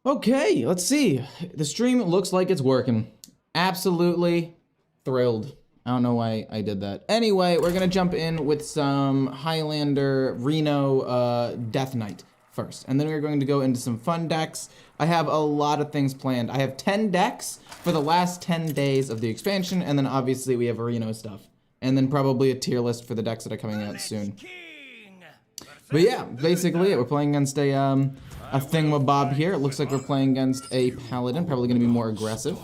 Okay, let's see. The stream looks like it's working. Absolutely thrilled. I don't know why I did that. Anyway, we're gonna jump in with some Highlander Reno Death Knight first. And then we're going to go into some fun decks. I have a lot of things planned. I have 10 decks for the last 10 days of the expansion, and then obviously we have Reno stuff. And then probably a tier list for the decks that are coming out soon. But yeah, basically we're playing against a thingamabob here. It looks like we're playing against a paladin, probably gonna be more aggressive.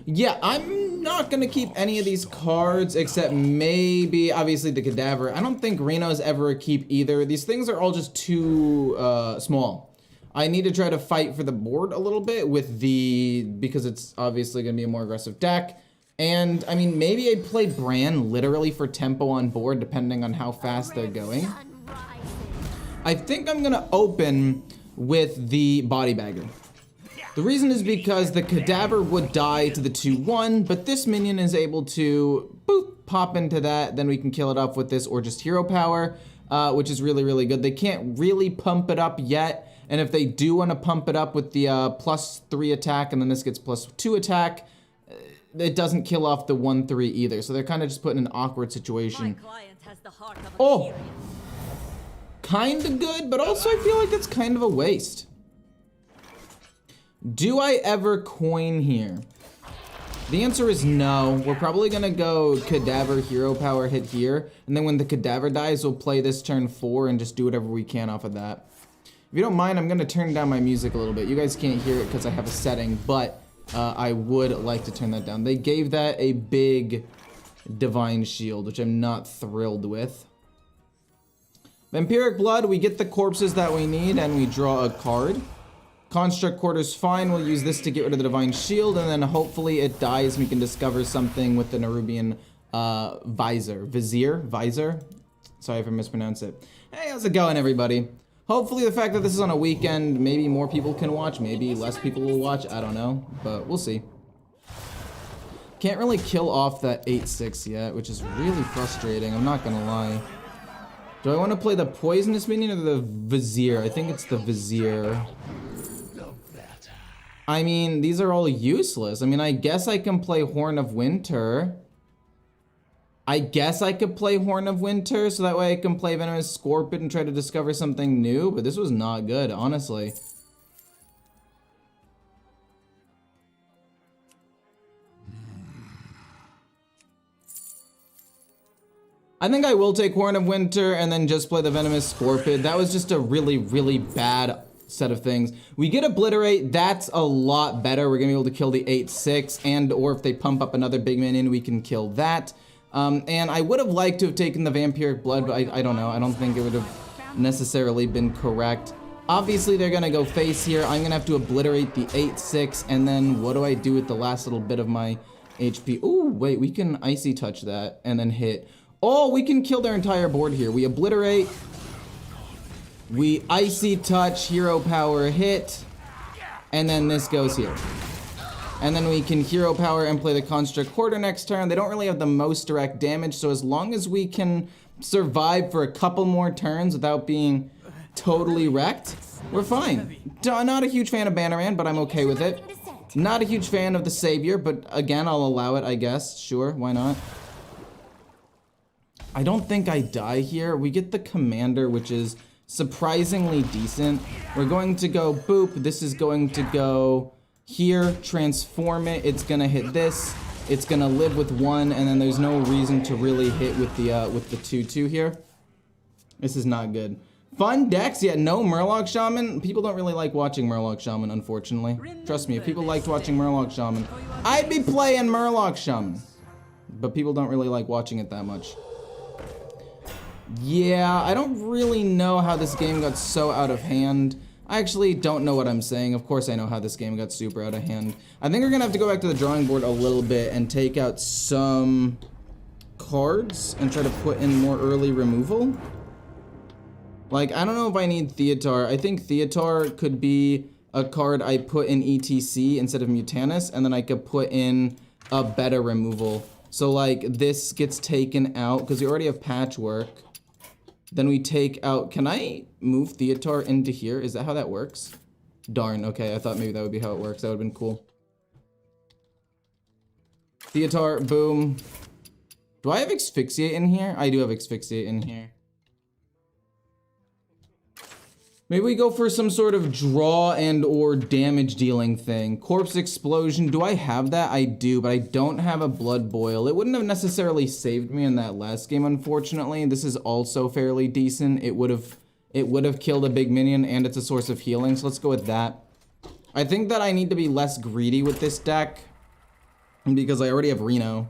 Yeah, I'm not gonna keep any of these cards except maybe, obviously, the Cadaver. I don't think Reno's ever a keep either. These things are all just too small. I need to try to fight for the board a little bit with because it's obviously gonna be a more aggressive deck. And, I mean, maybe I play Bran literally for tempo on board, depending on how fast they're going. I think I'm gonna open with the Body Bagger. The reason is because the Cadaver would die to the 2/1, but this minion is able to, boop, pop into that, then we can kill it off with this, or just hero power, which is really, really good. They can't really pump it up yet, and if they do want to pump it up with the +3 attack, and then this gets +2 attack, it doesn't kill off the 1/3 either, so they're kind of just put in an awkward situation. Oh! Kinda good, but also I feel like it's kind of a waste. Do I ever coin here? The answer is no. We're probably gonna go Cadaver hero power hit here, and then when the Cadaver dies, we'll play this turn 4 and just do whatever we can off of that. If you don't mind, I'm gonna turn down my music a little bit. You guys can't hear it because I have a setting, but I would like to turn that down. They gave that a big Divine Shield, which I'm not thrilled with. Vampiric Blood, we get the corpses that we need, and we draw a card. Construct Quarter's fine, we'll use this to get rid of the Divine Shield, and then hopefully it dies and we can discover something with the Nerubian Visor. Sorry if I mispronounced it. Hey, how's it going, everybody? Hopefully the fact that this is on a weekend, maybe more people can watch, maybe less people will watch, I don't know, but we'll see. Can't really kill off that 8/6 yet, which is really frustrating, I'm not gonna lie. Do I want to play the Poisonous minion or the Vizier? I think it's the Vizier. I mean, these are all useless. I mean, I guess I can play Horn of Winter. I guess I could play Horn of Winter, so that way I can play Venomous Scorpion and try to discover something new, but this was not good, honestly. I think I will take Horn of Winter and then just play the Venomous Scorpion. That was just a really, really bad set of things. We get Obliterate, that's a lot better. We're gonna be able to kill the 8/6, and or if they pump up another big minion, we can kill that. And I would have liked to have taken the Vampiric Blood, but I don't know. I don't think it would have necessarily been correct. Obviously, they're gonna go face here. I'm gonna have to Obliterate the 8/6, and then what do I do with the last little bit of my HP? Ooh, wait, we can Icy Touch that and then hit. Oh, we can kill their entire board here. We Obliterate. We Icy Touch, hero power hit, and then this goes here. And then we can hero power and play the Construct Quarter next turn. They don't really have the most direct damage, so as long as we can survive for a couple more turns without being totally wrecked, we're fine. Not a huge fan of Bannerman, but I'm okay with it. Not a huge fan of the Savior, but again, I'll allow it, I guess. Sure, why not? I don't think I die here. We get the Commander, which is surprisingly decent. We're going to go boop. This is going to go here, transform it. It's gonna hit this. It's gonna live with 1, and then there's no reason to really hit with the 2/2 here. This is not good. Fun decks, yeah, no Murloc Shaman. People don't really like watching Murloc Shaman, unfortunately. Trust me, if people liked watching Murloc Shaman, I'd be playing Murloc Shaman. But people don't really like watching it that much. Yeah, I don't really know how this game got so out of hand. I actually don't know what I'm saying. Of course I know how this game got super out of hand. I think we're gonna have to go back to the drawing board a little bit and take out some cards and try to put in more early removal. Like, I don't know if I need Theotar. I think Theotar could be a card I put in ETC instead of Mutanus, and then I could put in a better removal. So like, this gets taken out, because we already have Patchwork. Then we take out, can I move Theotar into here? Is that how that works? Darn, okay, I thought maybe that would be how it works. That would have been cool. Theatar, boom. Do I have Asphyxiate in here? I do have Asphyxiate in here. Maybe we go for some sort of draw and or damage dealing thing. Corpse Explosion, do I have that? I do, but I don't have a Blood Boil. It wouldn't have necessarily saved me in that last game, unfortunately. This is also fairly decent. It would have killed a big minion, and it's a source of healing, so let's go with that. I think that I need to be less greedy with this deck, because I already have Reno.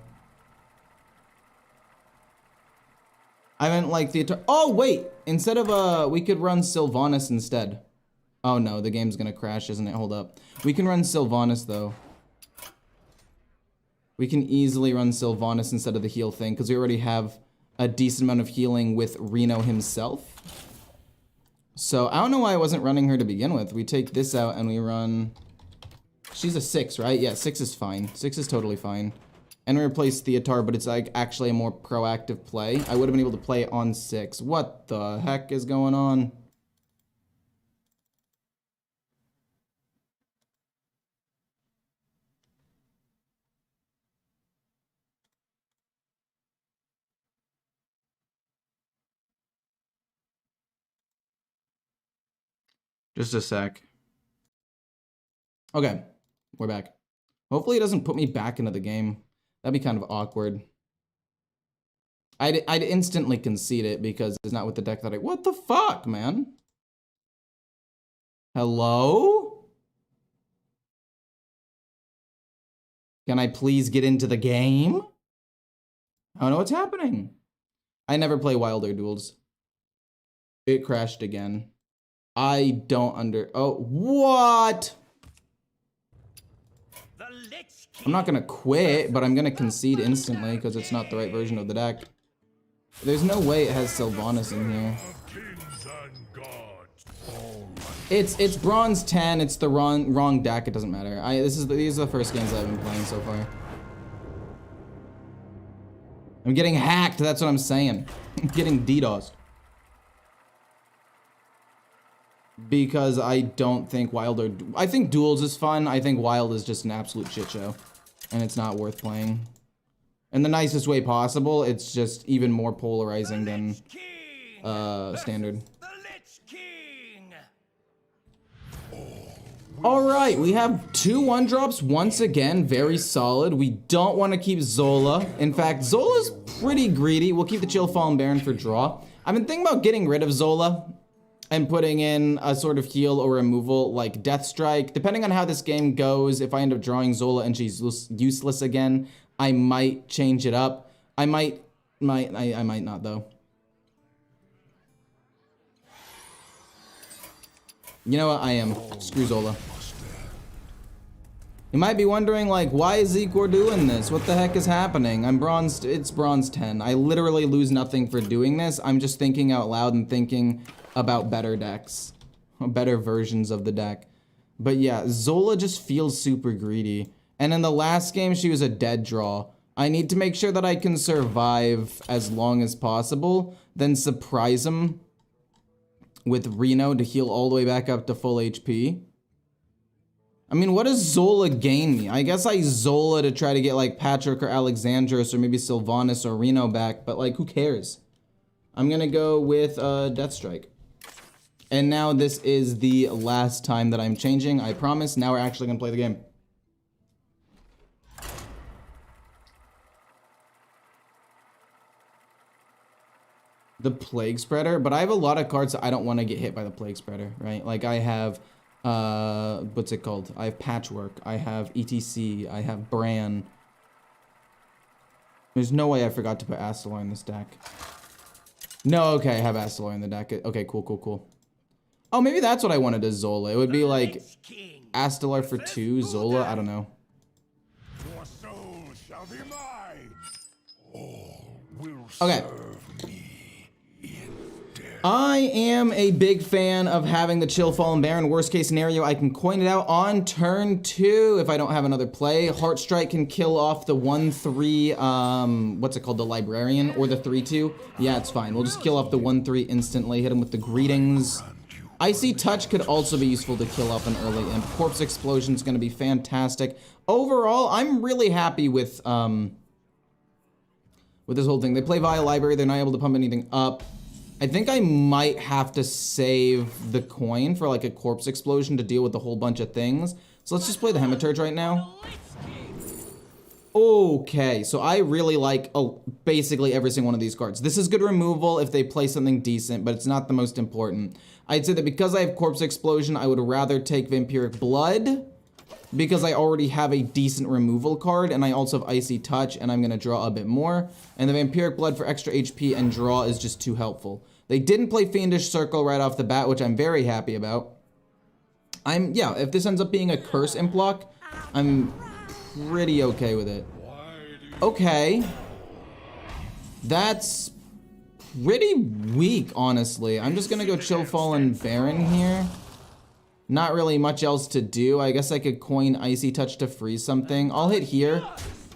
I meant like the... Oh, wait! Instead of, we could run Sylvanas instead. Oh no, the game's gonna crash, isn't it? Hold up. We can run Sylvanas, though. We can easily run Sylvanas instead of the heal thing, because we already have a decent amount of healing with Reno himself. So, I don't know why I wasn't running her to begin with. We take this out and we run... She's a 6, right? Yeah, 6 is fine. 6 is totally fine. And we replace Theatar, but it's like actually a more proactive play. I would have been able to play on 6. What the heck is going on? Just a sec. Okay, we're back. Hopefully it doesn't put me back into the game. That'd be kind of awkward. I'd instantly concede it because it's not with the deck that I... What the fuck, man? Hello? Can I please get into the game? I don't know what's happening. I never play Wilder duels. It crashed again. I don't Oh, what? I'm not gonna quit, but I'm gonna concede instantly because it's not the right version of the deck. There's no way it has Sylvanas in here. It's bronze 10. It's the wrong deck. It doesn't matter. These are the first games I've been playing so far. I'm getting hacked. That's what I'm saying. I'm getting DDoSed. Because I don't think Wilder... I think Duels is fun. I think Wild is just an absolute shit show. And it's not worth playing. In the nicest way possible, it's just even more polarizing than Standard. Alright, we have 2 1-drops once again. Very solid. We don't want to keep Zola. In fact, Zola's pretty greedy. We'll keep the Chill Fallen Baron for draw. I've been thinking about getting rid of Zola and putting in a sort of heal or removal like Death Strike. Depending on how this game goes, if I end up drawing Zola and she's useless again, I might change it up. I might not though. You know what? I am. Screw Zola. You might be wondering, like, why is Ecore doing this? What the heck is happening? It's bronze 10. I literally lose nothing for doing this. I'm just thinking out loud and thinking about better decks, better versions of the deck. But yeah, Zola just feels super greedy. And in the last game, she was a dead draw. I need to make sure that I can survive as long as possible, then surprise him with Reno to heal all the way back up to full HP. I mean, what does Zola gain me? I guess I Zola to try to get like Patrick or Alexandros or maybe Sylvanas or Reno back, but like, who cares? I'm gonna go with Death Strike. And now this is the last time that I'm changing, I promise. Now we're actually gonna play the game. The Plague Spreader, but I have a lot of cards that I don't want to get hit by the Plague Spreader, right? Like I have, what's it called? I have Patchwork, I have ETC, I have Bran. There's no way I forgot to put Astellar in this deck. No, okay, I have Astellar in the deck. Okay, cool. Oh, maybe that's what I wanted as Zola. It would be like Astellar for 2, Zola, I don't know. Your soul shall be mine. All will Okay. serve me in death. I am a big fan of having the Chill Fallen Baron. Worst case scenario, I can coin it out on turn 2 if I don't have another play. Heartstrike can kill off the 1/3, what's it called, the Librarian, or the 3/2. Yeah, it's fine. We'll just kill off the 1/3 instantly, hit him with the Greetings. Icy Touch could also be useful to kill off an early imp. Corpse Explosion is going to be fantastic. Overall, I'm really happy with this whole thing. They play Vile Library. They're not able to pump anything up. I think I might have to save the coin for like a Corpse Explosion to deal with a whole bunch of things. So let's just play the Hematurge right now. Okay, so I really like, basically every single one of these cards. This is good removal if they play something decent, but it's not the most important. I'd say that because I have Corpse Explosion, I would rather take Vampiric Blood, because I already have a decent removal card, and I also have Icy Touch, and I'm gonna draw a bit more. And the Vampiric Blood for extra HP and draw is just too helpful. They didn't play Fiendish Circle right off the bat, which I'm very happy about. Yeah, if this ends up being a Curse Imp block, I'm pretty okay with it. Okay. That's pretty weak, honestly. I'm just gonna go Chill Fallen Baron here. Not really much else to do. I guess I could coin Icy Touch to freeze something. I'll hit here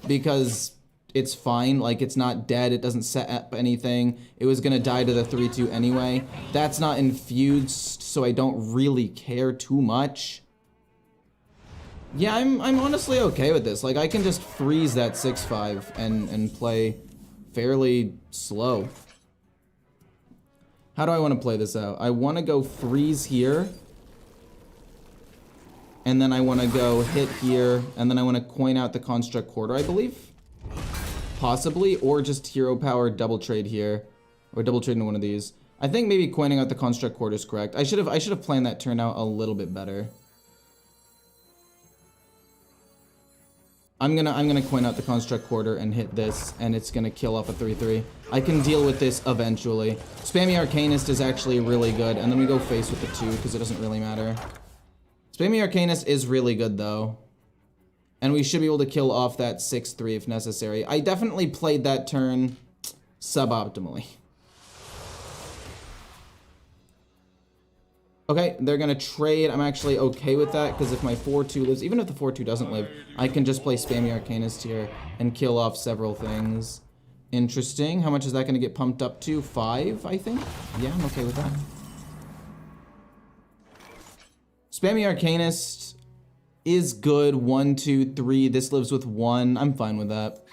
because it's fine. Like, it's not dead. It doesn't set up anything. It was gonna die to the 3/2 anyway. That's not infused, so I don't really care too much. Yeah, I'm honestly okay with this. Like, I can just freeze that 6/5 and play fairly slow. How do I want to play this out? I want to go freeze here. And then I want to go hit here. And then I want to coin out the Construct Quarter, I believe. Possibly. Or just Hero Power double trade here. Or double trade into one of these. I think maybe coining out the Construct Quarter is correct. I should have planned that turn out a little bit better. I'm gonna coin out the Construct Quarter and hit this, and it's gonna kill off a 3/3. I can deal with this eventually. Spammy Arcanist is actually really good, and then we go face with the 2 because it doesn't really matter. Spammy Arcanist is really good though, and we should be able to kill off that 6/3 if necessary. I definitely played that turn suboptimally. Okay, they're gonna trade. I'm actually okay with that, because if my 4/2 lives, even if the 4/2 doesn't live, I can just play Spammy Arcanist here and kill off several things. Interesting. How much is that gonna get pumped up to? 5, I think? Yeah, I'm okay with that. Spammy Arcanist is good. 1, 2, 3. This lives with 1. I'm fine with that.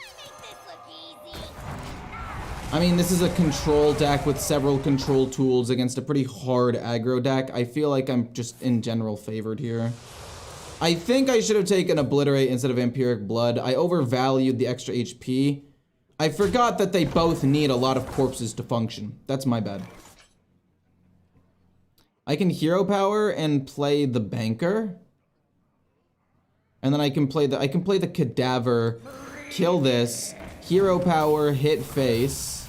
I mean, this is a control deck with several control tools against a pretty hard aggro deck. I feel like I'm just in general favored here. I think I should have taken Obliterate instead of Vampiric Blood. I overvalued the extra HP. I forgot that they both need a lot of corpses to function. That's my bad. I can Hero Power and play the Banker. And then I can play the Cadaver, kill this, Hero Power, hit face,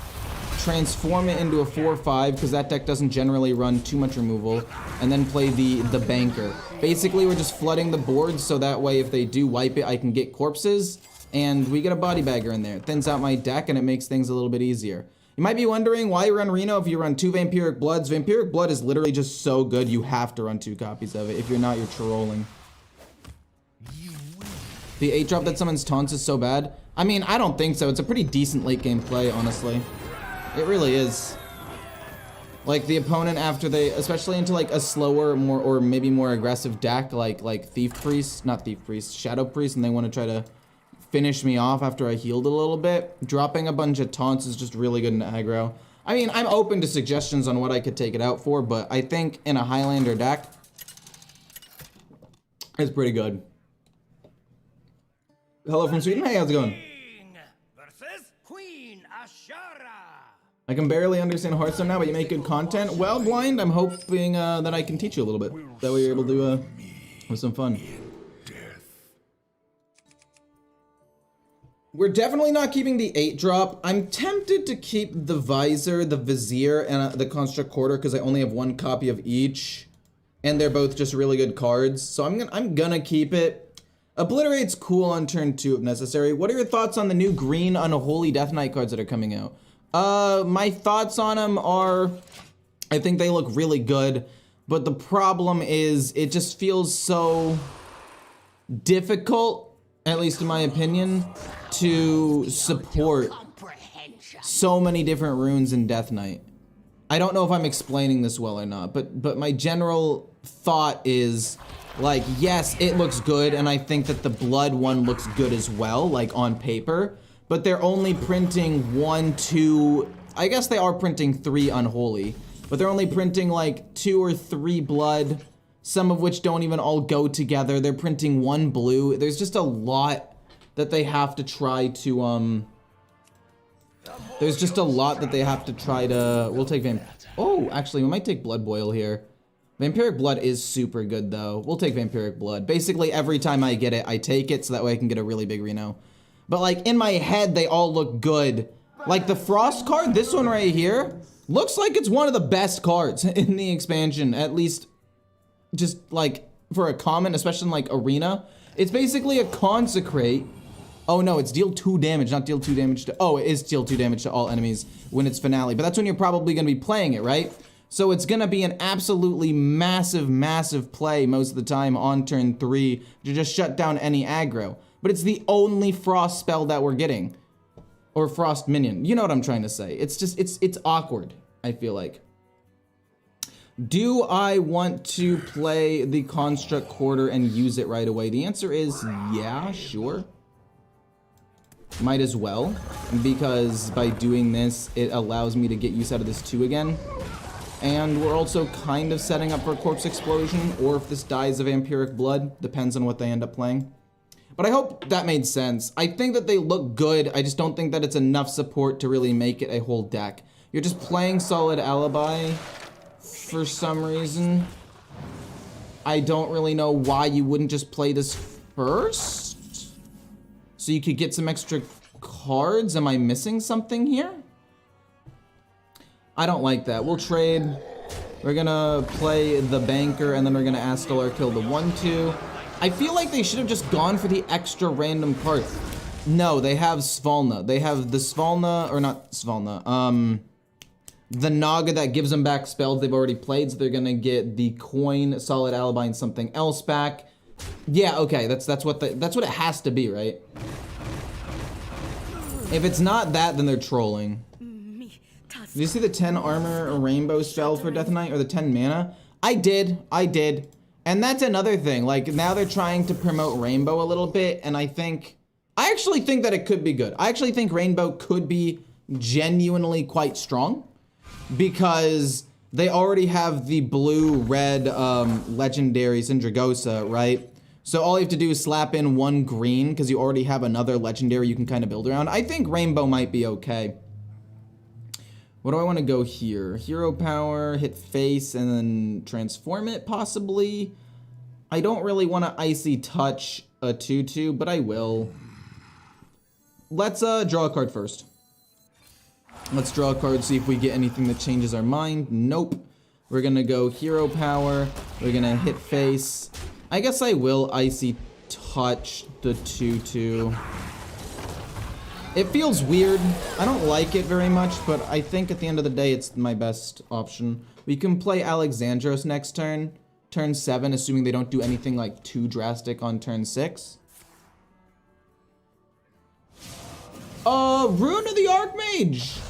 transform it into a 4/5 because that deck doesn't generally run too much removal, and then play the Banker. Basically, we're just flooding the board so that way if they do wipe it, I can get corpses, and we get a body bagger in there. It thins out my deck and it makes things a little bit easier. You might be wondering why you run Reno if you run 2 Vampiric Bloods. Vampiric Blood is literally just so good, you have to run 2 copies of it. If you're not, you're trolling. The 8-drop that summons taunts is so bad. I mean, I don't think so. It's a pretty decent late game play, honestly. It really is. Like, the opponent after they, especially into like a slower, more, or maybe more aggressive deck, like Thief Priest, not Thief Priest, Shadow Priest, and they want to try to finish me off after I healed a little bit. Dropping a bunch of taunts is just really good in aggro. I mean, I'm open to suggestions on what I could take it out for, but I think in a Highlander deck, it's pretty good. Hello from Sweden. Hey, how's it going? I can barely understand Hearthstone now, but you make good content. Well, Blind, I'm hoping that I can teach you a little bit. That way you're able to have some fun. We're definitely not keeping the 8-drop. I'm tempted to keep the Visor, the Vizier, and the Construct Quarter because I only have 1 copy of each. And they're both just really good cards. So I'm gonna keep it. Obliterate's cool on turn 2 if necessary. What are your thoughts on the new green Unholy Death Knight cards that are coming out? My thoughts on them are, I think they look really good, but the problem is it just feels so difficult, at least in my opinion, to support so many different runes in Death Knight. I don't know if I'm explaining this well or not, but my general thought is, like, yes, it looks good, and I think that the blood one looks good as well, like on paper, but they're only printing 1, 2, I guess they are printing 3 unholy, but they're only printing like 2 or 3 blood, some of which don't even all go together. They're printing 1 blue. There's just a lot that they have to try to, there's just a lot that they have to try to, we'll take oh, actually, we might take Blood Boil here. Vampiric Blood is super good, though. We'll take Vampiric Blood. Basically, every time I get it, I take it, so that way I can get a really big Reno. But, like, in my head, they all look good. Like, the Frost card, this one right here, looks like it's one of the best cards in the expansion. At least, just, like, for a common, especially in, like, Arena. It's basically a Consecrate. Oh no, it's deal 2 damage, not deal 2 damage to, oh, it is deal 2 damage to all enemies when it's finale, but that's when you're probably gonna be playing it, right? So it's gonna be an absolutely massive, massive play most of the time on turn 3 to just shut down any aggro. But it's the only Frost spell that we're getting. Or Frost minion, you know what I'm trying to say. It's just, it's awkward, I feel like. Do I want to play the Construct Quarter and use it right away? The answer is yeah, sure. Might as well, because by doing this, it allows me to get use out of this 2 again. And we're also kind of setting up for a Corpse Explosion, or if this dies of Vampiric Blood, depends on what they end up playing. But I hope that made sense. I think that they look good, I just don't think that it's enough support to really make it a whole deck. You're just playing Solid Alibi for some reason. I don't really know why you wouldn't just play this first. So you could get some extra cards. Am I missing something here? I don't like that. We'll trade. We're gonna play the Banker, and then we're gonna Astalar kill the 1/2. I feel like they should have just gone for the extra random card. No, they have Svalna. They have the Svalna, or not Svalna, the Naga that gives them back spells they've already played, so they're gonna get the coin, Solid Alibi, and something else back. Yeah, okay, that's what it has to be, right? If it's not that, then they're trolling. Did you see the 10 armor rainbow spell for Death Knight, or the 10 mana? I did. And that's another thing, like, now they're trying to promote rainbow a little bit, and I actually think that it could be good. I actually think rainbow could be genuinely quite strong, because they already have the blue-red legendary Syndragosa, right? So all you have to do is slap in 1 green, because you already have another legendary you can kind of build around. I think rainbow might be okay. What do I want to go here? Hero power, hit face, and then transform it, possibly? I don't really want to Icy Touch a 2/2, but I will. Let's draw a card first. Let's draw a card, see if we get anything that changes our mind. Nope. We're gonna go hero power. We're gonna hit face. I guess I will Icy Touch the 2/2. It feels weird. I don't like it very much, but I think at the end of the day, it's my best option. We can play Alexandros next turn. Turn 7, assuming they don't do anything like too drastic on turn 6. Rune of the Archmage.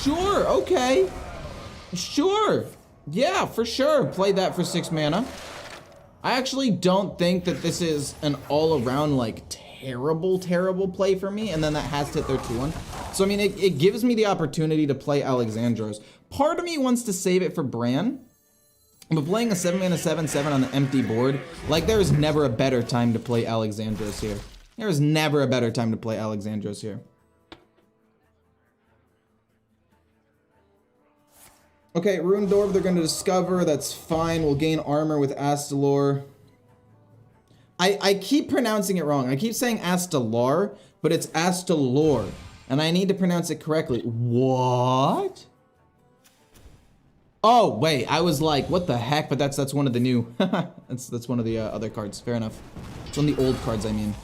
Sure, okay. Sure. Yeah, for sure. Play that for 6 mana. I actually don't think that this is an all-around, like, terrible play for me, and then that has to hit their 2/1. So, I mean, it gives me the opportunity to play Alexandros. Part of me wants to save it for Bran, but playing a 7 mana 7/7 on an empty board, like, there is never a better time to play Alexandros here. There is never a better time to play Alexandros here. Okay, Rune Dwarf, they're going to discover. That's fine. We'll gain armor with Astalar. I keep pronouncing it wrong. I keep saying Astalar, but it's Astalor. And I need to pronounce it correctly. What? Oh, wait. I was like, what the heck? But that's one of the new... that's one of the other cards. Fair enough. It's one of the old cards, I mean.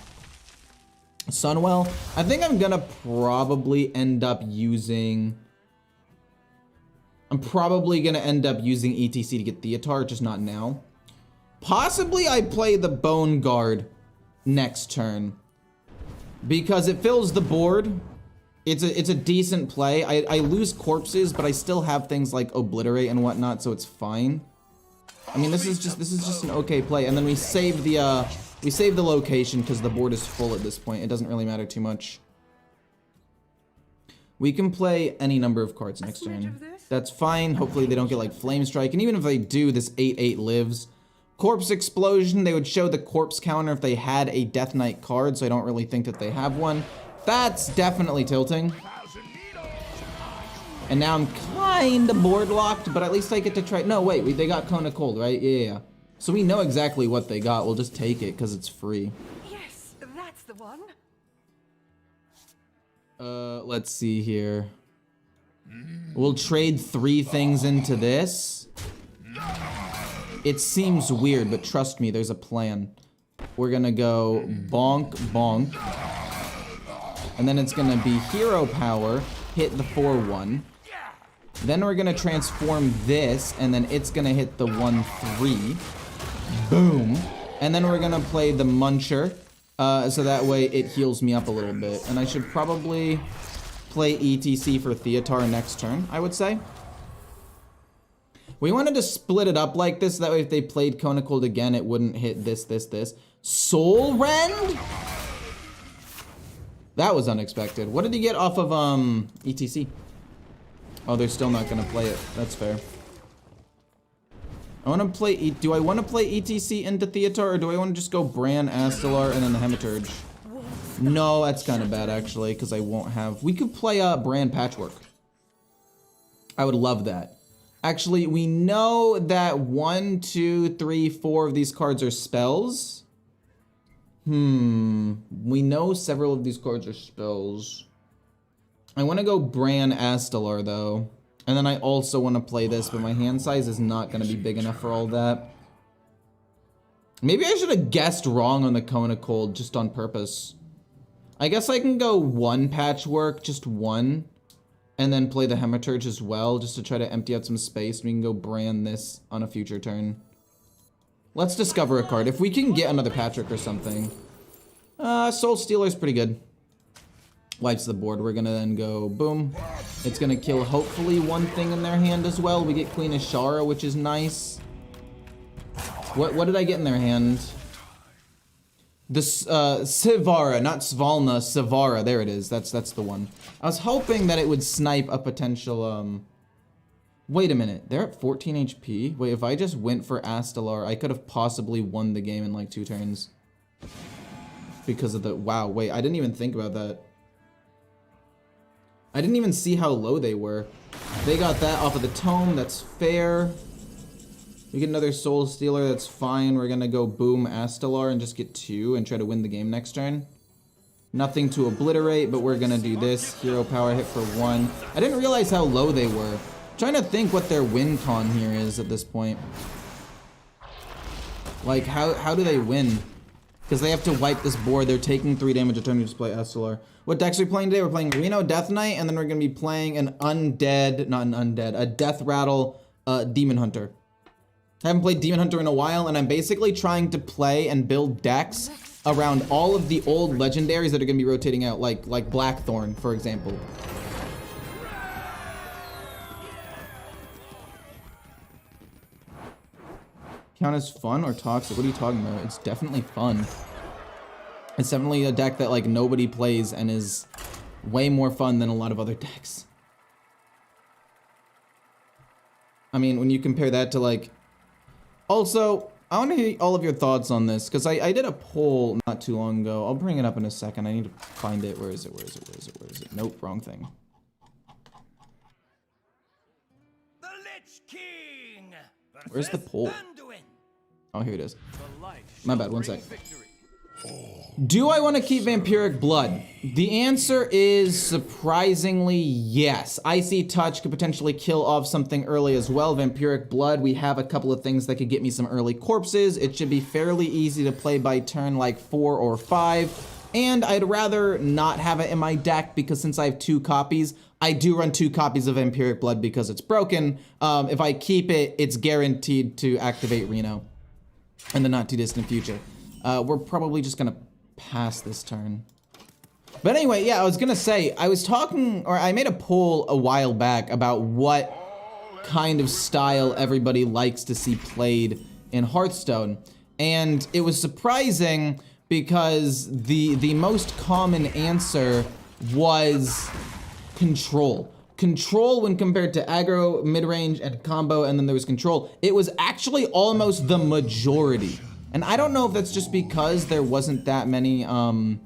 Sunwell. I think I'm going to probably end up using... I'm probably going to end up using ETC to get Theotar, just not now. Possibly I play the Bone Guard next turn, because it fills the board, It's a decent play. I lose corpses, but I still have things like obliterate and whatnot, so it's fine. I mean, this is just an okay play. And then we save the location because the board is full at this point. It doesn't really matter too much. We can play any number of cards next turn. That's fine. Hopefully they don't get like Flame Strike. And even if they do, this 8/8 lives. Corpse Explosion, they would show the corpse counter if they had a Death Knight card, so I don't really think that they have one. That's definitely tilting. And now I'm kind of board locked, but at least I get to try. No, wait, they got Cone of Cold, right? Yeah. So we know exactly what they got. We'll just take it because it's free. Yes, that's the one. Let's see here. We'll trade 3 things into this. It seems weird, but trust me, there's a plan. We're gonna go bonk, bonk. And then it's gonna be hero power, hit the 4/1. Then we're gonna transform this, and then it's gonna hit the 1/3. Boom. And then we're gonna play the Muncher, so that way it heals me up a little bit. And I should probably play ETC for Theatar next turn, I would say. We wanted to split it up like this, so that way if they played Cone of Cold again, it wouldn't hit this, this, this. Soul Rend? That was unexpected. What did he get off of ETC? Oh, they're still not gonna play it. That's fair. I wanna play, do I wanna play ETC into Theatar, or do I wanna just go Bran, Astalar, and then the Hematurge? No, that's kinda bad actually, because I won't have, we could play Bran Patchwork. I would love that. Actually, we know that 1, 2, 3, 4 of these cards are spells. We know several of these cards are spells. I want to go Bran Astalar though. And then I also want to play this, but my hand size is not going to be big enough for all that. Maybe I should have guessed wrong on the Cone of Cold just on purpose. I guess I can go 1 Patchwork, just 1. And then play the Hematurge as well, just to try to empty out some space. We can go Bran this on a future turn. Let's discover a card. If we can get another Patrick or something. Soul Stealer's pretty good. Wipes the board. We're gonna then go boom. It's gonna kill hopefully one thing in their hand as well. We get Queen Ashara, which is nice. What did I get in their hand? This Sivara, not Svalna, Sivara. There it is. That's the one. I was hoping that it would snipe a potential wait a minute. They're at 14 HP. Wait, if I just went for Astalar, I could have possibly won the game in like 2 turns. Because of the wow, wait, I didn't even think about that. I didn't even see how low they were. They got that off of the tome, that's fair. We get another Soul Stealer, that's fine. We're gonna go boom Astalar and just get 2 and try to win the game next turn. Nothing to obliterate, but we're gonna do this. Hero power hit for 1. I didn't realize how low they were. I'm trying to think what their win con here is at this point. Like, how do they win? Because they have to wipe this board. They're taking 3 damage a turn to just play Astalar. What decks are we playing today? We're playing Reno Death Knight, and then we're gonna be playing an undead, not an undead, a Death Rattle Demon Hunter. I haven't played Demon Hunter in a while, and I'm basically trying to play and build decks around all of the old legendaries that are going to be rotating out, like Blackthorn, for example. Count as fun or toxic? What are you talking about? It's definitely fun. It's definitely a deck that like nobody plays and is way more fun than a lot of other decks. I mean, when you compare that to like... Also, I want to hear all of your thoughts on this, because I did a poll not too long ago. I'll bring it up in a second. I need to find it. Where is it? Where is it? Where is it? Where is it? Nope, wrong thing. The Lich King. Where's the poll? Oh, here it is. My bad, one sec. Do I want to keep Vampiric Blood? The answer is surprisingly yes. Icy Touch could potentially kill off something early as well. Vampiric Blood, we have a couple of things that could get me some early corpses. It should be fairly easy to play by turn like 4 or 5. And I'd rather not have it in my deck because since I have 2 copies, I do run 2 copies of Vampiric Blood because it's broken. If I keep it, it's guaranteed to activate Reno in the not too distant future. We're probably just gonna pass this turn. But anyway, yeah, I was gonna say, I was talking, or I made a poll a while back about what kind of style everybody likes to see played in Hearthstone. And it was surprising because the most common answer was control. Control when compared to aggro, mid-range, and combo, and then there was control. It was actually almost the majority. And I don't know if that's just because there wasn't that many, I'm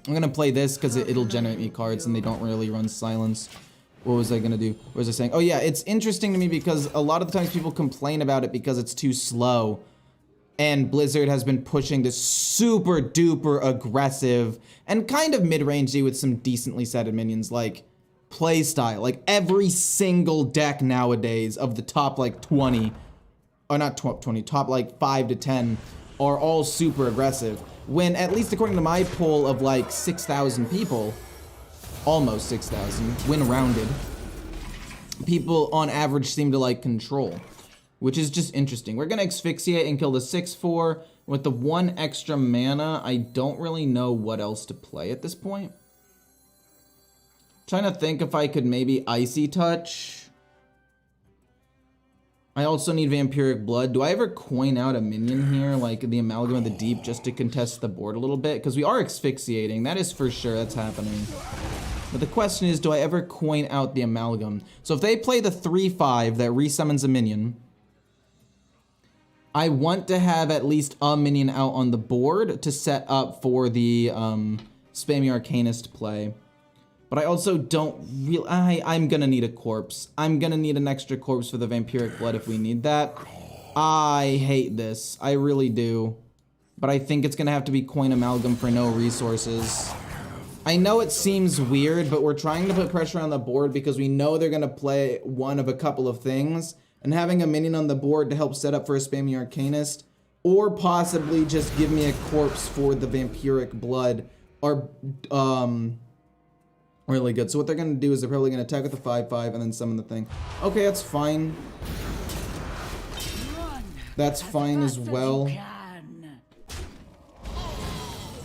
gonna play this because it'll generate me cards and they don't really run silence. What was I gonna do? What was I saying? Oh yeah, it's interesting to me because a lot of the times people complain about it because it's too slow. And Blizzard has been pushing this super duper aggressive and kind of mid-rangey with some decently setted minions like play style. Like every single deck nowadays of the top like 20, or not 20, top like 5 to 10 are all super aggressive. When at least according to my poll of like 6,000 people, almost 6,000, when rounded, people on average seem to like control, which is just interesting. We're gonna asphyxiate and kill the 6/4 with the 1 extra mana. I don't really know what else to play at this point. Trying to think if I could maybe Icy Touch. I also need Vampiric Blood. Do I ever coin out a minion here, like the Amalgam of the Deep, just to contest the board a little bit? Because we are asphyxiating, that is for sure, that's happening. But the question is, do I ever coin out the Amalgam? So if they play the 3/5 that resummons a minion, I want to have at least a minion out on the board to set up for the Spammy Arcanist play. But I also don't really, I'm gonna need a corpse. I'm gonna need an extra corpse for the Vampiric Blood if we need that. I hate this, I really do. But I think it's gonna have to be coin Amalgam for no resources. I know it seems weird, but we're trying to put pressure on the board because we know they're gonna play one of a couple of things. And having a minion on the board to help set up for a Spammy Arcanist, or possibly just give me a corpse for the Vampiric Blood, are really good. So what they're gonna do is they're probably gonna attack with the 5/5 and then summon the thing. Okay, that's fine. That's fine as well.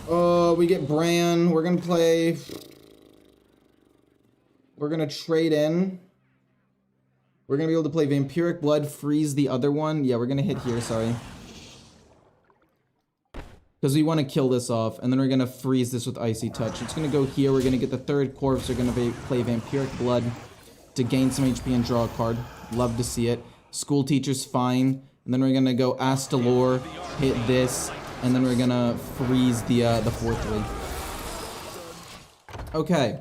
Oh, we get Bran. We're gonna play. We're gonna trade in. We're gonna be able to play Vampiric Blood, freeze the other one. Yeah, we're gonna hit here, sorry. Because we want to kill this off, and then we're gonna freeze this with Icy Touch. It's gonna go here, we're gonna get the 3rd corpse, we're gonna play Vampiric Blood to gain some HP and draw a card. Love to see it. School Teacher's fine. And then we're gonna go Astalor, hit this, and then we're gonna freeze the 4/3. Okay.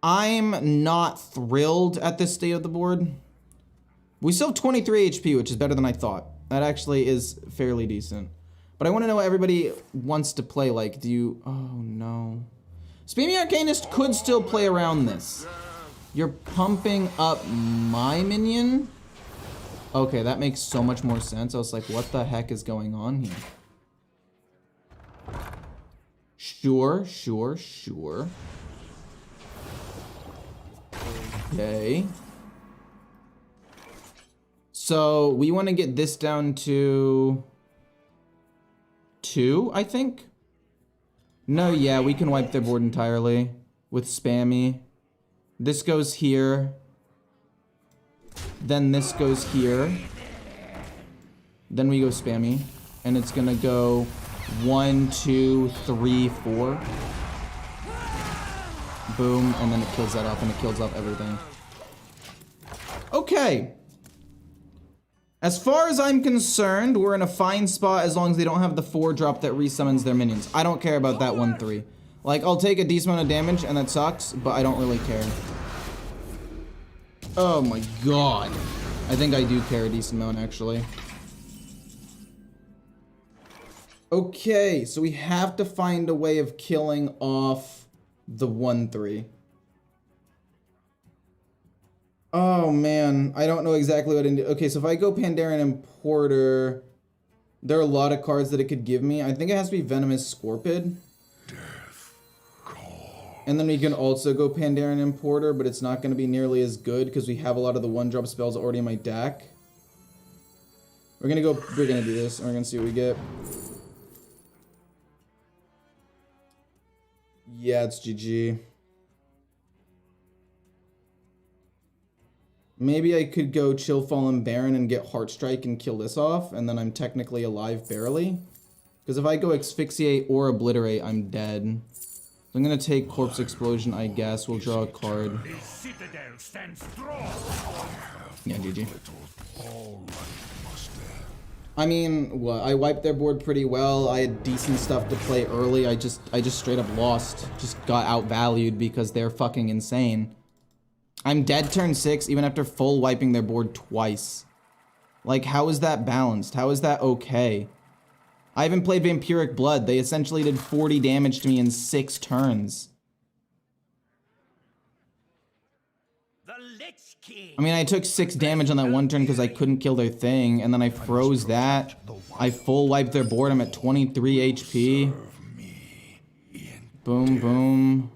I'm not thrilled at this state of the board. We still have 23 HP, which is better than I thought. That actually is fairly decent. But I want to know what everybody wants to play. Like, do you... Oh, no. Spammy Arcanist could still play around this. You're pumping up my minion? Okay, that makes so much more sense. I was like, what the heck is going on here? Sure, sure, sure. Okay. So we want to get this down to 2, I think. No, yeah, we can wipe their board entirely with Spammy. This goes here. Then this goes here. Then we go Spammy. And it's gonna go 1, 2, 3, 4. Boom, and then it kills that off, and it kills off everything. Okay. As far as I'm concerned, we're in a fine spot as long as they don't have the 4-drop that resummons their minions. I don't care about that 1/3. Like, I'll take a decent amount of damage, and that sucks, but I don't really care. Oh my god. I think I do care a decent amount, actually. Okay, so we have to find a way of killing off the 1/3. Oh man, I don't know exactly what to do. Okay, so if I go Pandaren Importer, there are a lot of cards that it could give me. I think it has to be Venomous Scorpid. And then we can also go Pandaren Importer, but it's not going to be nearly as good because we have a lot of the 1-drop spells already in my deck. We're gonna do this, and we're gonna see what we get. Yeah, it's GG. Maybe I could go Chill Fallen Baron and get Heartstrike and kill this off, and then I'm technically alive barely. Because if I go Asphyxiate or Obliterate, I'm dead. So I'm gonna take Corpse Explosion, I guess. We'll draw a card. Yeah, GG. I mean, what? I wiped their board pretty well. I had decent stuff to play early. I just straight up lost. Just got outvalued because they're fucking insane. I'm dead turn 6 even after full wiping their board twice. Like, how is that balanced? How is that okay? I haven't played Vampiric Blood. They essentially did 40 damage to me in 6 turns. The Lich King. I mean, I took 6 damage on that one turn because I couldn't kill their thing, and then I froze that. I full wiped their board. I'm at 23 HP. Boom, boom.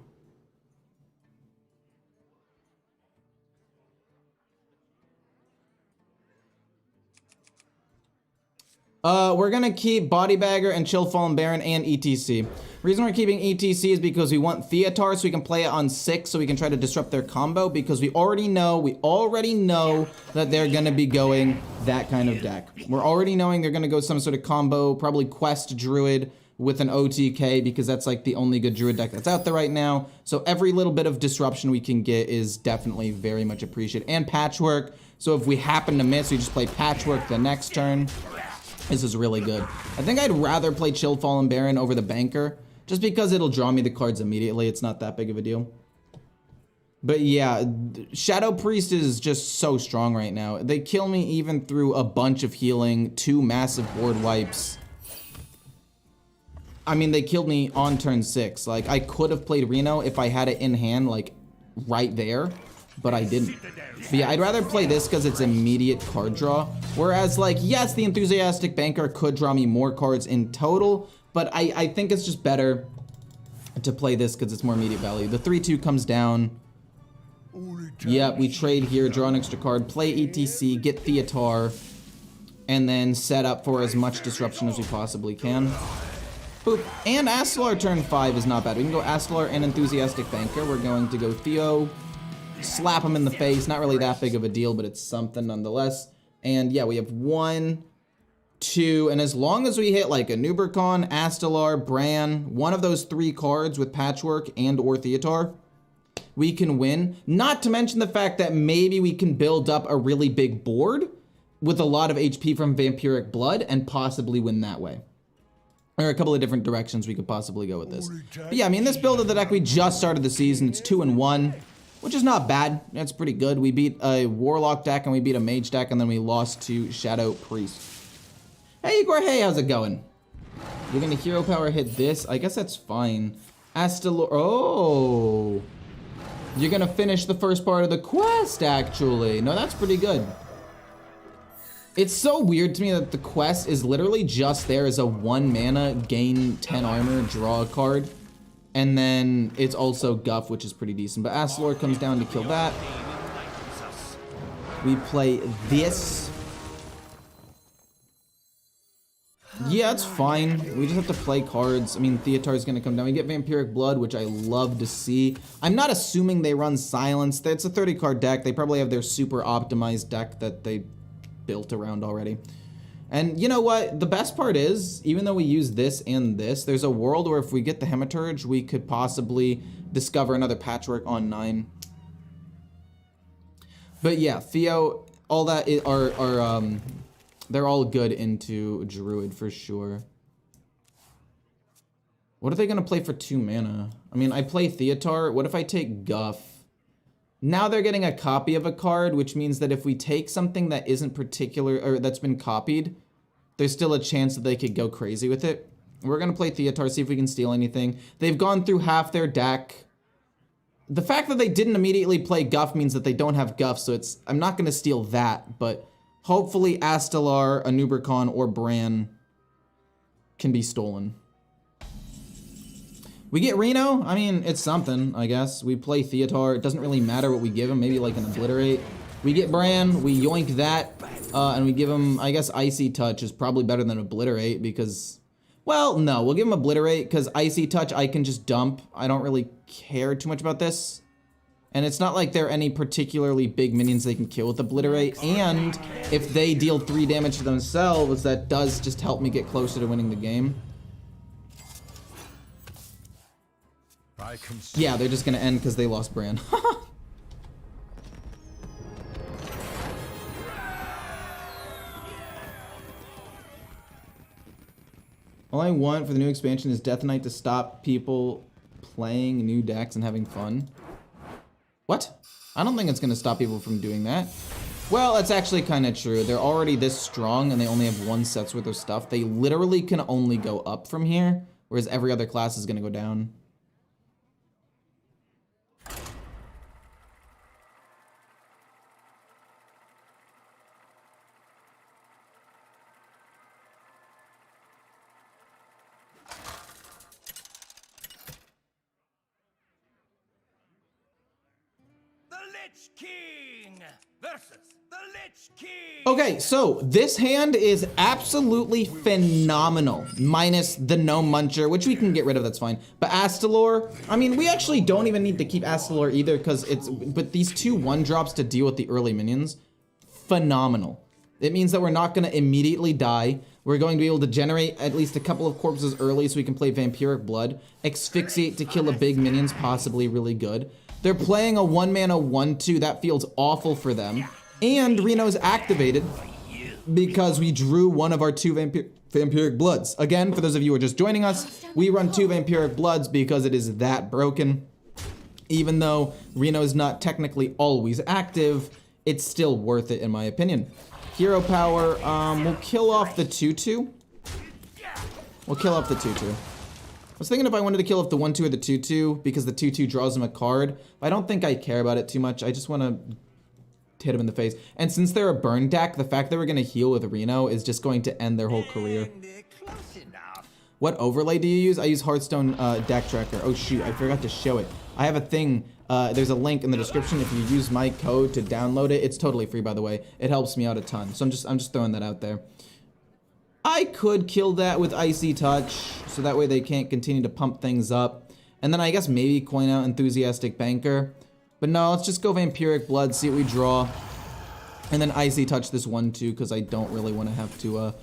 We're gonna keep Body Bagger and Chill Fallen Baron and ETC. Reason we're keeping ETC is because we want Theatar so we can play it on 6 so we can try to disrupt their combo, because we already know that they're gonna be going that kind of deck. We're already knowing they're gonna go some sort of combo, probably Quest Druid with an OTK, because that's like the only good Druid deck that's out there right now. So every little bit of disruption we can get is definitely very much appreciated. And Patchwork, so if we happen to miss, we just play Patchwork the next turn. This is really good. I think I'd rather play Chill Fallen Baron over the Banker, just because it'll draw me the cards immediately. It's not that big of a deal. But yeah, Shadow Priest is just so strong right now. They kill me even through a bunch of healing, 2 massive board wipes. I mean, they killed me on turn 6. Like, I could have played Reno if I had it in hand, like, right there, but I didn't. But yeah, I'd rather play this because it's immediate card draw. Whereas, like, yes, the Enthusiastic Banker could draw me more cards in total, but I think it's just better to play this because it's more immediate value. The 3-2 comes down. Yeah, we trade here, draw an extra card, play ETC, get Theatar, and then set up for as much disruption as we possibly can. Boop. And Astalar turn 5 is not bad. We can go Astalar and Enthusiastic Banker. We're going to go Theo, slap him in the face. Not really that big of a deal, but it's something nonetheless. And yeah, we have 1, 2, and as long as we hit like a Nubercon, Astalar, Bran, one of those 3 cards with Patchwork and or Theatar, we can win. Not to mention the fact that maybe we can build up a really big board with a lot of HP from Vampiric Blood and possibly win that way. There are a couple of different directions we could possibly go with this. But yeah, I mean, this build of the deck, we just started the season. It's 2-1, which is not bad. That's pretty good. We beat a Warlock deck and we beat a Mage deck, and then we lost to Shadow Priest. Hey, Ecore, hey, how's it going? You're gonna Hero Power hit this? I guess that's fine. Astalor, oh. You're gonna finish the first part of the quest, actually. No, that's pretty good. It's so weird to me that the quest is literally just there as a 1 mana, gain 10 armor, draw a card. And then it's also Guff, which is pretty decent. But Astalor comes down to kill that. We play this. Yeah, it's fine. We just have to play cards. I mean, Theatar's gonna come down. We get Vampiric Blood, which I love to see. I'm not assuming they run Silence. It's a 30-card deck. They probably have their super optimized deck that they built around already. And you know what? The best part is, even though we use this and this, there's a world where if we get the Hematurge, we could possibly discover another Patchwork on 9. But yeah, Theo, all that are they're all good into Druid for sure. What are they gonna play for 2 mana? I mean, I play Theatar. What if I take Guff? Now they're getting a copy of a card, which means that if we take something that isn't particular, or that's been copied, there's still a chance that they could go crazy with it. We're gonna play Theatar, see if we can steal anything. They've gone through half their deck. The fact that they didn't immediately play Guff means that they don't have Guff, so it's, I'm not gonna steal that, but hopefully Astalar, Anubercon, or Bran can be stolen. We get Reno. I mean, it's something, I guess. We play Theatar. It doesn't really matter what we give him. Maybe like an Obliterate. We get Bran. We yoink that. And we give him, I guess, Icy Touch is probably better than Obliterate because Well, no, we'll give him Obliterate, because Icy Touch I can just dump. I don't really care too much about this. And it's not like there are any particularly big minions they can kill with Obliterate. And if they deal 3 damage to themselves, that does just help me get closer to winning the game. Yeah, they're just gonna end because they lost Bran. All I want for the new expansion is Death Knight to stop people playing new decks and having fun. What? I don't think it's gonna stop people from doing that. Well, that's actually kind of true. They're already this strong and they only have 1 set's worth of stuff. They literally can only go up from here, whereas every other class is gonna go down. Lich King versus the Lich King. Okay, so this hand is absolutely phenomenal, minus the No Muncher, which we can get rid of, that's fine. But Astalor, I mean, we actually don't even need to keep Astalor either, because but these 2 1-drops to deal with the early minions, phenomenal. It means that we're not going to immediately die. We're going to be able to generate at least a couple of corpses early so we can play Vampiric Blood. Asphyxiate to kill the big minions, possibly really good. They're playing a 1-mana 1/2. That feels awful for them. And Reno's activated because we drew one of our 2 Vampiric Bloods. Again, for those of you who are just joining us, we run 2 Vampiric Bloods because it is that broken. Even though Reno's not technically always active, it's still worth it in my opinion. Hero power, we'll kill off the 2/2. We'll kill off the 2/2. I was thinking if I wanted to kill off the 1/2 or the 2/2 because the 2/2 draws him a card, but I don't think I care about it too much. I just want to hit him in the face. And since they're a burn deck, the fact that we're going to heal with Reno is just going to end their whole career. What overlay do you use? I use Hearthstone Deck Tracker. Oh shoot, I forgot to show it. I have a thing, there's a link in the description. If you use my code to download it, it's totally free by the way. It helps me out a ton. So I'm just throwing that out there. I could kill that with Icy Touch, so that way they can't continue to pump things up. And then I guess maybe coin out Enthusiastic Banker. But no, let's just go Vampiric Blood, see what we draw. And then Icy Touch this 1/2, because I don't really want to have to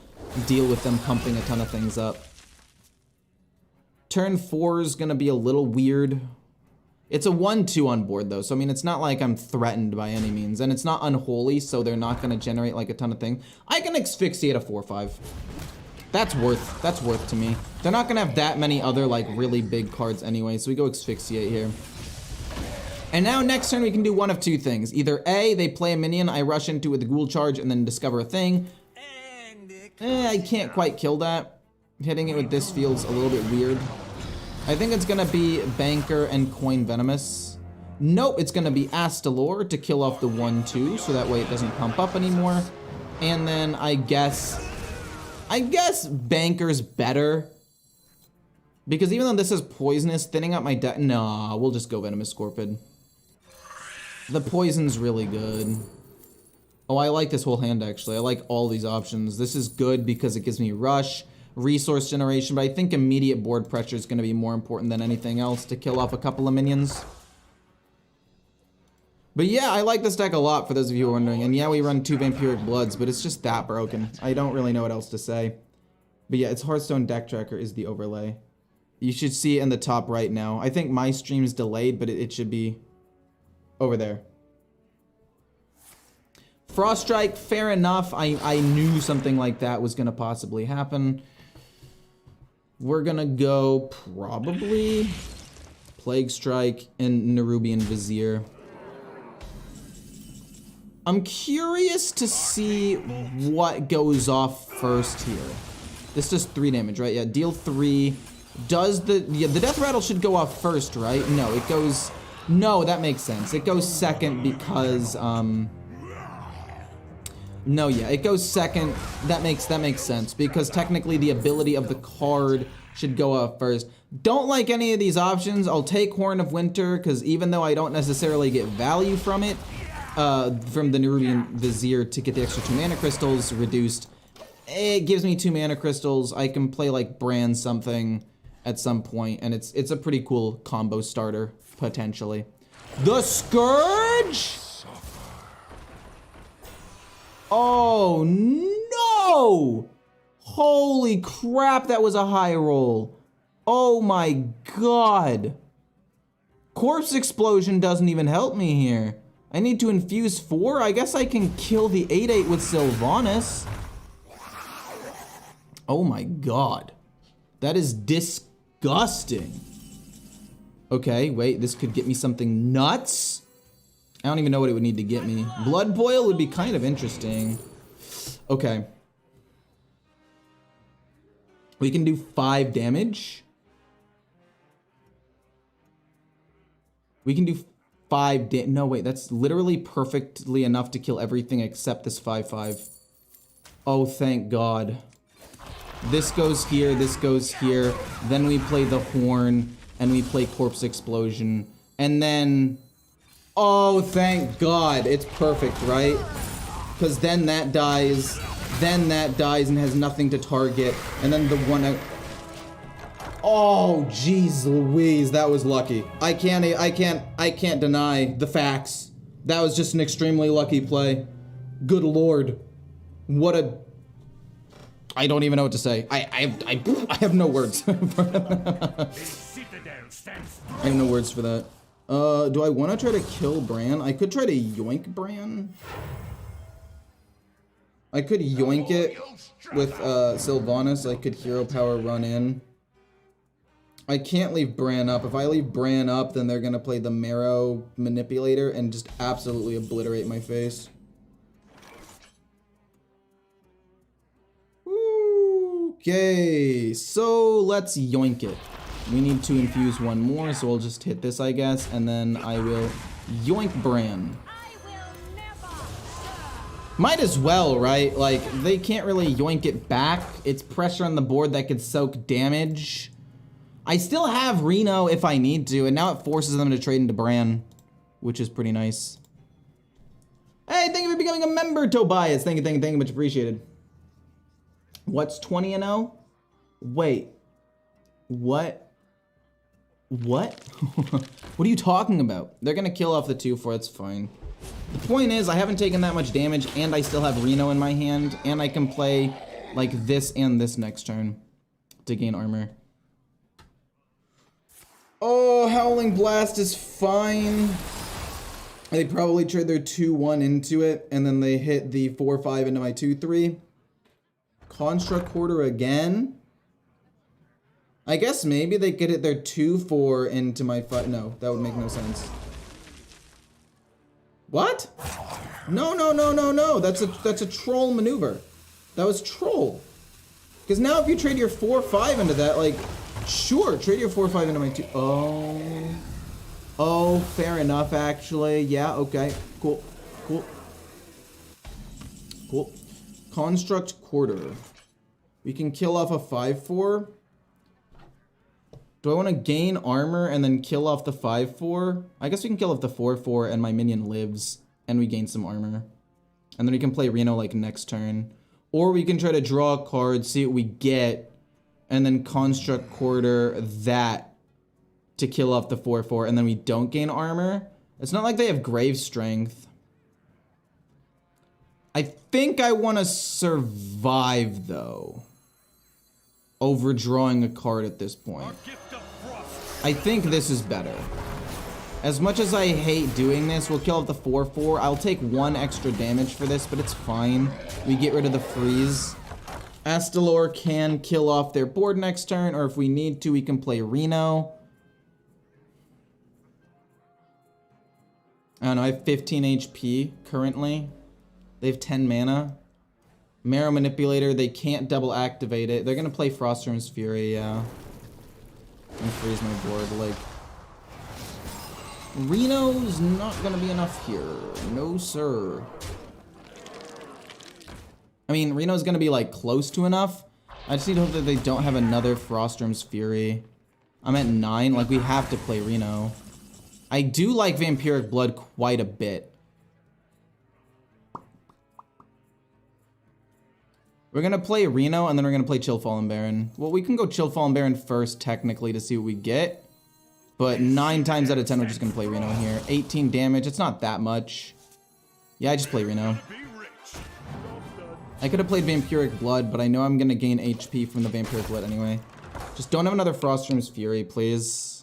deal with them pumping a ton of things up. Turn 4 is going to be a little weird. It's a 1/2 on board though, so I mean it's not like I'm threatened by any means, and it's not unholy, so they're not going to generate like a ton of things. I can asphyxiate a 4/5. That's worth to me. They're not going to have that many other like really big cards anyway, so we go asphyxiate here. And now next turn we can do one of 2 things. Either A, they play a minion, I rush into it with the Ghoul Charge and then discover a thing. I can't quite kill that. Hitting it with this feels a little bit weird. I think it's gonna be Banker and Coin Venomous. Nope, it's gonna be Astalor to kill off the 1/2, so that way it doesn't pump up anymore. And then I guess Banker's better. Because even though this is poisonous, thinning out my deck, nah, we'll just go Venomous Scorpid. The poison's really good. Oh, I like this whole hand actually. I like all these options. This is good because it gives me rush, resource generation, but I think immediate board pressure is going to be more important than anything else to kill off a couple of minions. But yeah, I like this deck a lot for those of you who are wondering. And yeah, we run 2 Vampiric Bloods, but it's just that broken. I don't really know what else to say. But yeah, it's Hearthstone Deck Tracker is the overlay. You should see it in the top right now. I think my stream's delayed, but it should be over there. Frost Strike, fair enough. I knew something like that was going to possibly happen. We're going to go probably Plague Strike and Nerubian Vizier. I'm curious to see what goes off first here. This does 3 damage, right? Yeah, deal 3. Does the death rattle should go off first, right? No, it goes, no, that makes sense. It goes second because, no, yeah, it goes second. That makes sense because technically the ability of the card should go off first. Don't like any of these options. I'll take Horn of Winter because even though I don't necessarily get value from it, from the Nerubian Vizier to get the extra 2 mana crystals reduced, it gives me 2 mana crystals. I can play like brand something at some point, and it's a pretty cool combo starter, potentially. The Scourge? Oh no! Holy crap, that was a high roll. Oh my god. Corpse Explosion doesn't even help me here. I need to infuse 4? I guess I can kill the 8/8 with Sylvanas. Oh my god. That is disgusting. Okay, wait, this could get me something nuts. I don't even know what it would need to get me. Blood Boil would be kind of interesting. Okay. We can do 5 damage. We can do 5 no, wait, that's literally perfectly enough to kill everything except this 5/5. Oh, thank God. This goes here, this goes here. Then we play the Horn, and we play Corpse Explosion. And then... Oh, thank God. It's perfect, right? Because then that dies and has nothing to target. And then the one... Oh, jeez Louise, that was lucky. I can't deny the facts. That was just an extremely lucky play. Good Lord. What a... I don't even know what to say. I have no words. I have no words for that. Do I want to try to kill Bran? I could try to yoink Bran. I could yoink it with Sylvanas. I could hero power run in. I can't leave Bran up. If I leave Bran up, then they're gonna play the Marrow Manipulator and just absolutely obliterate my face. Okay, so let's yoink it. We need to infuse 1 more, so we'll just hit this, I guess, and then I will yoink Bran. Might as well, right? Like, they can't really yoink it back. It's pressure on the board that could soak damage. I still have Reno if I need to, and now it forces them to trade into Bran, which is pretty nice. Hey, thank you for becoming a member, Tobias. Thank you, much appreciated. What's 20-0? Wait. What? What? What are you talking about? They're gonna kill off the 2/4, it's fine. The point is, I haven't taken that much damage, and I still have Reno in my hand, and I can play, like, this and this next turn to gain armor. Oh, Howling Blast is fine. They probably trade their 2/1 into it, and then they hit the 4/5 into my 2/3. Construct Quarter again? I guess maybe they could hit their 2/4 into my 5. No, that would make no sense. What? No. That's a troll maneuver. That was troll. Because now if you trade your 4/5 into that, like, sure, trade your 4/5 into my 2. Oh, fair enough, actually. Yeah, okay. Cool. Construct Quarter. We can kill off a 5/4. Do I want to gain armor and then kill off the 5/4? I guess we can kill off the 4/4 and my minion lives and we gain some armor. And then we can play Reno like next turn. Or we can try to draw a card, see what we get, and then Construct Quarter that to kill off the 4/4, and then we don't gain armor. It's not like they have Grave Strength. I think I want to survive, though, over drawing a card at this point. I think this is better. As much as I hate doing this, we'll kill off the 4/4. I'll take 1 extra damage for this, but it's fine. We get rid of the freeze. Astalor can kill off their board next turn, or if we need to, we can play Reno. I don't know, I have 15 HP currently. They have 10 mana. Marrow Manipulator, they can't double activate it. They're gonna play Frostworm's Fury, yeah. And freeze my board, like... Reno's not gonna be enough here. No, sir. I mean, Reno's gonna be, like, close to enough. I just need to hope that they don't have another Frostworm's Fury. I'm at 9, like, we have to play Reno. I do like Vampiric Blood quite a bit. We're gonna play Reno, and then we're gonna play Chill Fallen Baron. Well, we can go Chill Fallen Baron first, technically, to see what we get. But 9 times out of 10, we're just gonna play Reno here. 18 damage, it's not that much. Yeah, I just play Reno. I could have played Vampiric Blood, but I know I'm gonna gain HP from the Vampiric Blood anyway. Just don't have another Frostrim's Fury, please.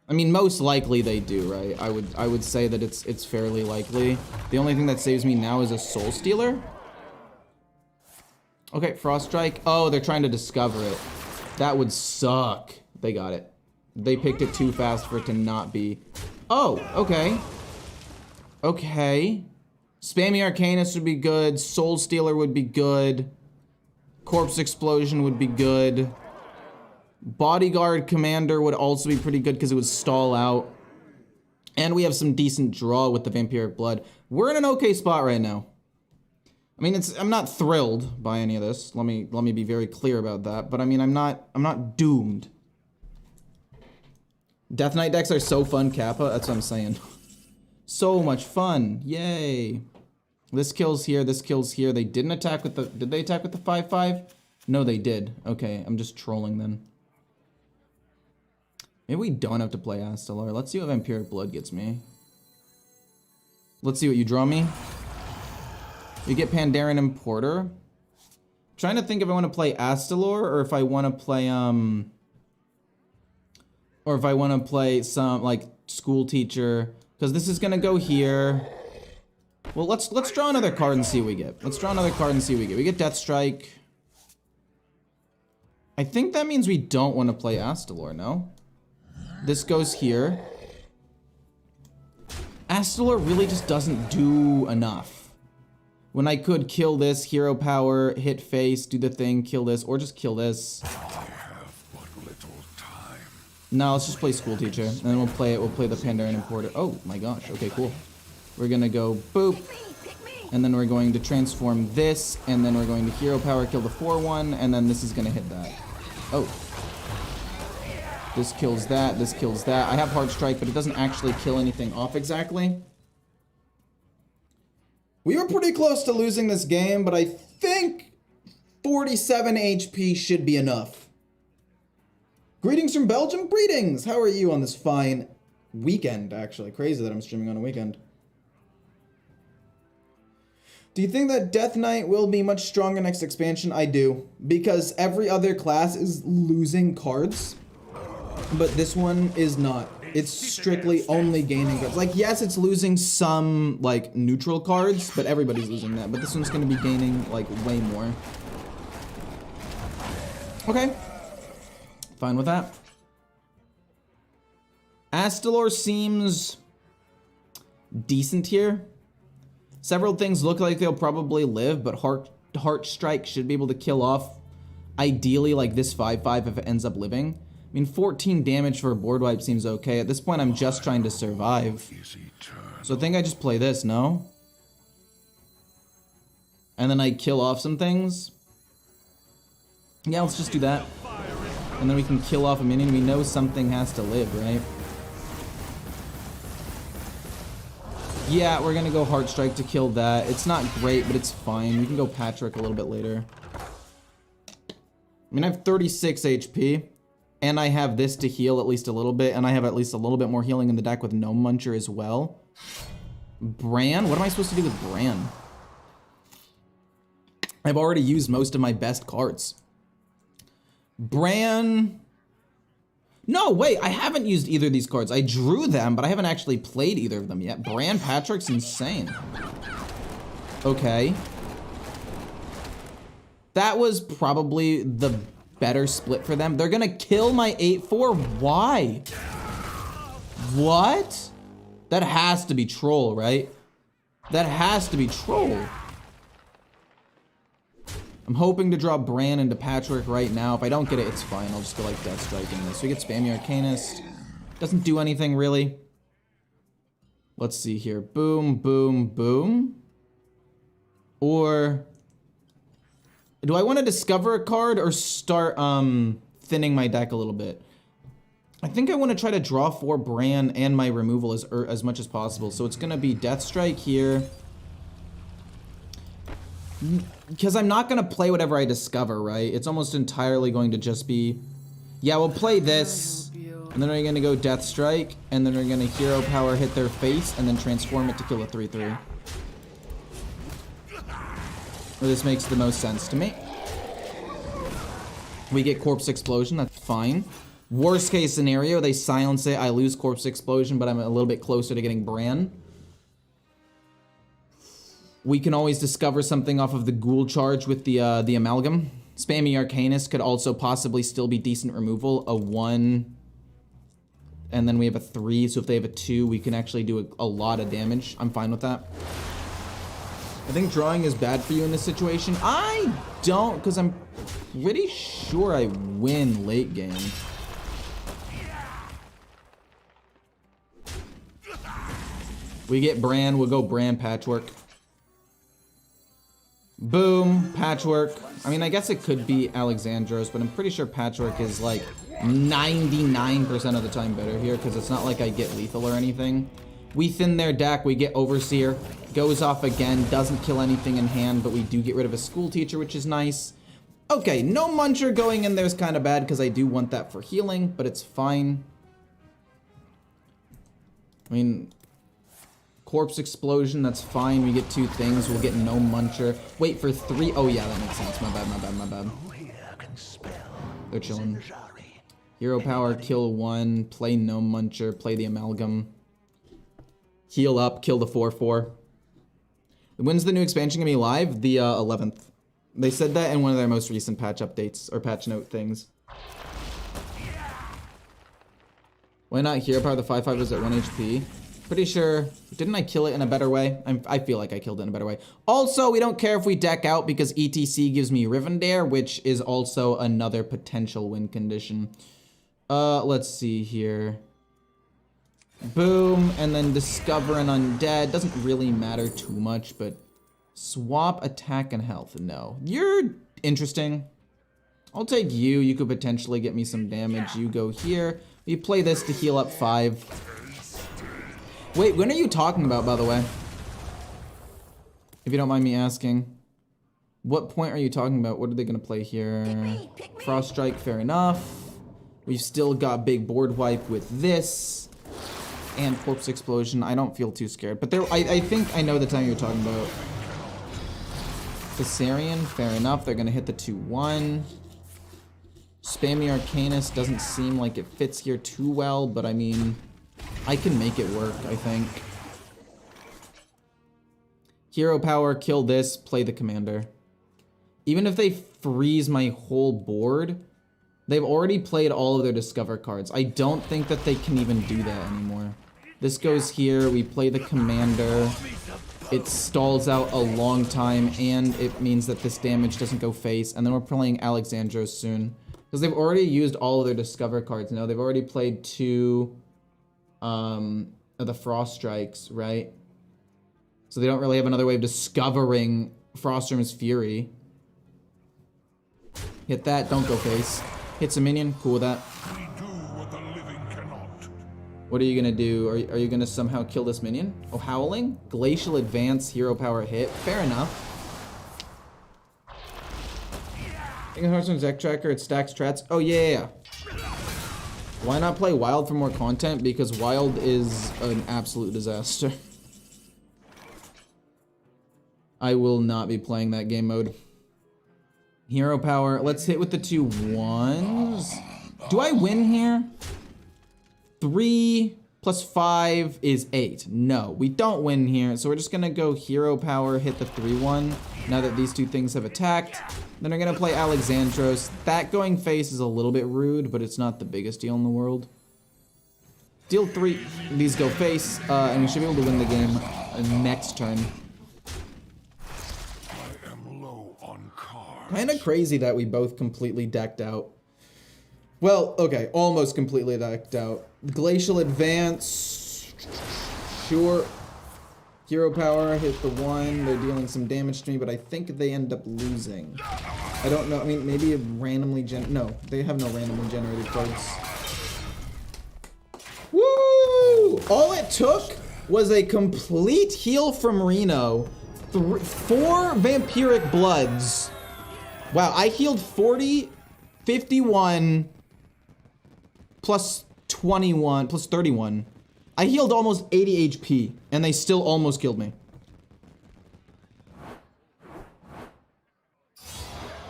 I mean, most likely they do, right? I would say that it's fairly likely. The only thing that saves me now is a Soul Stealer. Okay, Frost Strike. Oh, they're trying to discover it. That would suck. They got it. They picked it too fast for it to not be. Oh, okay. Okay. Spammy Arcanist would be good. Soul Stealer would be good. Corpse Explosion would be good. Bodyguard Commander would also be pretty good because it would stall out. And we have some decent draw with the Vampiric Blood. We're in an okay spot right now. I mean, I'm not thrilled by any of this. Let me be very clear about that. But I mean, I'm not doomed. Death Knight decks are so fun, Kappa. That's what I'm saying. So much fun. Yay. This kills here, this kills here. They didn't attack with the... Did they attack with the 5/5? No, they did. Okay, I'm just trolling then. Maybe we don't have to play Astalar. Let's see what Vampiric Blood gets me. Let's see what you draw me. You get Pandaren Importer. I'm trying to think if I want to play Astalar or if I want to play or if I want to play some like School Teacher, because this is gonna go here. Well, let's draw another card and see what we get. Let's draw another card and see what we get. We get Death Strike. I think that means we don't want to play Astalar, no? This goes here. Astalar really just doesn't do enough. When I could kill this, hero power, hit face, do the thing, kill this, or just kill this. I have but little time. No, let's just play School Teacher, and then we'll play the Pandaren Importer. Oh my gosh, okay, cool. We're gonna go boop, and then we're going to transform this, and then we're going to hero power, kill the 4/1, and then this is gonna hit that. Oh. This kills that, this kills that. I have Hard Strike, but it doesn't actually kill anything off exactly. We were pretty close to losing this game, but I think 47 HP should be enough. Greetings from Belgium, greetings! How are you on this fine weekend, actually? Crazy that I'm streaming on a weekend. Do you think that Death Knight will be much stronger next expansion? I do, because every other class is losing cards, but this one is not. It's strictly only gaining cards. Like, yes, it's losing some, like, neutral cards, but everybody's losing that. But this one's gonna be gaining, like, way more. Okay. Fine with that. Astalar seems decent here. Several things look like they'll probably live, but Heart Strike should be able to kill off, ideally, like, this 5/5 if it ends up living. I mean, 14 damage for a board wipe seems okay. At this point, I'm just trying to survive. So I think I just play this, no? And then I kill off some things. Yeah, let's just do that. And then we can kill off a minion. We know something has to live, right? Yeah, we're gonna go Heart Strike to kill that. It's not great, but it's fine. We can go Patrick a little bit later. I mean, I have 36 HP. And I have this to heal at least a little bit, and I have at least a little bit more healing in the deck with Gnome Muncher as well. Bran? What am I supposed to do with Bran? I've already used most of my best cards. Bran... No, wait, I haven't used either of these cards. I drew them, but I haven't actually played either of them yet. Bran Patrick's insane. Okay. That was probably the better split for them. They're gonna kill my 8/4. Why? What? That has to be troll, right? That has to be troll. I'm hoping to draw Bran into Patrick right now. If I don't get it, it's fine. I'll just go like Death Strike in this. We get Spammy Arcanist. Doesn't do anything really. Let's see here. Boom, boom, boom. Or do I want to discover a card or start thinning my deck a little bit? I think I want to try to draw 4 Bran and my removal as much as possible. So it's going to be Death Strike here. Because I'm not gonna play whatever I discover, right? It's almost entirely going to just be, yeah, we'll play this, and then we're gonna go Death Strike, and then we're gonna Hero Power hit their face, and then transform it to kill a 3/3. Well, this makes the most sense to me. We get Corpse Explosion, that's fine. Worst case scenario, they silence it, I lose Corpse Explosion, but I'm a little bit closer to getting Bran. We can always discover something off of the Ghoul charge with the Amalgam. Spammy Arcanist could also possibly still be decent removal. A 1, and then we have a 3, so if they have a 2, we can actually do a lot of damage. I'm fine with that. I think drawing is bad for you in this situation. I don't, because I'm pretty sure I win late game. We get Bran, we'll go Bran Patchwork. Boom, Patchwork. I mean, I guess it could be Alexandros, but I'm pretty sure Patchwork is like 99% of the time better here, because it's not like I get lethal or anything. We thin their deck, we get Overseer, goes off again, doesn't kill anything in hand, but we do get rid of a School Teacher, which is nice. Okay, no Muncher going in there is kind of bad, because I do want that for healing, but it's fine. I mean, Corpse Explosion, that's fine. We get 2 things. We'll get no Muncher. Wait for 3. Oh, yeah, that makes sense. My bad, my bad, my bad. They're chilling. Hero Power, kill 1. Play no Muncher. Play the Amalgam. Heal up. Kill the 4/4. When's the new expansion gonna be live? The 11th. They said that in one of their most recent patch updates, or patch note things. Why not Hero Power? The 5/5 was at 1 HP. Pretty sure, didn't I kill it in a better way? I feel like I killed it in a better way. Also, we don't care if we deck out because ETC gives me Rivendare, which is also another potential win condition. Let's see here. Boom, and then Discover an Undead. Doesn't really matter too much, but swap attack and health. No. You're interesting. I'll take you. You could potentially get me some damage. You go here. We play this to heal up 5. Wait, when are you talking about, by the way? If you don't mind me asking. What point are you talking about? What are they gonna play here? Frost Strike, fair enough. We've still got big board wipe with this. And Corpse Explosion. I don't feel too scared. But there, I think I know the time you're talking about. Thessarian, fair enough. They're gonna hit the 2/1. Spammy Arcanist doesn't seem like it fits here too well, but I mean, I can make it work, I think. Hero Power, kill this, play the Commander. Even if they freeze my whole board, they've already played all of their Discover cards. I don't think that they can even do that anymore. This goes here, we play the Commander. It stalls out a long time, and it means that this damage doesn't go face, and then we're playing Alexandros soon. Because they've already used all of their Discover cards. Now, they've already played 2... the Frost Strikes, right? So they don't really have another way of discovering Frostrim's Fury. Hit that, don't go face. Hits a minion, cool with that. We do what the living cannot. What are you gonna do? Are you gonna somehow kill this minion? Oh, Howling? Glacial Advance, Hero Power hit, fair enough. In Hearthstone Deck Tracker, it stacks strats. Oh yeah. Why not play Wild for more content? Because Wild is an absolute disaster. I will not be playing that game mode. Hero Power. Let's hit with the 2/1s. Do I win here? 3 plus 5 is 8. No, we don't win here. So we're just going to go Hero Power, hit the 3/1. Now that these 2 things have attacked. Then we're going to play Alexandros. That going face is a little bit rude, but it's not the biggest deal in the world. Deal 3. These go face, and we should be able to win the game next turn. I am low on cards. Kinda crazy that we both completely decked out. Well, okay, almost completely decked out. Glacial Advance. Sure. Hero Power, hit the 1. They're dealing some damage to me, but I think they end up losing. I don't know. I mean, maybe a randomly no, they have no randomly generated cards. Woo! All it took was a complete heal from Reno 4 vampiric bloods. Wow, I healed 40, 51, plus 21, plus 31. I healed almost 80 HP, and they still almost killed me.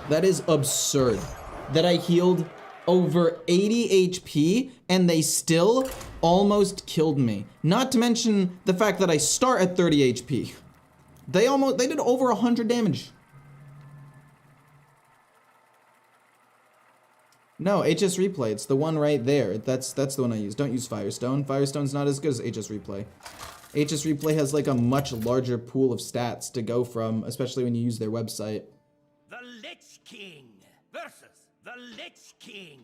That is absurd. That I healed over 80 HP, and they still almost killed me. Not to mention the fact that I start at 30 HP. They did over 100 damage. No, HS Replay, it's the one right there. That's the one I use. Don't use Firestone. Firestone's not as good as HS Replay. HS Replay has like a much larger pool of stats to go from, especially when you use their website. The Lich King versus the Lich King.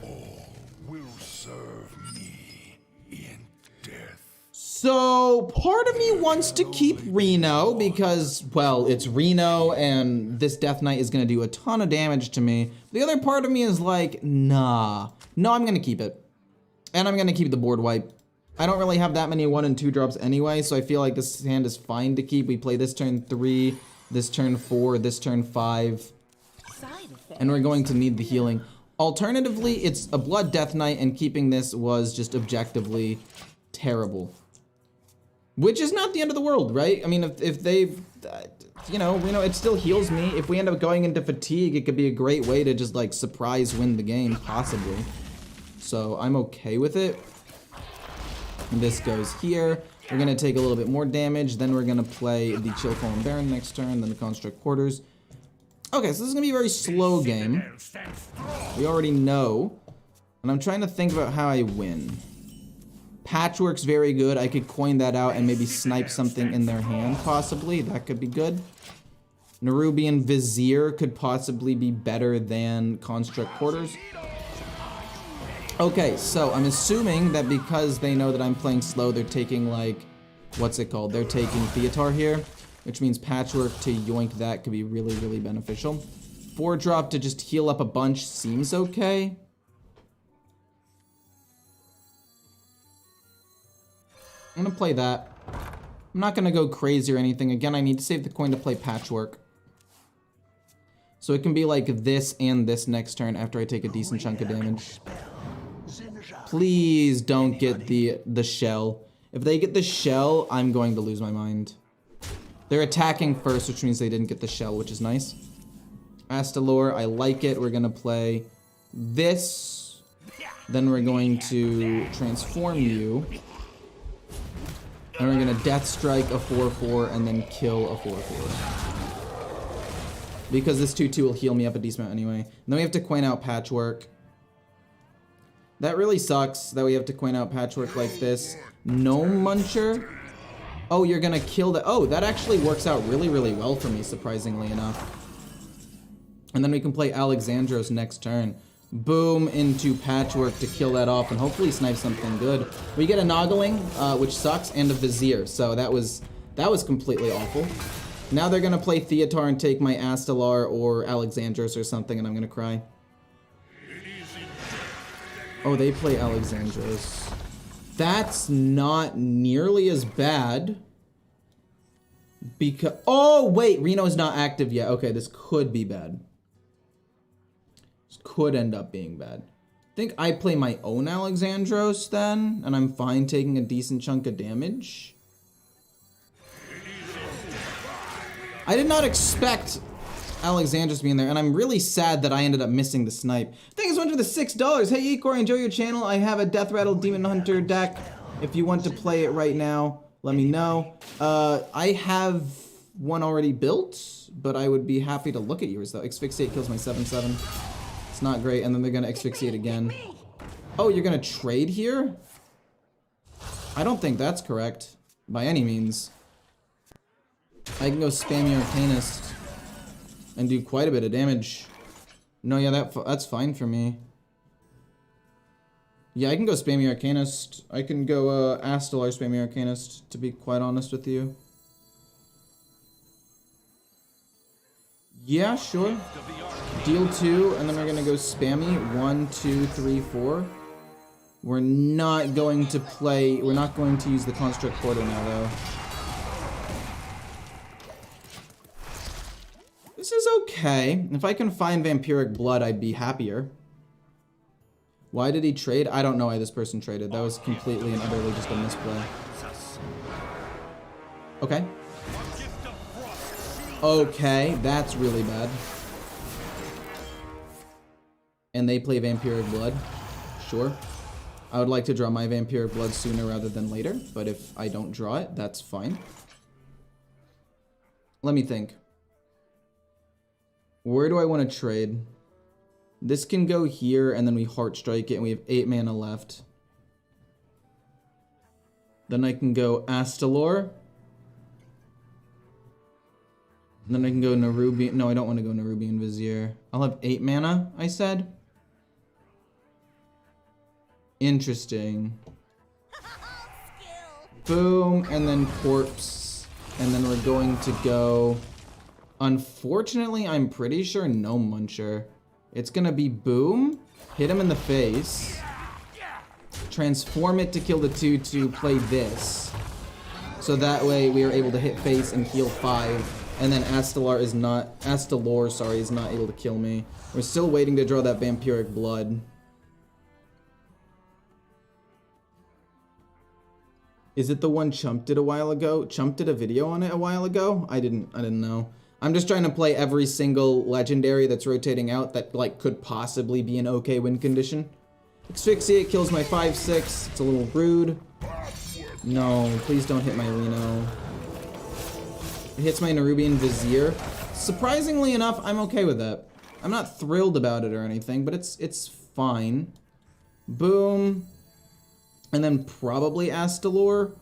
All will serve me in death. So, part of me wants to keep Reno because, well, it's Reno and this Death Knight is going to do a ton of damage to me. The other part of me is like, nah. No, I'm going to keep it. And I'm going to keep the board wipe. I don't really have that many 1 and 2 drops anyway, so I feel like this hand is fine to keep. We play this turn 3, this turn 4, this turn 5. And we're going to need the healing. Alternatively, it's a Blood Death Knight, and keeping this was just objectively terrible. Which is not the end of the world, right? I mean, if they, you know, it still heals me. If we end up going into fatigue, it could be a great way to just like surprise win the game, possibly. So I'm okay with it. And this goes here. We're gonna take a little bit more damage. Then we're gonna play the Chill Fallen Baron next turn, then the Construct Quarters. Okay, so this is gonna be a very slow game. We already know. And I'm trying to think about how I win. Patchwork's very good. I could coin that out and maybe snipe something in their hand, possibly. That could be good. Nerubian Vizier could possibly be better than Construct Quarters. Okay, so I'm assuming that because they know that I'm playing slow, they're taking like, what's it called? They're taking Theatar here, which means Patchwork to yoink that could be really, really beneficial. 4-drop to just heal up a bunch seems okay. I'm gonna play that. I'm not gonna go crazy or anything. Again, I need to save the coin to play Patchwork. So it can be like this and this next turn after I take a decent chunk of damage. Please don't get the shell. If they get the shell, I'm going to lose my mind. They're attacking first, which means they didn't get the shell, which is nice. Astalor, I like it. We're gonna play this. Then we're going to transform you. And we're gonna Death Strike a 4/4 and then kill a 4/4. Because this 2/2 will heal me up a decent amount anyway. And then we have to coin out Patchwork. That really sucks that we have to coin out Patchwork like this. Gnome Muncher. Oh, you're gonna kill the... Oh, that actually works out really, really well for me, surprisingly enough. And then we can play Alexandros next turn. Boom into Patchwork to kill that off and hopefully snipe something good. We get a Noggling, which sucks, and a Vizier. So that was completely awful. Now they're gonna play Theatar and take my Astalar or Alexandros or something, and I'm gonna cry. Oh, they play Alexandros. That's not nearly as bad. Because... Oh, wait, Reno's not active yet. Okay, this could be bad. This could end up being bad. I think I play my own Alexandros then, and I'm fine taking a decent chunk of damage. I did not expect Alexandros being there, and I'm really sad that I ended up missing the snipe. Thank you so much for the $6. Hey, Ecore, enjoy your channel. I have a Death Rattle Demon Hunter deck. If you want to play it right now, let me know. I have one already built, but I would be happy to look at yours, though. Asphyxiate kills my 7/7. It's not great, and then they're going to Asphyxiate again. Oh, you're going to trade here? I don't think that's correct, by any means. I can go spam your Arcanist and do quite a bit of damage. No, yeah, that's fine for me. Yeah, I can go spam your Arcanist. I can go Astalar spam your Arcanist, to be quite honest with you. Yeah, sure. Deal 2, and then we're gonna go spammy. 1, 2, 3, 4. We're not going to use the Construct Quarter now, though. This is okay. If I can find Vampiric Blood, I'd be happier. Why did he trade? I don't know why this person traded. That was completely and utterly just a misplay. Okay. Okay, that's really bad. And they play Vampiric Blood. Sure. I would like to draw my Vampiric Blood sooner rather than later, but if I don't draw it, that's fine. Let me think. Where do I want to trade? This can go here, and then we Heart Strike it, and we have 8 mana left. Then I can go Astalor. And then I can go Nerubian. No, I don't want to go Nerubian Vizier. I'll have 8 mana, I said. Interesting. Boom, and then Corpse. And then we're going to go... Unfortunately, I'm pretty sure no Muncher. It's gonna be boom, hit him in the face, transform it to kill the 2/2, play this. So that way we are able to hit face and heal 5, and then Astalor is not able to kill me. We're still waiting to draw that Vampiric Blood. Is it the one Chump did a while ago? Chump did a video on it a while ago? I didn't know. I'm just trying to play every single legendary that's rotating out that like could possibly be an okay win condition. Asphyxiate kills my 5/6. It's a little rude. No, please don't hit my Reno. It hits my Nerubian Vizier. Surprisingly enough, I'm okay with that. I'm not thrilled about it or anything, but it's fine. Boom. And then probably Astalor.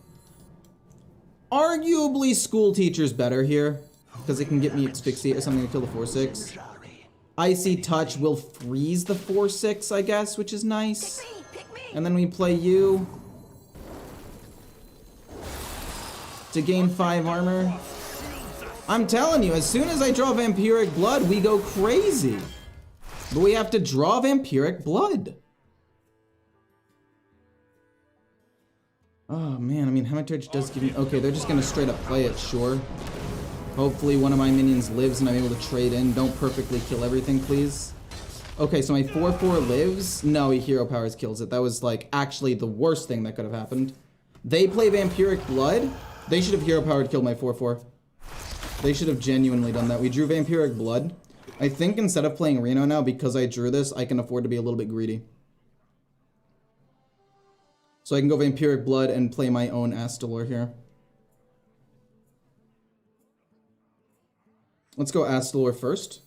Arguably School Teacher's better here, because it can get me Asphyxiate or something to kill the 4/6. Icy Touch will freeze the 4/6, I guess, which is nice. And then we play you to gain 5 armor. I'm telling you, as soon as I draw Vampiric Blood, we go crazy. But we have to draw Vampiric Blood. Oh man, I mean, Hematurge does give me... Okay, they're just gonna straight up play it, sure. Hopefully one of my minions lives and I'm able to trade in. Don't perfectly kill everything, please. Okay, so my 4/4 lives. No, he Hero Powers kills it. That was like actually the worst thing that could have happened. They play Vampiric Blood. They should have Hero Powered killed my 4/4. They should have genuinely done that. We drew Vampiric Blood. I think instead of playing Reno now, because I drew this, I can afford to be a little bit greedy. So I can go Vampiric Blood and play my own Astalor here. Let's go Astalor first.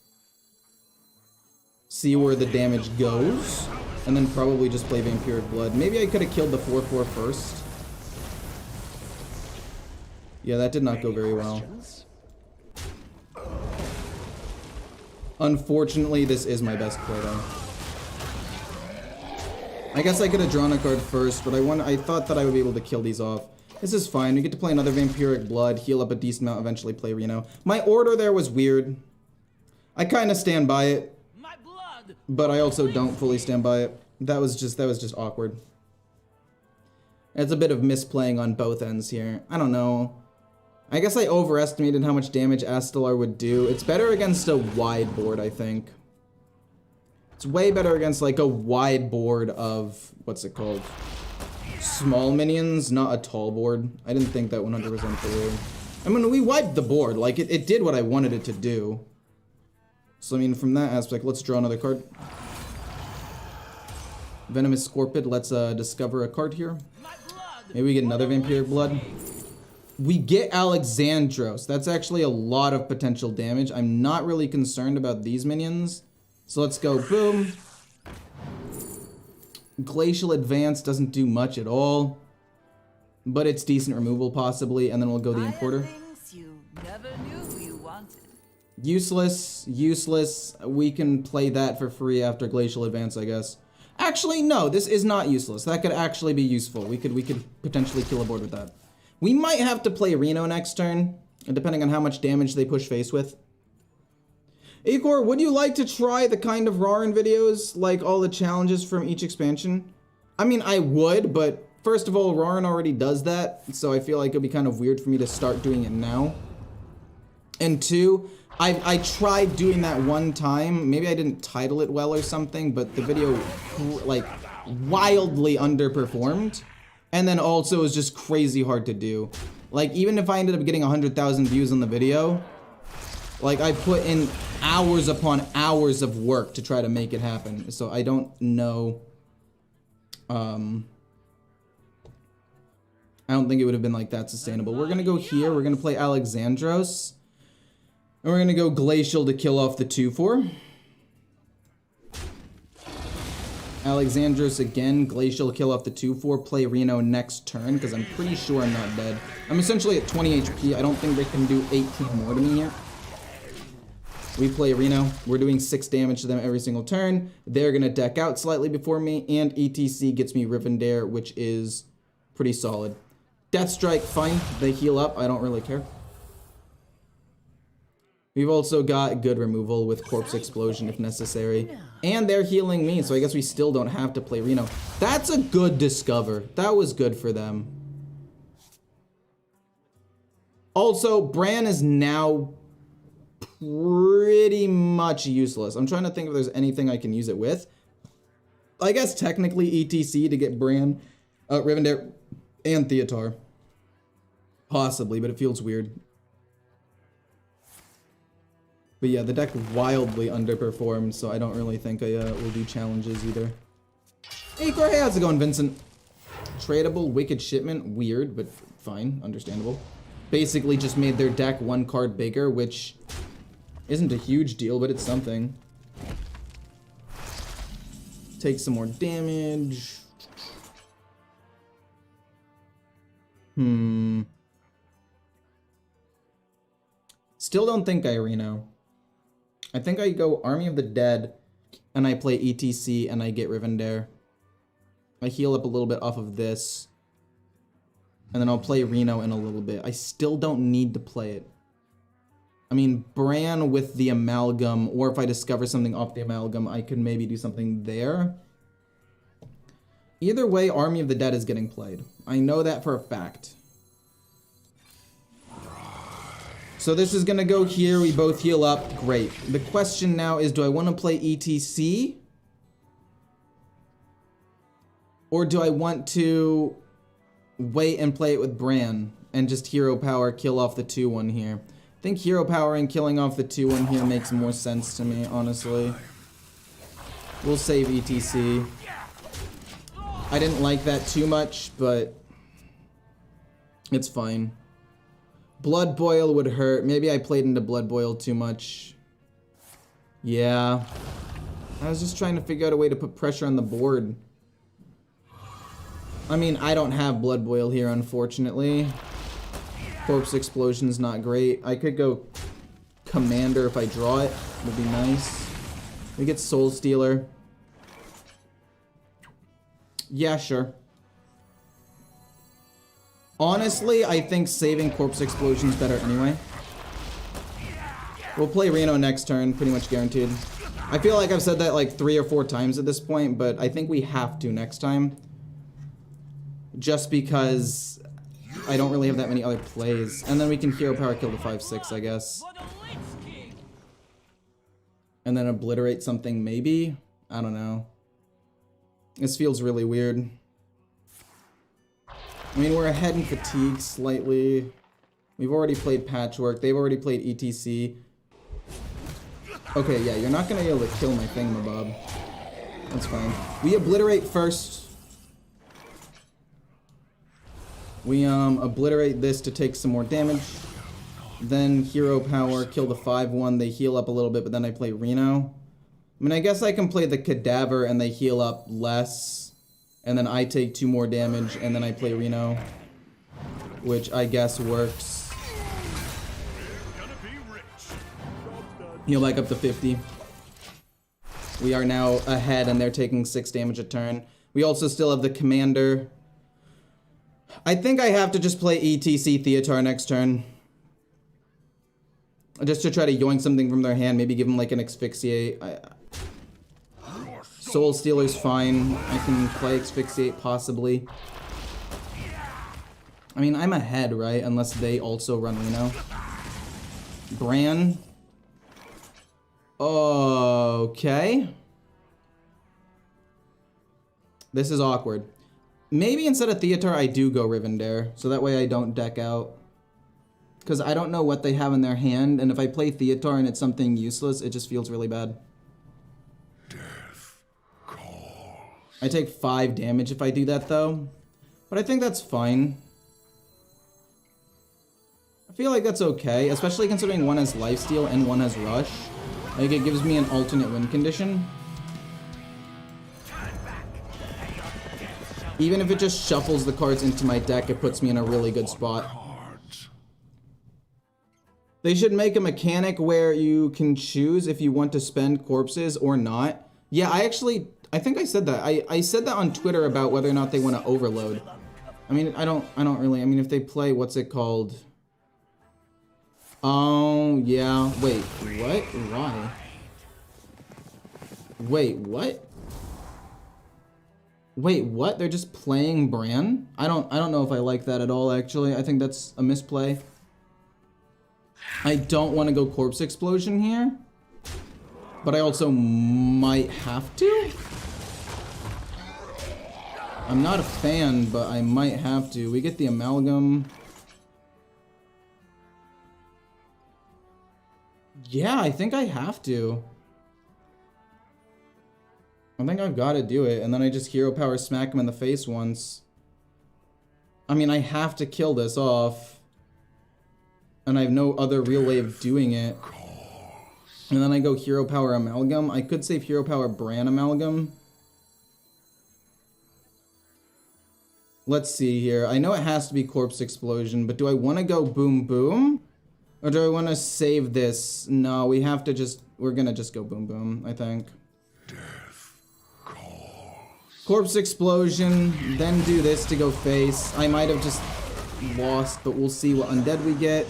See where the damage goes. And then probably just play Vampiric Blood. Maybe I could have killed the 4/4 first. Yeah, that did not go very well. Unfortunately, this is my best play though. I guess I could have drawn a card first, but I thought that I would be able to kill these off. This is fine. We get to play another Vampiric Blood, heal up a decent amount, eventually play Reno. My order there was weird. I kind of stand by it, but I also don't fully stand by it. That was just awkward. It's a bit of misplaying on both ends here. I don't know. I guess I overestimated how much damage Astalor would do. It's better against a wide board, I think. It's way better against like a wide board of, what's it called? Small minions, not a tall board. I didn't think that 100% through. I mean, we wiped the board. Like, it did what I wanted it to do. So, I mean, from that aspect, let's draw another card. Venomous Scorpid, let's discover a card here. Maybe we get another Vampiric Blood. We get Alexandros. That's actually a lot of potential damage. I'm not really concerned about these minions. So let's go, boom. Glacial Advance doesn't do much at all. But it's decent removal, possibly. And then we'll go the Importer. You never knew you wanted. Useless, useless. We can play that for free after Glacial Advance, I guess. Actually, no, this is not useless. That could actually be useful. We could potentially kill a board with that. We might have to play Reno next turn, depending on how much damage they push face with. Ecore, would you like to try the kind of Rarin videos, like all the challenges from each expansion? I mean, I would, but first of all, Rarin already does that, so I feel like it'd be kind of weird for me to start doing it now. And two, I tried doing that one time. Maybe I didn't title it well or something, but the video like wildly underperformed. And then also it was just crazy hard to do. Like even if I ended up getting 100,000 views on the video, like I put in hours upon hours of work to try to make it happen. So I don't know. I don't think it would have been like that sustainable. We're gonna go here. We're gonna play Alexandros. And we're gonna go Glacial to kill off the 2/4. Alexandros again, Glacial kill off the 2/4, play Reno next turn, because I'm pretty sure I'm not dead. I'm essentially at 20 HP. I don't think they can do 18 more to me here. We play Reno. We're doing 6 damage to them every single turn. They're gonna deck out slightly before me, and ETC gets me Rivendare, which is pretty solid. Death Strike, fine. They heal up. I don't really care. We've also got good removal with Corpse Explosion if necessary. And they're healing me, so I guess we still don't have to play Reno. That's a good discover. That was good for them. Also, Bran is now pretty much useless. I'm trying to think if there's anything I can use it with. I guess technically ETC to get Bran, Rivendare, and Theotar. Possibly, but it feels weird. But yeah, the deck wildly underperformed, so I don't really think I will do challenges either. Ecore, hey, how's it going, Vincent? Tradable, Wicked Shipment, weird, but fine, understandable. Basically just made their deck 1 card bigger, which isn't a huge deal, but it's something. Take some more damage. Still don't think I Reno. I think I go Army of the Dead, and I play ETC, and I get Rivendare. I heal up a little bit off of this, and then I'll play Reno in a little bit. I still don't need to play it. I mean, Bran with the Amalgam, or if I discover something off the Amalgam, I could maybe do something there. Either way, Army of the Dead is getting played. I know that for a fact. So this is gonna go here, we both heal up, great. The question now is, do I wanna play ETC? Or do I want to wait and play it with Bran and just hero power, kill off the 2/1 here? I think hero power and killing off the 2/1 here makes more sense to me, honestly. We'll save ETC. I didn't like that too much, but it's fine. Blood Boil would hurt. Maybe I played into Blood Boil too much. Yeah. I was just trying to figure out a way to put pressure on the board. I mean, I don't have Blood Boil here, unfortunately. Corpse Explosion's not great. I could go Commander if I draw it. Would be nice. We get Soul Stealer. Yeah, sure. Honestly, I think saving Corpse Explosion's better anyway. We'll play Reno next turn, pretty much guaranteed. I feel like I've said that like 3 or 4 times at this point, but I think we have to next time. Just because I don't really have that many other plays. And then we can hero power kill the 5/6, I guess. And then obliterate something, maybe? I don't know. This feels really weird. I mean, we're ahead in fatigue slightly. We've already played Patchwork. They've already played ETC. Okay, yeah, you're not gonna be able to kill my thingamabob. That's fine. We obliterate first. We obliterate this to take some more damage. Then hero power, kill the 5/1. They heal up a little bit, but then I play Reno. I mean, I guess I can play the Cadaver and they heal up less. And then I take 2 more damage, and then I play Reno, which I guess works. Heal back up to 50. We are now ahead, and they're taking 6 damage a turn. We also still have the Commander. I think I have to just play ETC Theotar next turn. Just to try to yoink something from their hand, maybe give them like an Asphyxiate. Soul Stealer's fine. I can play Asphyxiate possibly. I mean, I'm ahead, right? Unless they also run Reno. Bran. Okay. This is awkward. Maybe instead of Theater, I do go Rivendare, so that way I don't deck out. Because I don't know what they have in their hand, and if I play Theater and it's something useless, it just feels really bad. Death calls. I take 5 damage if I do that, though. But I think that's fine. I feel like that's okay, especially considering one has Lifesteal and one has Rush. Like, it gives me an alternate win condition. Even if it just shuffles the cards into my deck, it puts me in a really good spot. They should make a mechanic where you can choose if you want to spend corpses or not. Yeah, I think I said that. I said that on Twitter about whether or not they want to overload. I mean, I don't really. I mean, if they play, what's it called? Oh, yeah. Wait, what? Why? Wait, what? Wait, what? They're just playing Bran? I don't know if I like that at all, actually. I think that's a misplay. I don't want to go Corpse Explosion here. But I also might have to. I'm not a fan, but I might have to. We get the Amalgam. Yeah, I think I have to. I think I've got to do it, and then I just Hero Power smack him in the face once. I mean, I have to kill this off. And I have no other real way of doing it. And then I go Hero Power Amalgam. I could save Hero Power Bran Amalgam. Let's see here. I know it has to be Corpse Explosion, but do I want to go Boom Boom? Or do I want to save this? No, we have to just... We're going to just go Boom Boom, I think. Death calls. Corpse Explosion, then do this to go face. I might have just lost, but we'll see what undead we get.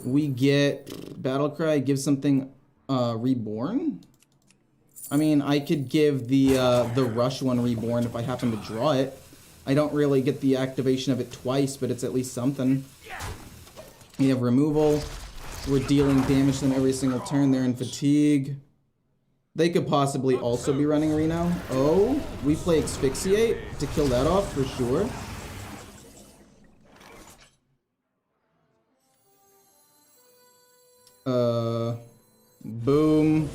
We get Battlecry, give something Reborn. I mean, I could give the Rush one Reborn if I happen to draw it. I don't really get the activation of it twice, but it's at least something. We have Removal. We're dealing damage to them every single turn. They're in Fatigue. They could possibly also be running Reno. Oh, we play Asphyxiate to kill that off for sure. Boom.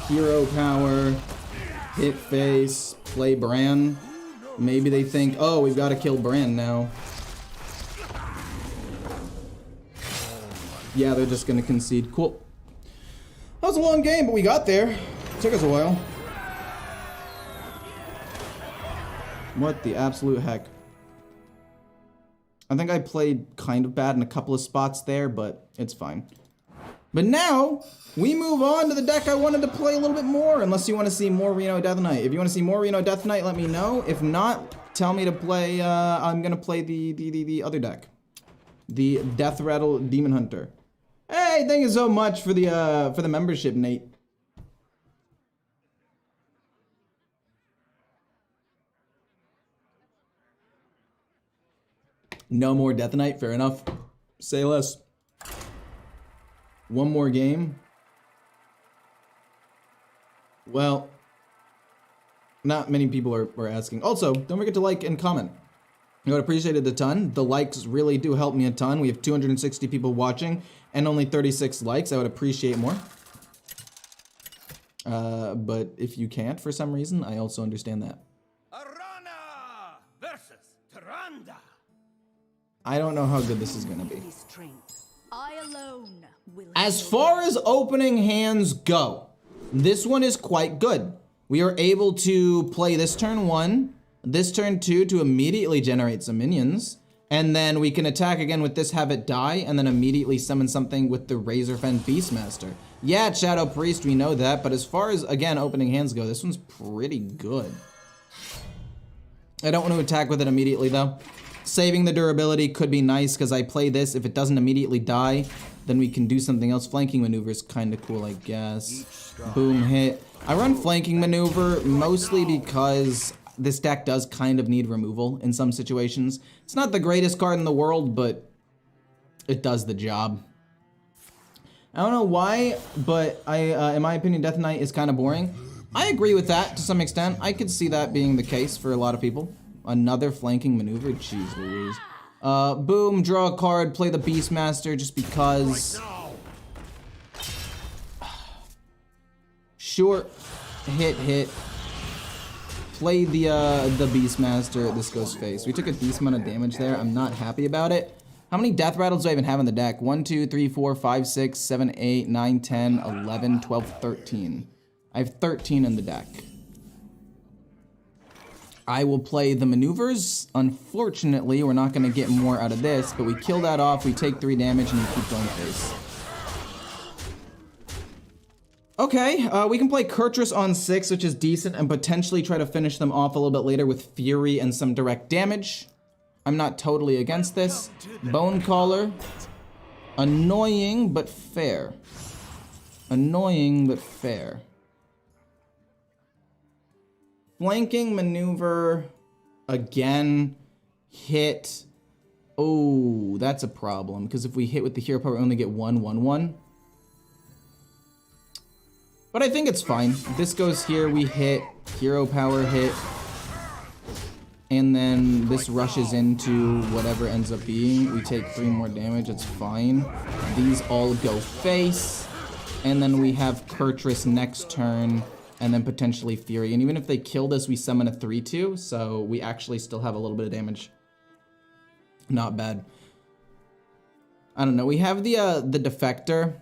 Hero Power. Hit face. Play Bran. Maybe they think, oh, we've got to kill Bran now. Yeah, they're just gonna concede. Cool. That was a long game, but we got there. Took us a while. What the absolute heck? I think I played kind of bad in a couple of spots there, but it's fine. But now, we move on to the deck I wanted to play a little bit more, unless you want to see more Reno Death Knight. If you want to see more Reno Death Knight, let me know. If not, tell me to play, I'm gonna play the other deck. The Death Rattle Demon Hunter. Hey, thank you so much for the membership, Nate. No more Death Knight, fair enough. Say less. One more game. Well, not many people are asking. Also, don't forget to like and comment. I would appreciate it a ton. The likes really do help me a ton. We have 260 people watching and only 36 likes. I would appreciate more. But if you can't for some reason, I also understand that. Arana versus Tyrande. I don't know how good this is gonna be. I alone will. As far as opening hands go, this one is quite good. We are able to play this turn 1, this turn 2 to immediately generate some minions. And then we can attack again with this, have it die, and then immediately summon something with the Razorfen Beastmaster. Yeah, Shadow Priest, we know that, but as far as, again, opening hands go, this one's pretty good. I don't want to attack with it immediately, though. Saving the durability could be nice, because I play this. If it doesn't immediately die, then we can do something else. Flanking Maneuver is kind of cool, I guess. Boom, hit. I run Flanking Maneuver mostly because this deck does kind of need removal in some situations. It's not the greatest card in the world, but it does the job. I don't know why, but in my opinion, Death Knight is kind of boring. I agree with that to some extent. I could see that being the case for a lot of people. Another flanking maneuver? Jeez Louise. Boom, draw a card, play the Beastmaster just because. Sure, hit. Play the Beastmaster. This goes face. We took a decent amount of damage there. I'm not happy about it. How many death rattles do I even have in the deck? 1, 2, 3, 4, 5, 6, 7, 8, 9, 10, 11, 12, 13. I have 13 in the deck. I will play the maneuvers. Unfortunately, we're not going to get more out of this, but we kill that off, we take 3 damage, and you keep going face. Okay, we can play Kurtrus on 6, which is decent, and potentially try to finish them off a little bit later with Fury and some direct damage. I'm not totally against this. Bone Caller. Annoying, but fair. Annoying, but fair. Flanking maneuver. Again. Hit. Oh, that's a problem. Because if we hit with the hero power, we only get 1/1/1. But I think it's fine. This goes here, we hit. Hero power hit. And then this rushes into whatever ends up being. We take 3 more damage, it's fine. These all go face. And then we have Kurtrus next turn, and then potentially Fury. And even if they kill this, we summon a 3/2, so we actually still have a little bit of damage. Not bad. I don't know, we have the Defector,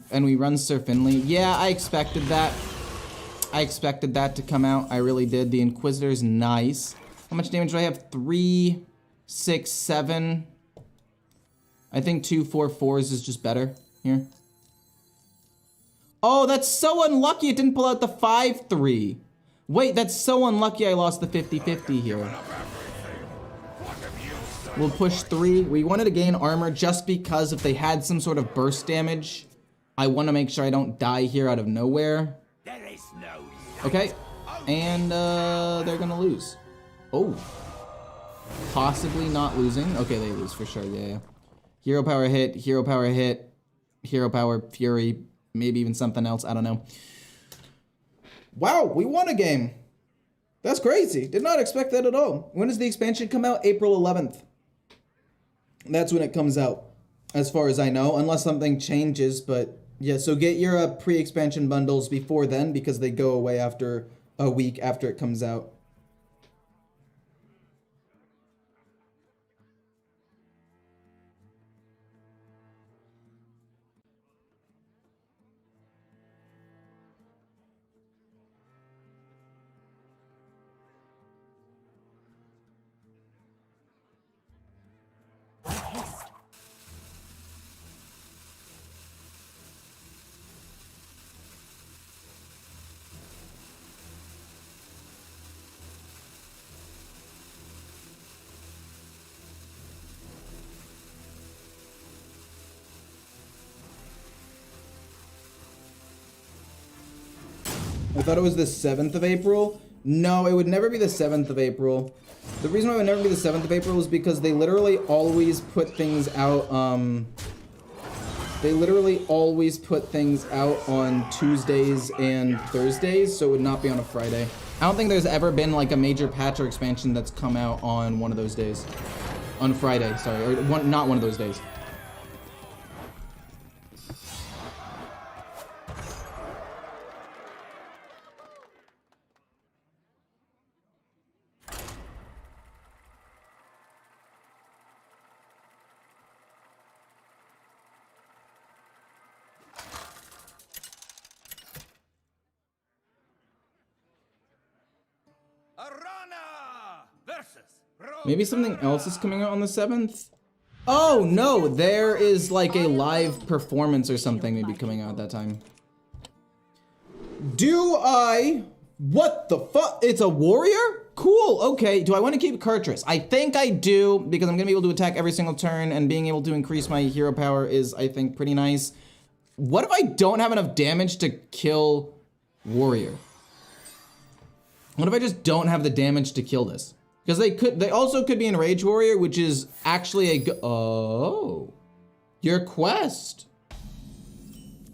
and we run Sir Finley. Yeah, I expected that. I expected that to come out, I really did. The Inquisitor's nice. How much damage do I have? 3, 6, 7. I think 2, 4, 4s is just better here. Oh, that's so unlucky it didn't pull out the 5/3. Wait, that's so unlucky I lost the 50/50 here. We'll push 3. We wanted to gain armor just because if they had some sort of burst damage, I want to make sure I don't die here out of nowhere. There is no Okay, and they're gonna lose. Oh, possibly not losing. Okay, they lose for sure. Yeah. Hero power hit. Hero power hit. Hero power Fury. Maybe even something else. I don't know. Wow, we won a game. That's crazy. Did not expect that at all. When does the expansion come out? April 11th. That's when it comes out, as far as I know, unless something changes. But yeah, so get your pre-expansion bundles before then because they go away after a week after it comes out. I thought it was the 7th of April. No, it would never be the 7th of April. The reason why it would never be the 7th of April is because they literally always put things out, they literally always put things out on Tuesdays and Thursdays, so it would not be on a Friday. I don't think there's ever been like a major patch or expansion that's come out on one of those days. On Friday, sorry, or not one of those days. Maybe something else is coming out on the 7th? Oh no, there is like a live performance or something maybe coming out at that time. Do I? What the fuck? It's a warrior? Cool, okay. Do I want to keep Kurtrus? I think I do, because I'm gonna be able to attack every single turn, and being able to increase my hero power is, I think, pretty nice. What if I don't have enough damage to kill warrior? What if I just don't have the damage to kill this? Because they also could be in Rage Warrior, which is actually a oh, your quest.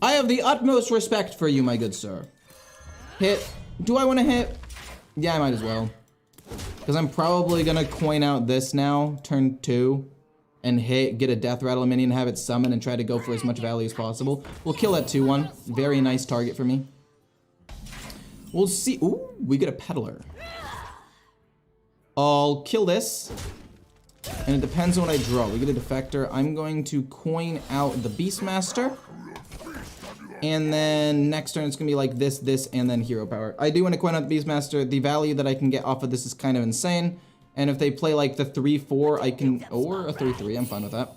I have the utmost respect for you, my good sir. Hit. Do I want to hit? Yeah, I might as well. Because I'm probably going to coin out this now, turn 2, and hit, get a death rattle minion, have it summon, and try to go for as much value as possible. We'll kill that 2-1. Very nice target for me. We'll see. Ooh, we get a peddler. I'll kill this. And it depends on what I draw. We get a defector. I'm going to coin out the Beastmaster. And then next turn it's going to be like this, and then hero power. I do want to coin out the Beastmaster. The value that I can get off of this is kind of insane. And if they play like the 3-4, I can... Or a 3-3. I'm fine with that.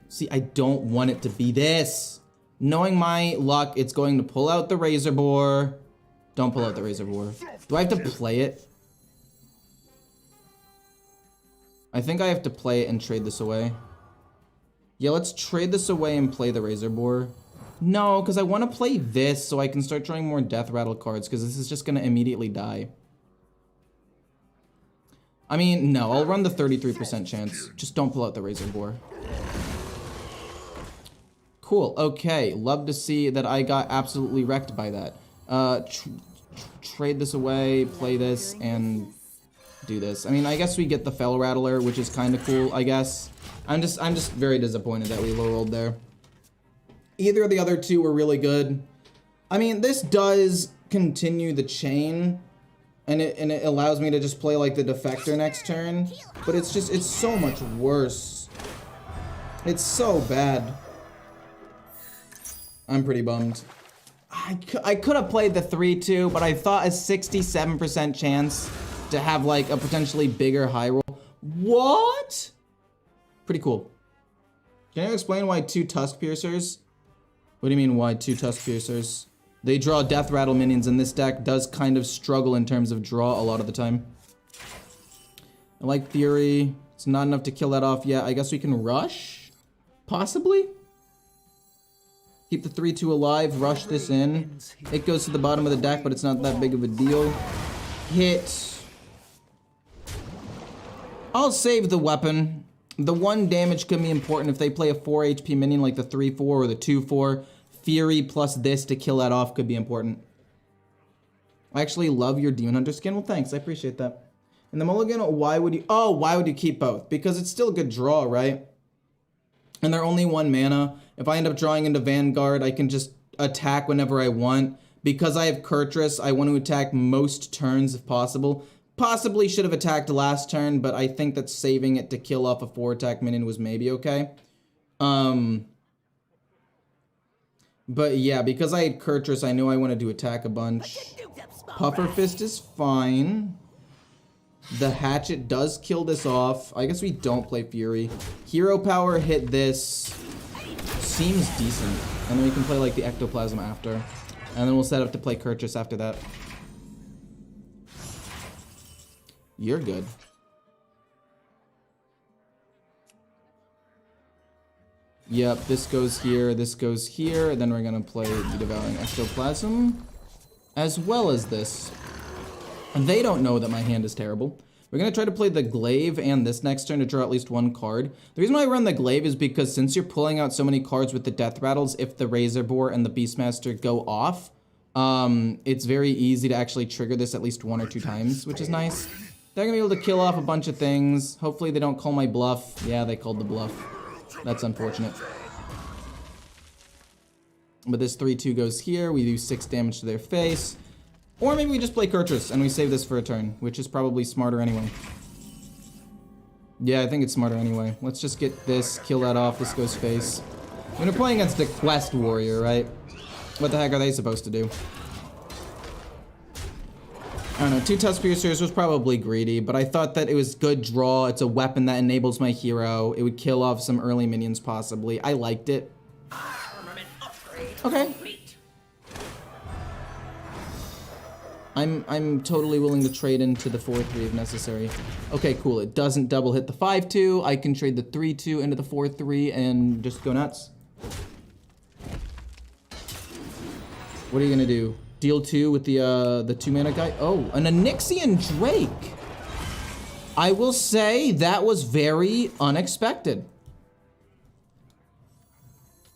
See, I don't want it to be this. Knowing my luck, it's going to pull out the Razor Boar. Don't pull out the Razor Boar. Do I have to play it? I think I have to play it and trade this away. Yeah, let's trade this away and play the Razor Boar. No, because I want to play this so I can start drawing more Death Rattle cards, because this is just going to immediately die. I mean, no, I'll run the 33% chance. Just don't pull out the Razor Boar. Cool, okay. Love to see that I got absolutely wrecked by that. Trade this away, play this, and do this. I mean, I guess we get the Fel Rattler, which is kind of cool, I guess. I'm just very disappointed that we low rolled there. Either of the other two were really good. I mean, this does continue the chain, and it allows me to just play like the defector next turn, but it's so much worse. It's so bad. I'm pretty bummed. I could have played the 3-2, but I thought a 67% chance to have like a potentially bigger high roll. What? Pretty cool. Can you explain why 2 Tusk Piercers? What do you mean why 2 Tusk Piercers? They draw Death Rattle minions, and this deck does kind of struggle in terms of draw a lot of the time. I like Fury. It's not enough to kill that off yet. I guess we can rush? Possibly? Keep the 3-2 alive, rush this in. It goes to the bottom of the deck, but it's not that big of a deal. Hit. I'll save the weapon. The 1 damage could be important if they play a 4 HP minion like the 3-4 or the 2-4. Fury plus this to kill that off could be important. I actually love your Demon Hunter skin. Well, thanks. I appreciate that. And the mulligan, why would you... Oh, why would you keep both? Because it's still a good draw, right? And they're only 1 mana. If I end up drawing into Vanguard, I can just attack whenever I want. Because I have Kurtrus, I want to attack most turns if possible. Possibly should have attacked last turn, but I think that saving it to kill off a 4-attack minion was maybe okay. But yeah, because I had Kurtrus, I knew I wanted to attack a bunch. Puffer Fist is fine. The Hatchet does kill this off. I guess we don't play Fury. Hero Power hit this. Seems decent. And then we can play like the Ectoplasm after. And then we'll set up to play Kurtrus after that. You're good. Yep, this goes here, and then we're gonna play the Devouring Ectoplasm, as well as this. And they don't know that my hand is terrible. We're gonna try to play the Glaive and this next turn to draw at least 1 card. The reason why I run the Glaive is because since you're pulling out so many cards with the Death Rattles, if the Razor Boar and the Beastmaster go off, it's very easy to actually trigger this at least 1 or 2 times, which is nice. They're gonna be able to kill off a bunch of things. Hopefully they don't call my bluff. Yeah, they called the bluff. That's unfortunate. But this 3-2 goes here. We do 6 damage to their face. Or maybe we just play Kurtrus and we save this for a turn, which is probably smarter anyway. Yeah, I think it's smarter anyway. Let's just get this, kill that off. This goes face. When we're playing against a Quest Warrior, right? What the heck are they supposed to do? I don't know, 2 Tusk Piercers was probably greedy, but I thought that it was good draw. It's a weapon that enables my hero. It would kill off some early minions possibly. I liked it. Okay. I'm totally willing to trade into the 4-3 if necessary. Okay, cool. It doesn't double hit the 5-2. I can trade the 3-2 into the 4-3 and just go nuts. What are you gonna do? Deal 2 with the 2-mana guy? Oh, an Onyxian Drake. I will say that was very unexpected.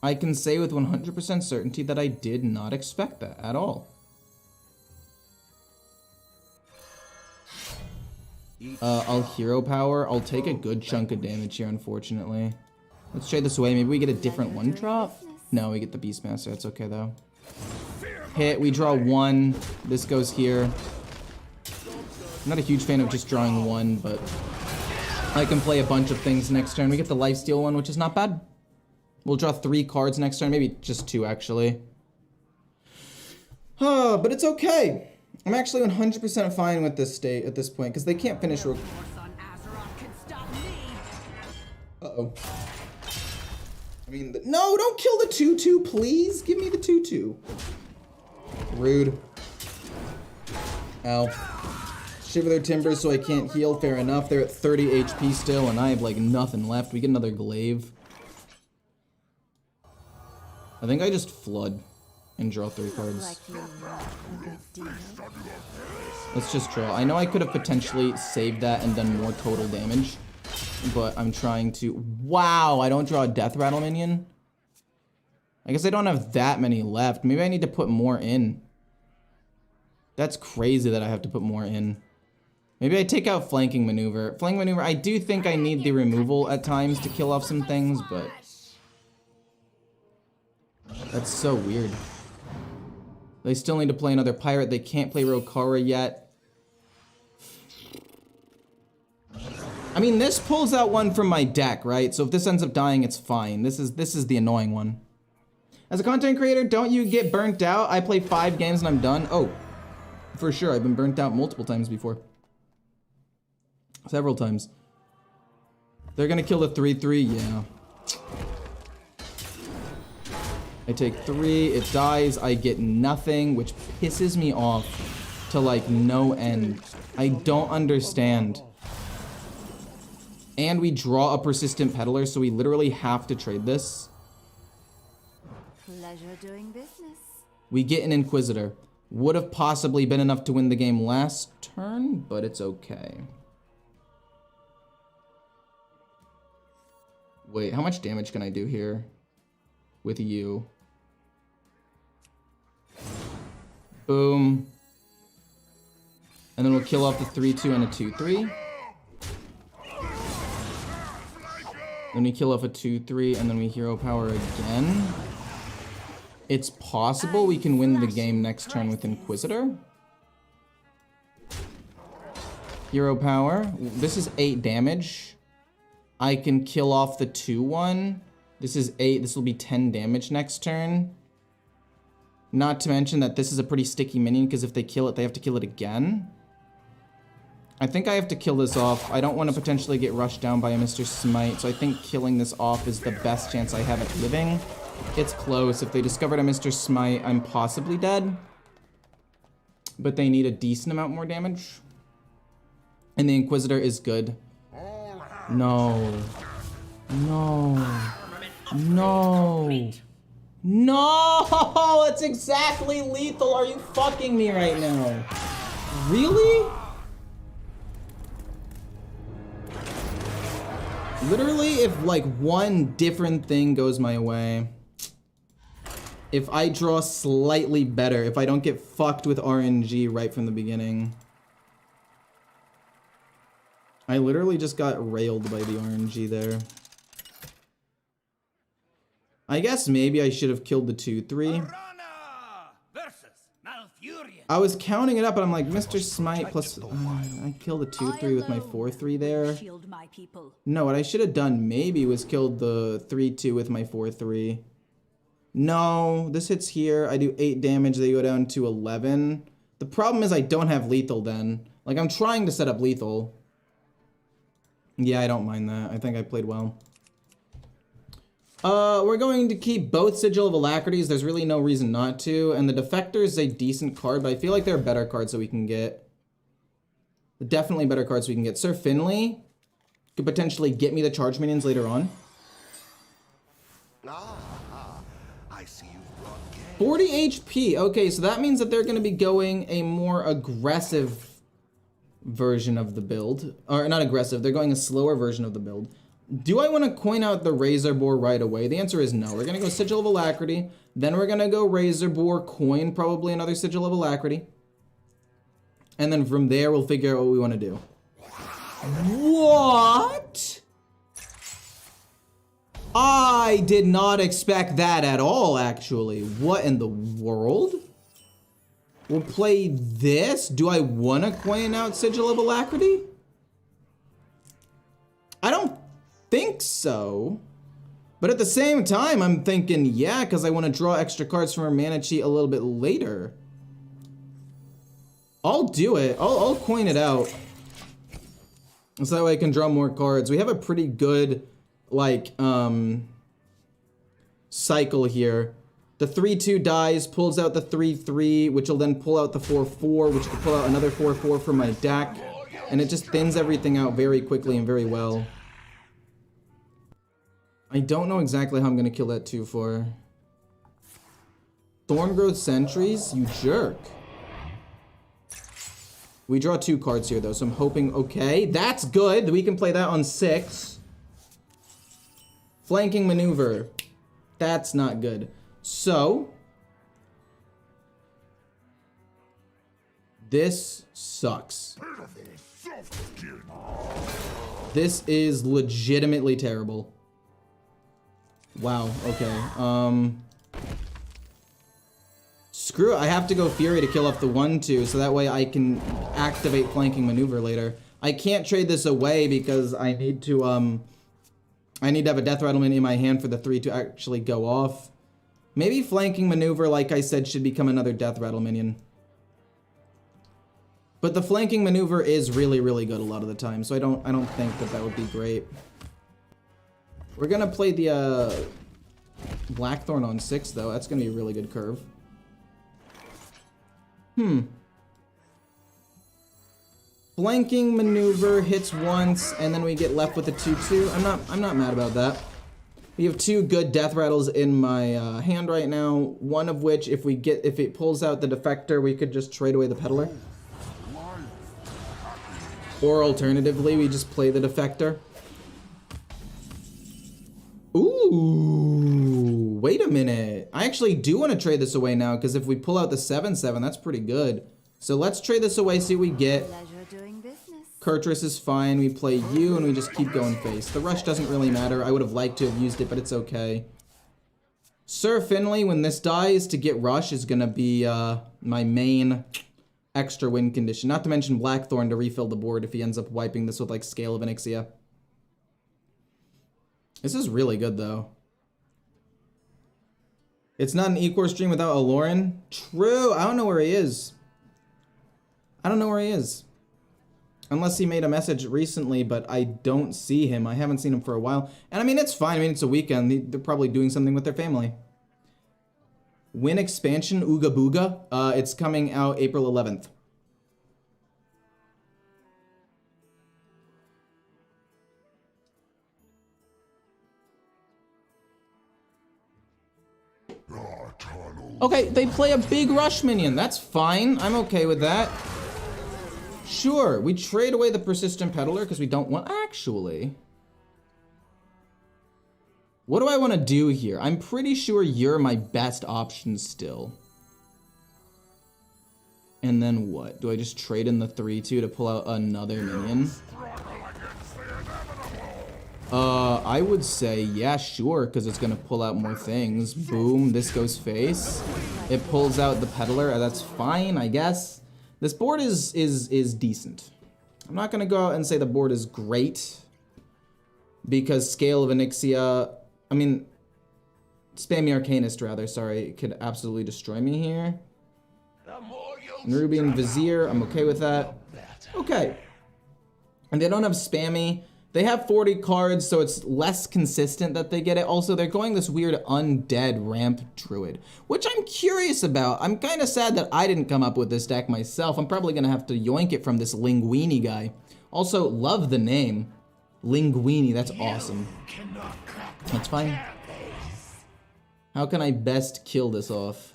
I can say with 100% certainty that I did not expect that at all. I'll hero power. I'll take a good chunk of damage here, unfortunately. Let's trade this away. Maybe we get a different one drop? No, we get the Beastmaster. That's okay, though. Hit. We draw one. This goes here. I'm not a huge fan of just drawing one, but I can play a bunch of things next turn. We get the lifesteal one, which is not bad. We'll draw 3 cards next turn. Maybe just 2, actually. But it's okay. I'm actually 100% fine with this state at this point, because they can't finish real... Uh-oh. I mean, no, don't kill the 2/2, please. Give me the 2/2. Rude. Ow. Shiver their timbers so I can't heal. Fair enough. They're at 30 HP still, and I have, like, nothing left. We get another glaive. I think I just flood and draw 3 cards. Let's just draw. I know I could have potentially saved that and done more total damage, but I'm trying to... Wow, I don't draw a death rattle minion? I guess I don't have that many left. Maybe I need to put more in. That's crazy that I have to put more in. Maybe I take out flanking maneuver. Flanking maneuver, I do think I need the removal at times to kill off some things, but... That's so weird. They still need to play another pirate. They can't play Rokara yet. I mean, this pulls out one from my deck, right? So if this ends up dying, it's fine. This is the annoying one. As a content creator, don't you get burnt out? I play 5 games and I'm done. Oh, for sure. I've been burnt out multiple times before. Several times. They're gonna kill the 3/3, yeah. I take 3, it dies, I get nothing, which pisses me off to like no end. I don't understand. And we draw a persistent peddler, so we literally have to trade this. Pleasure doing business. We get an Inquisitor. Would have possibly been enough to win the game last turn, but it's okay. Wait, how much damage can I do here with you? Boom. And then we'll kill off the 3/2 and a 2/3. Then we kill off a 2/3 and then we hero power again. It's possible we can win the game next turn with Inquisitor. Hero power. This is 8 damage. I can kill off the 2/1. This is 8. This will be 10 damage next turn. Not to mention that this is a pretty sticky minion, because if they kill it, they have to kill it again. I think I have to kill this off. I don't want to potentially get rushed down by a Mr. Smite, so I think killing this off is the best chance I have at living. It's close. If they discovered a Mr. Smite, I'm possibly dead. But they need a decent amount more damage. And the Inquisitor is good. No. No. No. No! It's exactly lethal. Are you fucking me right now? Really? Literally, if like one different thing goes my way, if I draw slightly better, if I don't get fucked with RNG right from the beginning. I literally just got railed by the RNG there. I guess maybe I should have killed the 2/3. I was counting it up, and I'm like, Mr. Smite plus... I killed the 2/3 with my 4/3 there. No, what I should have done maybe was killed the 3/2 with my 4/3. No, this hits here. I do 8 damage. They go down to 11. The problem is I don't have lethal then. Like, I'm trying to set up lethal. Yeah, I don't mind that. I think I played well. We're going to keep both Sigil of Alacrities. There's really no reason not to. And the Defector is a decent card, but I feel like there are better cards that we can get. Definitely better cards we can get. Sir Finley could potentially get me the charge minions later on. I see you've brought game. 40 HP. Okay, so that means that they're going to be going a more aggressive version of the build. Or not aggressive, they're going a slower version of the build. Do I want to coin out the Razor Boar right away? The answer is no. We're going to go Sigil of Alacrity. Then we're going to go Razor Boar, coin probably another Sigil of Alacrity. And then from there, we'll figure out what we want to do. What? I did not expect that at all, actually. What in the world? We'll play this? Do I want to coin out Sigil of Alacrity? I don't think so. But at the same time, I'm thinking, yeah, because I want to draw extra cards from our mana sheet a little bit later. I'll do it. I'll coin it out. So that way I can draw more cards. We have a pretty good, like, cycle here. The 3/2 dies, pulls out the 3/3, which will then pull out the 4/4, which could pull out another 4/4 from my deck. And it just thins everything out very quickly and very well. I don't know exactly how I'm going to kill that 2/4. Thorngrowth Sentries? You jerk. We draw 2 cards here, though, so I'm hoping... Okay, that's good. We can play that on 6. Flanking Maneuver. That's not good. So... this sucks. This is legitimately terrible. Wow, okay. Screw it, I have to go Fury to kill off the 1/2, so that way I can activate Flanking Maneuver later. I can't trade this away because I need to have a Death Rattle minion in my hand for the 3 to actually go off. Maybe Flanking Maneuver, like I said, should become another Death Rattle minion. But the Flanking Maneuver is really, really good a lot of the time, so I don't think that would be great. We're gonna play the Blackthorn on 6, though. That's gonna be a really good curve. Flanking Maneuver hits once, and then we get left with a 2/2. I'm not mad about that. We have 2 good Death Rattles in my hand right now. One of which, if it pulls out the Defector, we could just trade away the Peddler. Or alternatively, we just play the Defector. Ooh, wait a minute. I actually do want to trade this away now, because if we pull out the 7/7, that's pretty good. So let's trade this away, see what we get. Kurtrus is fine. We play you, and we just keep going face. The rush doesn't really matter. I would have liked to have used it, but it's okay. Sir Finley, when this dies, to get rush is going to be my main extra win condition. Not to mention Blackthorn to refill the board if he ends up wiping this with, like, Scale of Onyxia. This is really good, though. It's not an Ecore stream without Aloran. True. I don't know where he is. I don't know where he is. Unless he made a message recently, but I don't see him. I haven't seen him for a while. And I mean, it's fine. I mean, it's a weekend. They're probably doing something with their family. Win expansion, Ooga Booga. It's coming out April 11th. Okay, they play a big rush minion. That's fine. I'm okay with that. Sure, we trade away the Persistent Peddler because we don't want... Actually... what do I want to do here? I'm pretty sure you're my best option still. And then what? Do I just trade in the 3/2 to pull out another minion? I would say, yeah, sure, because it's going to pull out more things. Boom, this goes face. It pulls out the Peddler. That's fine, I guess. This board is decent. I'm not going to go out and say the board is great. Because Scale of Onyxia... I mean... Spammy Arcanist, rather, sorry. It could absolutely destroy me here. Nerubian Vizier, I'm okay with that. Okay. And they don't have Spammy. They have 40 cards, so it's less consistent that they get it. Also, they're going this weird undead ramp druid, which I'm curious about. I'm kind of sad that I didn't come up with this deck myself. I'm probably going to have to yoink it from this Linguini guy. Also, love the name. Linguini, that's awesome. That's fine. How can I best kill this off?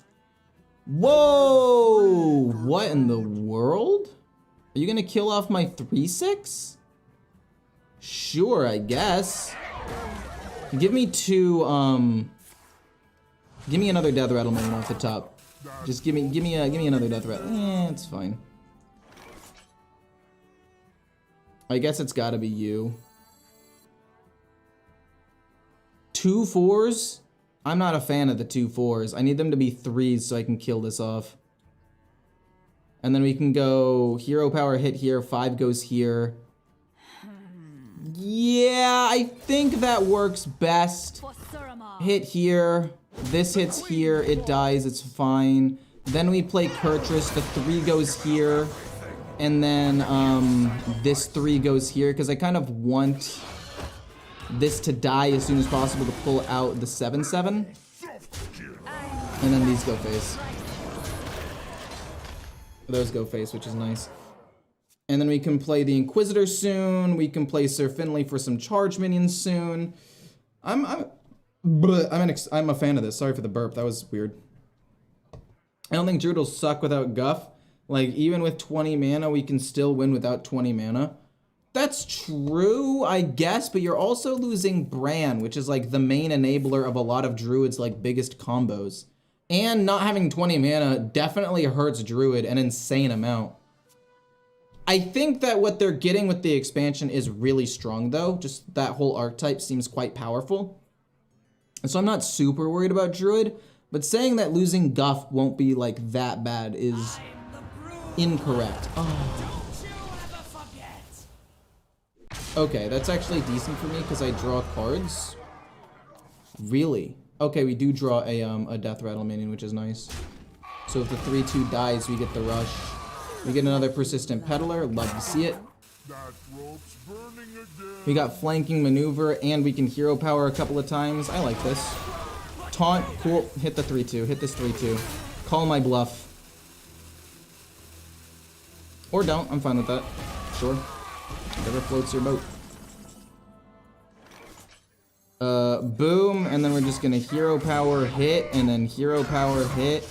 Whoa! What in the world? Are you going to kill off my 3/6? Sure, I guess. Give me two, give me another death rattle minion off the top. Just give me another death rattle. Eh, it's fine. I guess it's gotta be you. 2 4s? I'm not a fan of the 2 4s. I need them to be 3s so I can kill this off. And then we can go hero power hit here, 5 goes here. Yeah, I think that works best. Hit here, this hits here, it dies, it's fine. Then we play Kurtrus, the 3 goes here. And then this 3 goes here, because I kind of want this to die as soon as possible to pull out the 7/7. And then these go face. Those go face, which is nice. And then we can play the Inquisitor soon. We can play Sir Finley for some charge minions soon. I'm a fan of this. Sorry for the burp. That was weird. I don't think Druid will suck without Guff. Like, even with 20 mana, we can still win without 20 mana. That's true, I guess, but you're also losing Bran, which is like the main enabler of a lot of Druid's like biggest combos. And not having 20 mana definitely hurts Druid an insane amount. I think that what they're getting with the expansion is really strong though. Just that whole archetype seems quite powerful. And so I'm not super worried about Druid, but saying that losing Guff won't be like that bad is incorrect. Oh. Okay, that's actually decent for me because I draw cards. Really? Okay, we do draw a Death Rattle minion, which is nice. So if the 3/2 dies, we get the rush. We get another Persistent Peddler. Love to see it. We got Flanking Maneuver, and we can Hero Power a couple of times. I like this. Taunt, cool. Hit the 3/2. Hit this 3/2. Call my bluff. Or don't. I'm fine with that. Sure. Whatever floats your boat. Boom, and then we're just gonna Hero Power hit, and then Hero Power hit.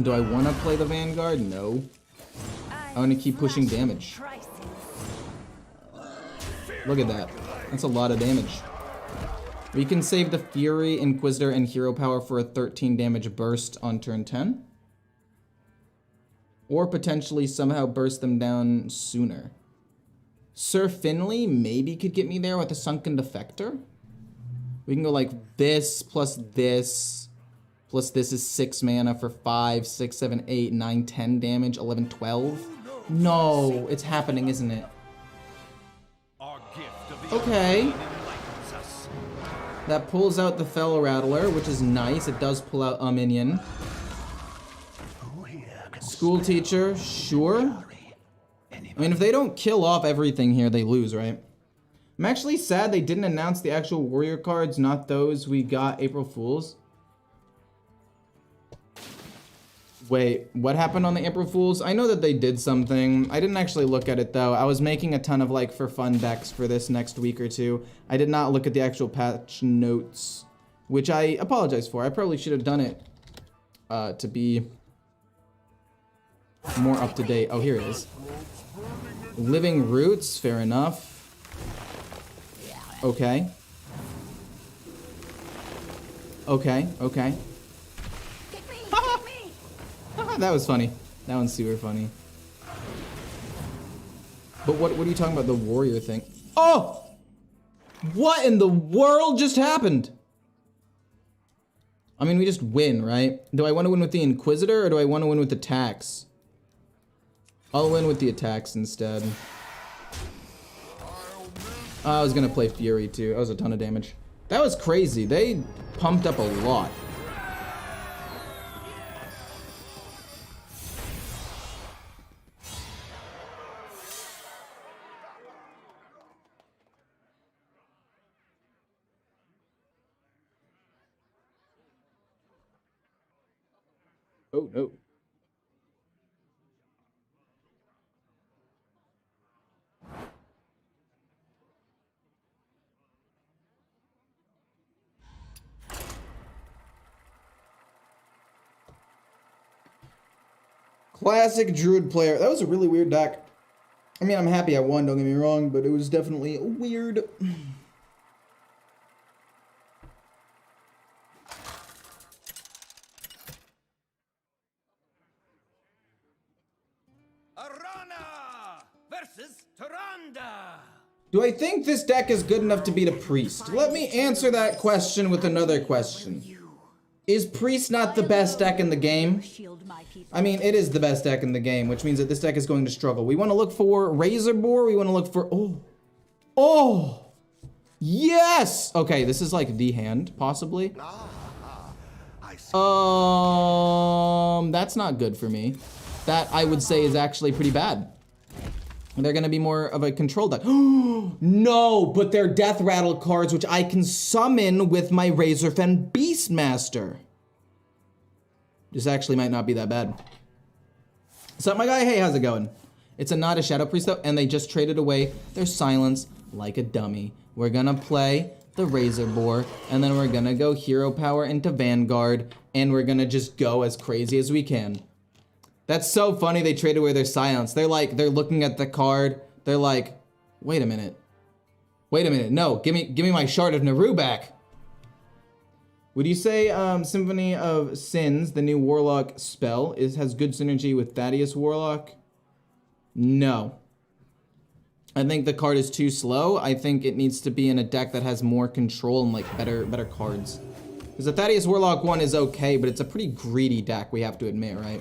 Do I want to play the Vanguard? No. I want to keep pushing damage. Look at that. That's a lot of damage. We can save the Fury, Inquisitor, and Hero Power for a 13 damage burst on turn 10. Or potentially somehow burst them down sooner. Sir Finley maybe could get me there with a Sunken Defector. We can go like this, plus this is 6 mana for 5, 6, 7, 8, 9, 10 damage, 11, 12. No, it's happening, isn't it? Okay. That pulls out the Fellow Rattler, which is nice. It does pull out a minion. School Teacher, sure. I mean, if they don't kill off everything here, they lose, right? I'm actually sad they didn't announce the actual warrior cards, not those we got April Fools. Wait, what happened on the April Fools? I know that they did something. I didn't actually look at it though. I was making a ton of like for fun decks for this next week or two. I did not look at the actual patch notes, which I apologize for. I probably should have done it to be more up to date. Oh, here it is. Living Roots, fair enough. Okay. Okay, okay. That was funny. That one's super funny. But what are you talking about, the warrior thing? Oh! What in the world just happened? I mean, we just win, right? Do I want to win with the Inquisitor or do I want to win with the attacks? I'll win with the attacks instead. I was gonna play Fury too. That was a ton of damage. That was crazy. They pumped up a lot. Oh no. Classic Druid player. That was a really weird deck. I mean, I'm happy I won, don't get me wrong, but it was definitely weird. Arana versus Tyrande. Do I think this deck is good enough to beat a priest? Let me answer that question with another question. Is priest not the best deck in the game? I mean, it is the best deck in the game, which means that this deck is going to struggle. We want to look for Razor Boar. We want to look for... Oh! Yes! Okay, this is like the hand, possibly. That's not good for me. That, I would say, is actually pretty bad. They're going to be more of a control deck. No, but they're Death Rattle cards, which I can summon with my Razorfen Beastmaster. This actually might not be that bad. So, my guy, hey, how's it going? It's not a Shadow Priest, though, and they just traded away their silence like a dummy. We're going to play the Razor Boar, and then we're going to go Hero Power into Vanguard, and we're going to just go as crazy as we can. That's so funny they traded away their silence. They're looking at the card. They're like, wait a minute. Wait a minute. No, give me my Shard of Naru back. Would you say Symphony of Sins, the new Warlock spell, has good synergy with Thaddeus Warlock? No. I think the card is too slow. I think it needs to be in a deck that has more control and like better cards. Because the Thaddeus Warlock one is okay, but it's a pretty greedy deck, we have to admit, right?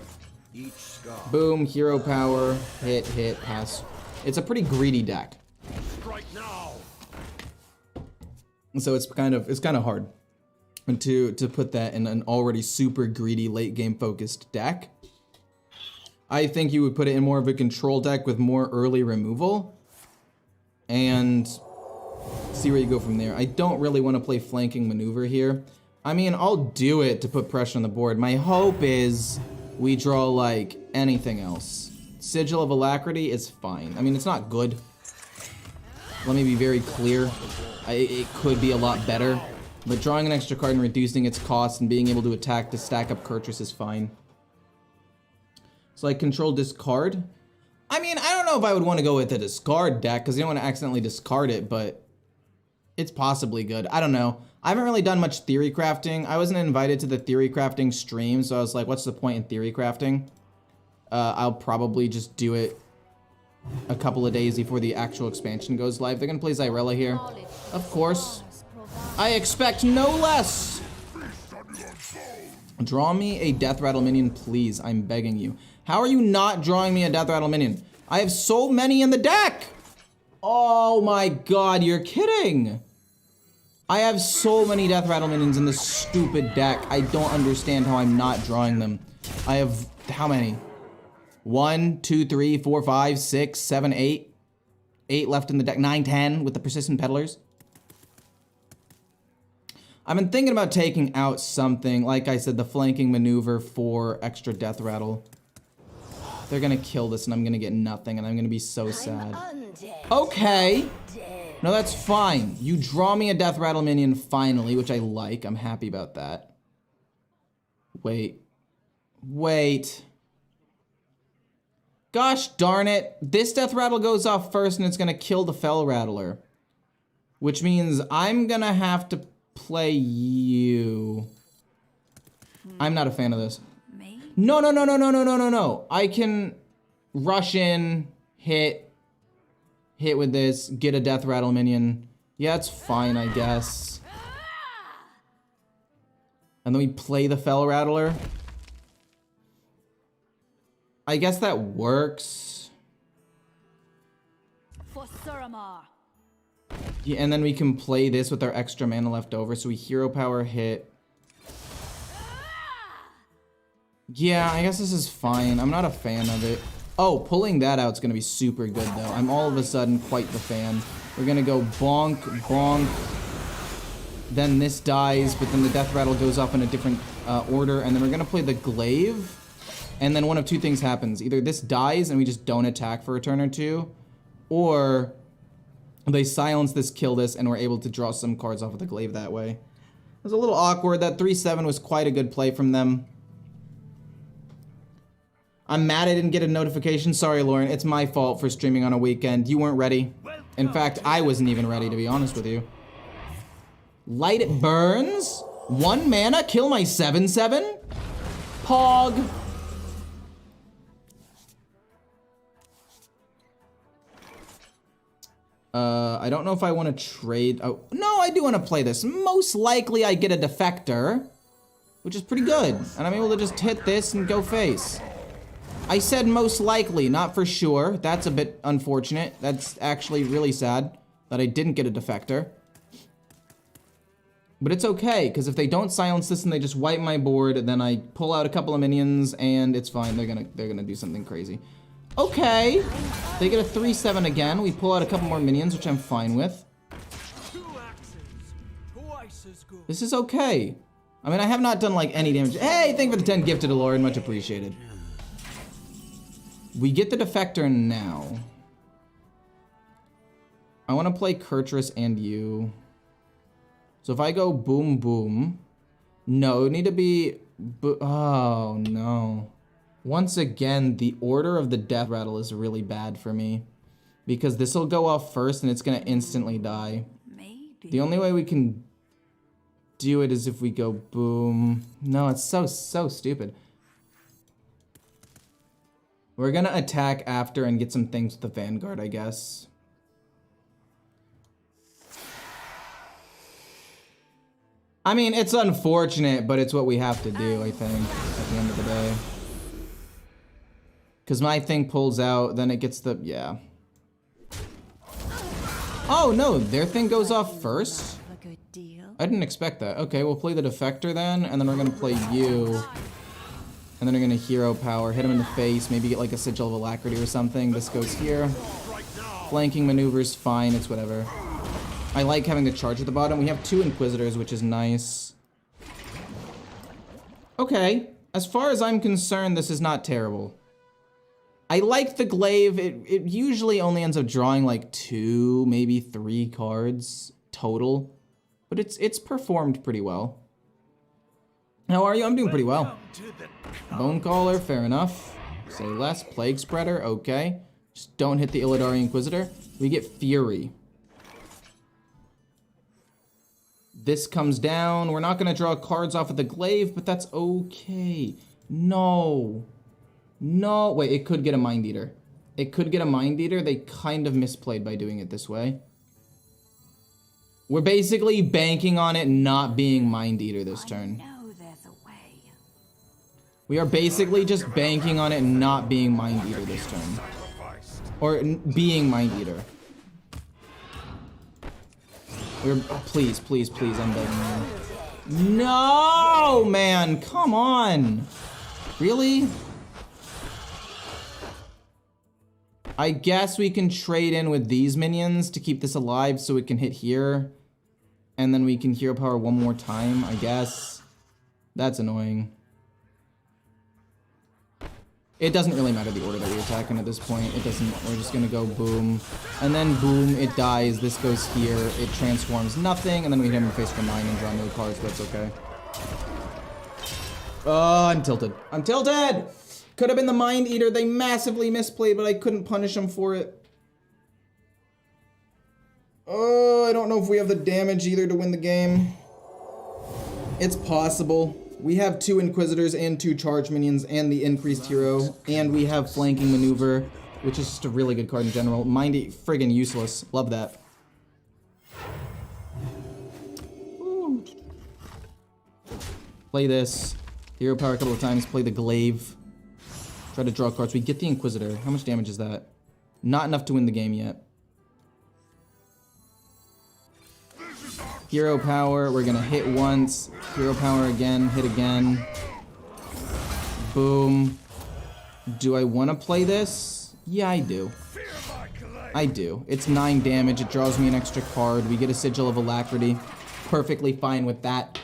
Boom, Hero Power, hit, pass. It's a pretty greedy deck. Strike now. So it's kind of hard to put that in an already super greedy late game focused deck. I think you would put it in more of a control deck with more early removal and see where you go from there. I don't really want to play flanking maneuver here. I mean, I'll do it to put pressure on the board. My hope is we draw like anything else. Sigil of Alacrity is fine. I mean, it's not good. Let me be very clear. It could be a lot better. But drawing an extra card and reducing its cost and being able to attack to stack up Kurtrus is fine. So like control discard. I mean, I don't know if I would want to go with a discard deck because you don't want to accidentally discard it, but it's possibly good. I don't know. I haven't really done much theory crafting. I wasn't invited to the theory crafting stream, so I was like, what's the point in theory crafting? I'll probably just do it a couple of days before the actual expansion goes live. They're gonna play Xyrella here. Of course. I expect no less! Draw me a Death Rattle minion, please. I'm begging you. How are you not drawing me a Death Rattle minion? I have so many in the deck! Oh my god, you're kidding! I have so many Death Rattle minions in this stupid deck. I don't understand how I'm not drawing them. I have, how many? 1, 2, 3, 4, 5, 6, 7, 8. 8 left in the deck. 9, 10 with the Persistent Peddlers. I've been thinking about taking out something, like I said, the flanking maneuver for extra Death Rattle. They're gonna kill this and I'm gonna get nothing and I'm gonna be so sad. Okay. No, that's fine. You draw me a Death Rattle minion finally, which I like. I'm happy about that. Wait. Gosh darn it. This Death Rattle goes off first and it's gonna kill the Fel Rattler. Which means I'm gonna have to play you. I'm not a fan of this. No. I can rush in, hit with this, get a Death Rattle minion. Yeah, it's fine, I guess. And then we play the Fel Rattler. I guess that works. For Suramar. Yeah, and then we can play this with our extra mana left over, so we Hero Power hit. Yeah, I guess this is fine. I'm not a fan of it. Oh, pulling that out is going to be super good, though. I'm all of a sudden quite the fan. We're going to go bonk, bonk. Then this dies, but then the Death Rattle goes off in a different order. And then we're going to play the Glaive. And then one of two things happens. Either this dies and we just don't attack for a turn or two. Or they silence this, kill this, and we're able to draw some cards off of the Glaive that way. It was a little awkward. That 3-7 was quite a good play from them. I'm mad I didn't get a notification. Sorry, Lauren. It's my fault for streaming on a weekend. You weren't ready. In fact, I wasn't even ready, to be honest with you. Light it burns. 1 mana, kill my 7/7. Pog. I don't know if I want to trade. Oh, no, I do want to play this. Most likely I get a defector, which is pretty good. And I'm able to just hit this and go face. I said most likely, not for sure. That's a bit unfortunate. That's actually really sad that I didn't get a defector. But it's okay, because if they don't silence this and they just wipe my board, then I pull out a couple of minions and it's fine. They're gonna do something crazy. Okay. They get a 3/7 again. We pull out a couple more minions, which I'm fine with. This is okay. I mean, I have not done like any damage. Hey, thank you for the 10 gifted to Lauren, much appreciated. We get the defector now. I want to play Kurtrus and you. So if I go boom, boom. No, it would need to be... Oh, no. Once again, the order of the death rattle is really bad for me. Because this will go off first and it's going to instantly die. Maybe. The only way we can do it is if we go boom. No, it's so stupid. We're going to attack after and get some things with the Vanguard, I guess. I mean, it's unfortunate, but it's what we have to do, I think, at the end of the day. Because my thing pulls out, then it gets the... Yeah. Oh, no, their thing goes off first? I didn't expect that. Okay, we'll play the Defector then, and then we're going to play you. And then we're going to Hero Power, hit him in the face, maybe get like a Sigil of Alacrity or something. This goes here. Flanking maneuver's fine, it's whatever. I like having the charge at the bottom. We have 2 Inquisitors, which is nice. Okay, as far as I'm concerned, this is not terrible. I like the glaive. It usually only ends up drawing like 2, maybe 3 cards total. But it's performed pretty well. How are you? I'm doing pretty well. Bone Caller, fair enough. Say less. Plague Spreader, okay. Just don't hit the Illidari Inquisitor. We get Fury. This comes down. We're not going to draw cards off of the glaive, but that's okay. No. No. Wait, it could get a Mind Eater. It could get a Mind Eater. They kind of misplayed by doing it this way. We're basically banking on it not being Mind Eater this turn. We are basically just banking on it not being Mind Eater this turn. Or being Mind Eater. Please, please, please, I'm begging you. No, man, come on. Really? I guess we can trade in with these minions to keep this alive so it can hit here. And then we can Hero Power one more time, I guess. That's annoying. It doesn't really matter the order that we attack in at this point. It doesn't. We're just gonna go boom. And then boom, it dies. This goes here. It transforms nothing. And then we hit him in the face for 9 and draw no cards, but that's okay. Oh, I'm tilted. I'm tilted! Could have been the Mind Eater. They massively misplayed, but I couldn't punish them for it. Oh, I don't know if we have the damage either to win the game. It's possible. We have 2 Inquisitors and 2 Charge Minions and the increased hero. And we have Flanking Maneuver, which is just a really good card in general. Mindy, friggin' useless. Love that. Ooh. Play this. Hero Power a couple of times. Play the Glaive. Try to draw cards. We get the Inquisitor. How much damage is that? Not enough to win the game yet. Hero Power, we're gonna hit once. Hero Power again, hit again. Boom. Do I want to play this? Yeah, I do. I do. It's 9 damage. It draws me an extra card. We get a Sigil of Alacrity. Perfectly fine with that.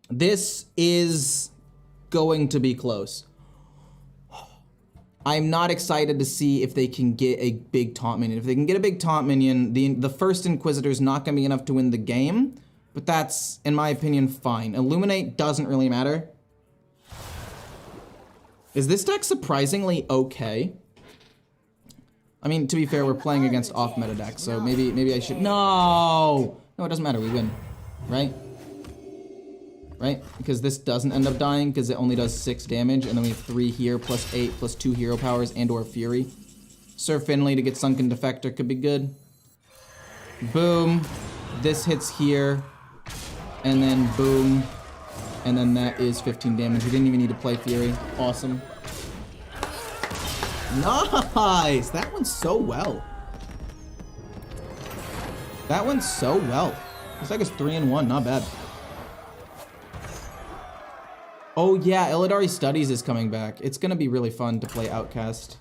This is going to be close. I'm not excited to see if they can get a big taunt minion. If they can get a big taunt minion, the first Inquisitor is not going to be enough to win the game. But that's, in my opinion, fine. Illuminate doesn't really matter. Is this deck surprisingly okay? I mean, to be fair, we're playing against off-meta decks, so maybe I should... No! No, it doesn't matter, we win. Right? Right? Because this doesn't end up dying, because it only does 6 damage, and then we have 3 here, plus 8, plus 2 hero powers, and or Fury. Sir Finley to get Sunken Defector could be good. Boom. This hits here. And then boom. And then that is 15 damage. We didn't even need to play Fury. Awesome. Nice! That went so well. That went so well. Looks like it's 3-1, not bad. Oh yeah, Illidari Studies is coming back. It's gonna be really fun to play Outcast.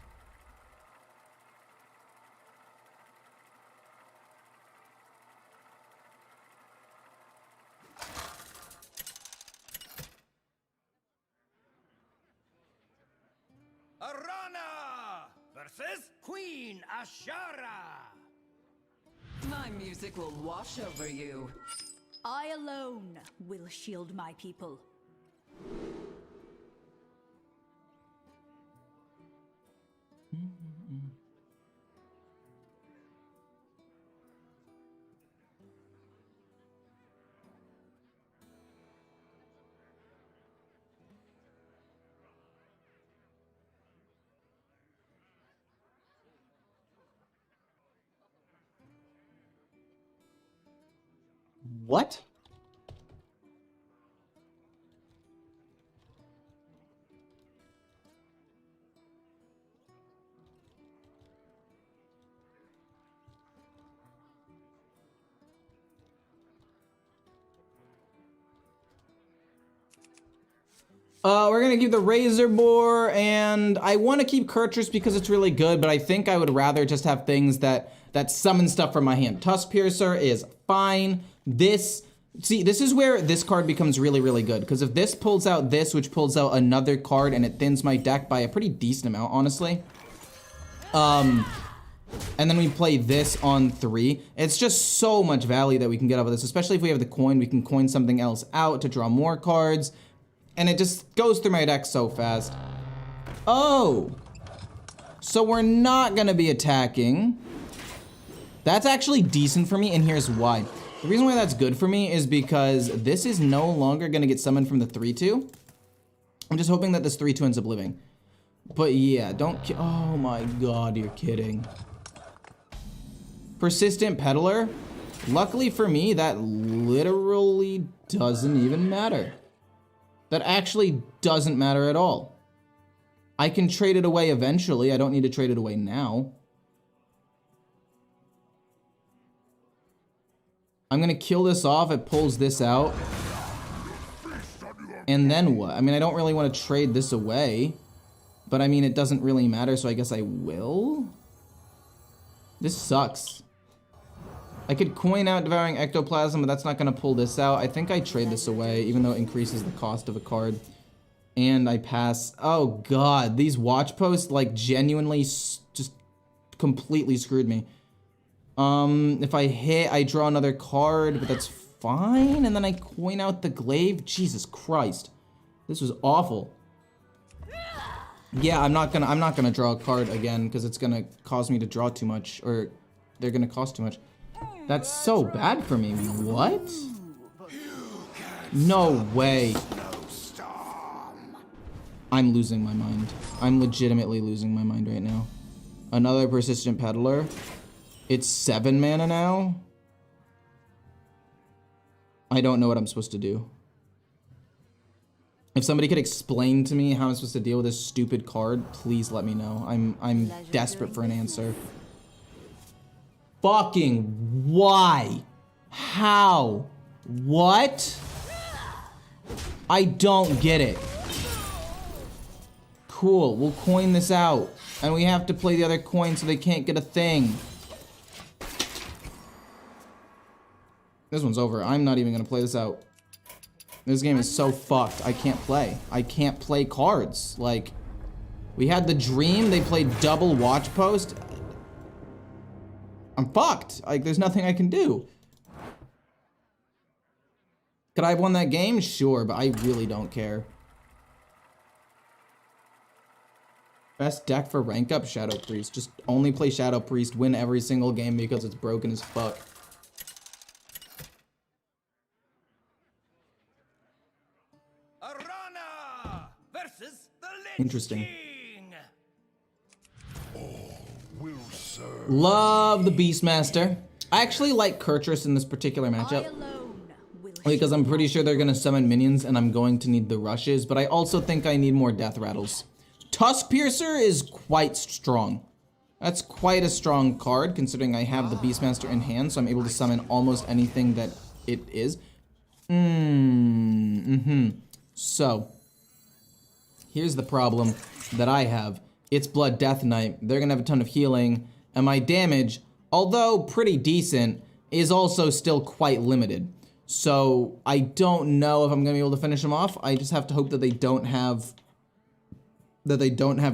Arana versus Queen Ashara. My music will wash over you. I alone will shield my people. What? We're gonna keep the Razor Boar, and I want to keep Kurtrus because it's really good, but I think I would rather just have things that summon stuff from my hand. Tusk Piercer is fine. This is where this card becomes really, really good, because if this pulls out this, which pulls out another card, and it thins my deck by a pretty decent amount, honestly. And then we play this on 3. It's just so much value that we can get out of this, especially if we have the coin. We can coin something else out to draw more cards. And it just goes through my deck so fast. Oh! So we're not gonna be attacking. That's actually decent for me, and here's why. The reason why that's good for me is because this is no longer gonna get summoned from the 3-2. I'm just hoping that this 3-2 ends up living. But yeah, oh my god, you're kidding. Persistent Peddler. Luckily for me, that literally doesn't even matter. That actually doesn't matter at all. I can trade it away eventually. I don't need to trade it away now. I'm gonna kill this off. It pulls this out. And then what? I mean, I don't really want to trade this away. But I mean, it doesn't really matter, so I guess I will. This sucks. I could coin out Devouring Ectoplasm, but that's not going to pull this out. I think I trade this away, even though it increases the cost of a card. And I pass. Oh god, these watch posts, like, genuinely just completely screwed me. If I hit, I draw another card, but that's fine. And then I coin out the Glaive. Jesus Christ. This was awful. Yeah, I'm not gonna draw a card again, because it's gonna cause me to draw too much, or they're gonna cost too much. That's so bad for me. What? No way. I'm losing my mind. I'm legitimately losing my mind right now. Another Persistent Peddler. It's 7 mana now. I don't know what I'm supposed to do. If somebody could explain to me how I'm supposed to deal with this stupid card, please let me know. I'm desperate for an answer. Fucking why? How? What? I don't get it. Cool, we'll coin this out. And we have to play the other coin so they can't get a thing. This one's over. I'm not even gonna play this out. This game is so fucked. I can't play. I can't play cards. Like, we had the dream, they played double watch post. I'm fucked. Like, there's nothing I can do. Could I have won that game? Sure, but I really don't care. Best deck for rank up, Shadow Priest. Just only play Shadow Priest, win every single game because it's broken as fuck. Arana versus the Lich Interesting. King. Will serve. Love the Beastmaster. I actually like Kurtrus in this particular I matchup alone will because I'm shield pretty my sure they're gonna summon minions and I'm going to need the rushes, but I also think I need more death rattles. Tusk Piercer is quite strong. That's quite a strong card considering I have the Beastmaster in hand, so I'm able to summon almost anything that it is. So, here's the problem that I have. It's Blood Death Knight. They're gonna have a ton of healing, and my damage, although pretty decent, is also still quite limited. So I don't know if I'm gonna be able to finish them off. I just have to hope that they don't have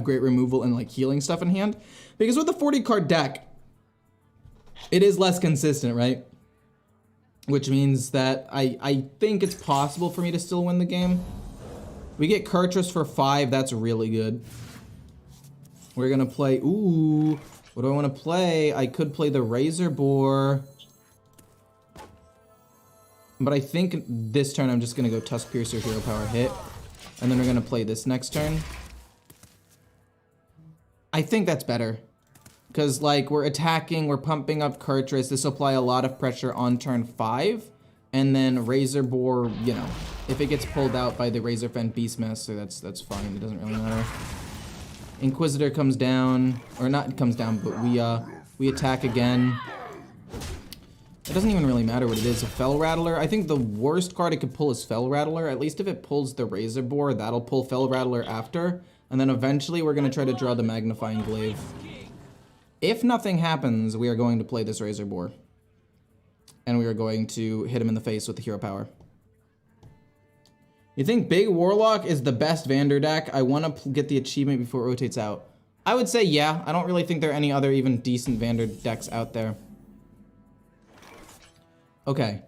great removal and like healing stuff in hand. Because with the 40 card deck, it is less consistent, right? Which means that I think it's possible for me to still win the game. We get Kurtrus for 5, that's really good. We're gonna play, ooh, what do I wanna play? I could play the Razor Boar. But I think this turn I'm just gonna go Tusk Piercer, Hero Power hit. And then we're gonna play this next turn. I think that's better. Because, like, we're attacking, we're pumping up Kurtrus. This will apply a lot of pressure on turn 5. And then Razor Boar, you know, if it gets pulled out by the Razorfen Beastmaster, that's fine. It doesn't really matter. Inquisitor comes down, or not comes down, but we attack again. It doesn't even really matter what it is. A Fell Rattler. I think the worst card it could pull is Fell Rattler. At least if it pulls the Razor Boar, that'll pull Fell Rattler after. And then eventually we're going to try to draw the Magnifying Glaive. If nothing happens, we are going to play this Razor Boar. And we are going to hit him in the face with the Hero Power. You think Big Warlock is the best Vander deck? I want to get the achievement before it rotates out. I would say yeah. I don't really think there are any other even decent Vander decks out there. Okay.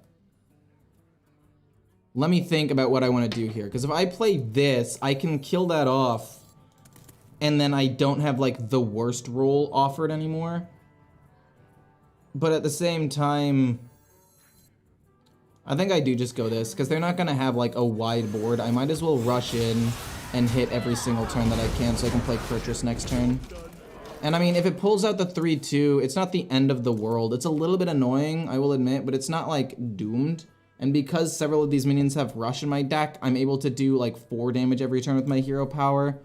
Let me think about what I want to do here. Because if I play this, I can kill that off. And then I don't have, like, the worst roll offered anymore. But at the same time, I think I do just go this. Because they're not going to have, like, a wide board. I might as well rush in and hit every single turn that I can so I can play Kurtrus next turn. And I mean, if it pulls out the 3-2, it's not the end of the world. It's a little bit annoying, I will admit, but it's not, like, doomed. And because several of these minions have rush in my deck, I'm able to do, like, 4 damage every turn with my hero power.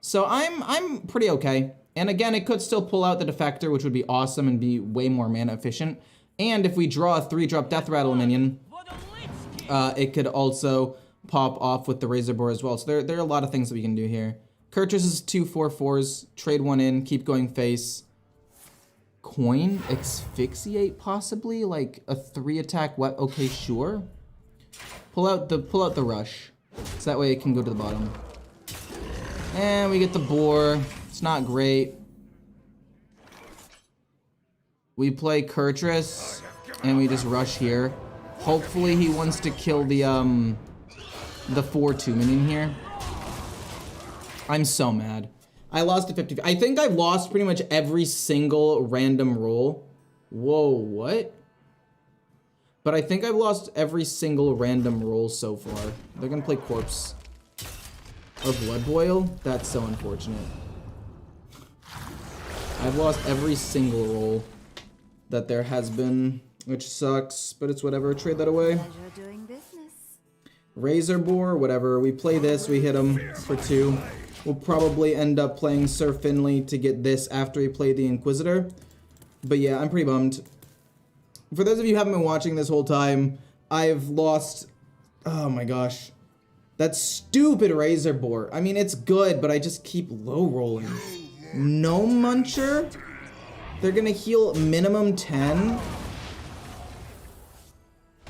So I'm pretty okay. And again, it could still pull out the Defector, which would be awesome and be way more mana efficient. And if we draw a 3-drop Death Rattle minion, it could also pop off with the Razor Boar as well. So there are a lot of things that we can do here. Kurtrus is 2 4/4s. Trade one in. Keep going face. Coin? Asphyxiate possibly? Like a 3-attack what? Okay, sure. Pull out the rush. So that way it can go to the bottom. And we get the boar. It's not great. We play Kurtrus and we just rush here. Hopefully he wants to kill the 4-2 minion here. I'm so mad. I lost to 50. I think I've lost pretty much every single random roll. Whoa, what? But I think I've lost every single random roll so far. They're gonna play Corpse. Or Blood Boil? That's so unfortunate. I've lost every single roll that there has been, which sucks, but it's whatever. Trade that away. Pleasure doing business. Razor Boar, whatever. We play this, we hit him for 2. We'll probably end up playing Sir Finley to get this after we play the Inquisitor. But yeah, I'm pretty bummed. For those of you who haven't been watching this whole time, I've lost... Oh my gosh. That stupid Razor Boar. I mean, it's good, but I just keep low rolling. No Muncher? They're gonna heal minimum 10?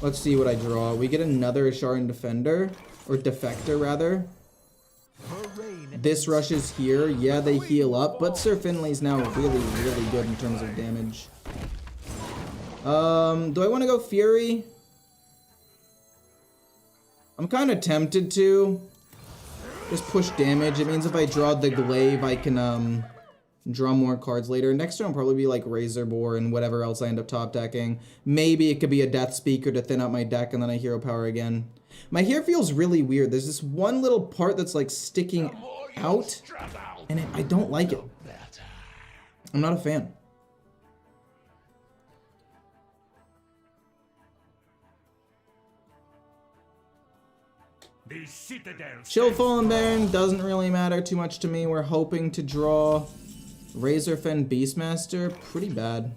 Let's see what I draw. We get another Asharan Defender. Or Defector, rather. This rushes here. Yeah, they heal up, but Sir Finley's now really, really good in terms of damage. Do I want to go Fury? I'm kind of tempted to. Just push damage. It means if I draw the glaive, I can draw more cards later. Next turn will probably be like Razor Boar and whatever else I end up top decking. Maybe it could be a Death Speaker to thin out my deck and then I Hero Power again. My hair feels really weird. There's this one little part that's like sticking out and I don't like it. I'm not a fan. The citadel. Chill Fallen Baron doesn't really matter too much to me. We're hoping to draw Razorfen Beastmaster. Pretty bad.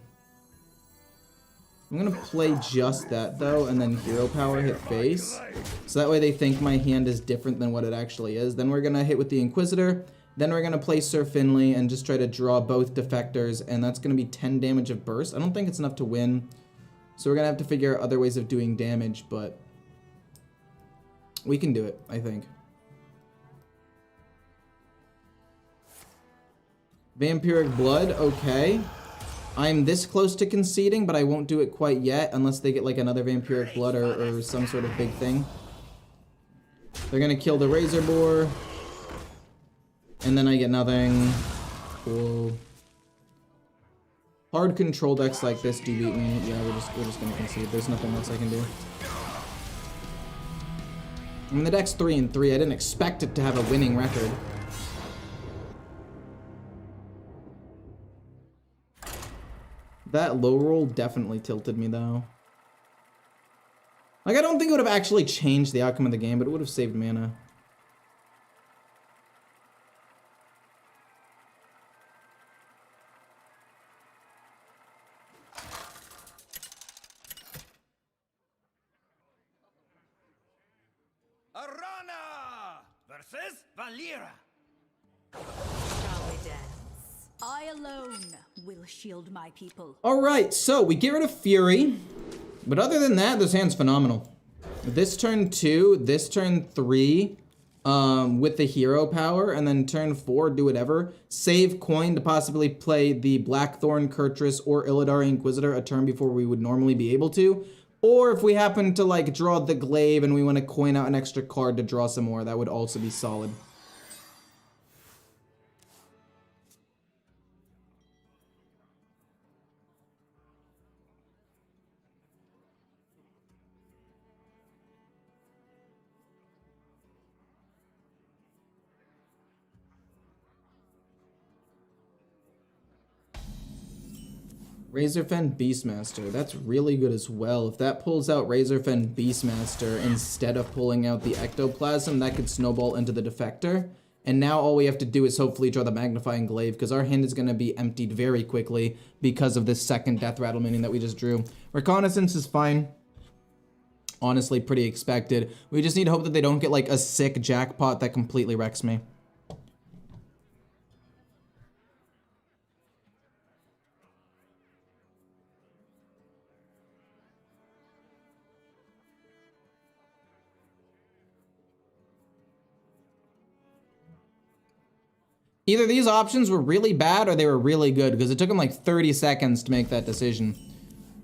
I'm gonna play just that though, and then Hero Power hit face. So that way they think my hand is different than what it actually is. Then we're gonna hit with the Inquisitor. Then we're gonna play Sir Finley and just try to draw both Defectors, and that's gonna be 10 damage of burst. I don't think it's enough to win. So we're gonna have to figure out other ways of doing damage, but we can do it, I think. Vampiric Blood, okay. I'm this close to conceding, but I won't do it quite yet unless they get like another Vampiric Blood or some sort of big thing. They're gonna kill the Razor Boar. And then I get nothing. Cool. Hard control decks like this do beat me. Yeah, we're just gonna concede. There's nothing else I can do. I mean, the deck's 3-3. I didn't expect it to have a winning record. That low roll definitely tilted me, though. Like, I don't think it would have actually changed the outcome of the game, but it would have saved mana. Arana versus Valera. Shall we dance? I alone will shield my people. Alright, so we get rid of Fury. But other than that, this hand's phenomenal. This turn 2, this turn 3, with the Hero Power, and then turn 4, do whatever. Save coin to possibly play the Blackthorn, Kurtrus, or Illidari Inquisitor a turn before we would normally be able to. Or if we happen to like draw the glaive and we want to coin out an extra card to draw some more, that would also be solid. Razorfen Beastmaster, that's really good as well. If that pulls out Razorfen Beastmaster instead of pulling out the Ectoplasm, that could snowball into the Defector. And now all we have to do is hopefully draw the Magnifying Glaive, because our hand is going to be emptied very quickly because of this second Death Rattle minion that we just drew. Reconnaissance is fine. Honestly, pretty expected. We just need to hope that they don't get like a sick jackpot that completely wrecks me. Either these options were really bad or they were really good, because it took them like 30 seconds to make that decision.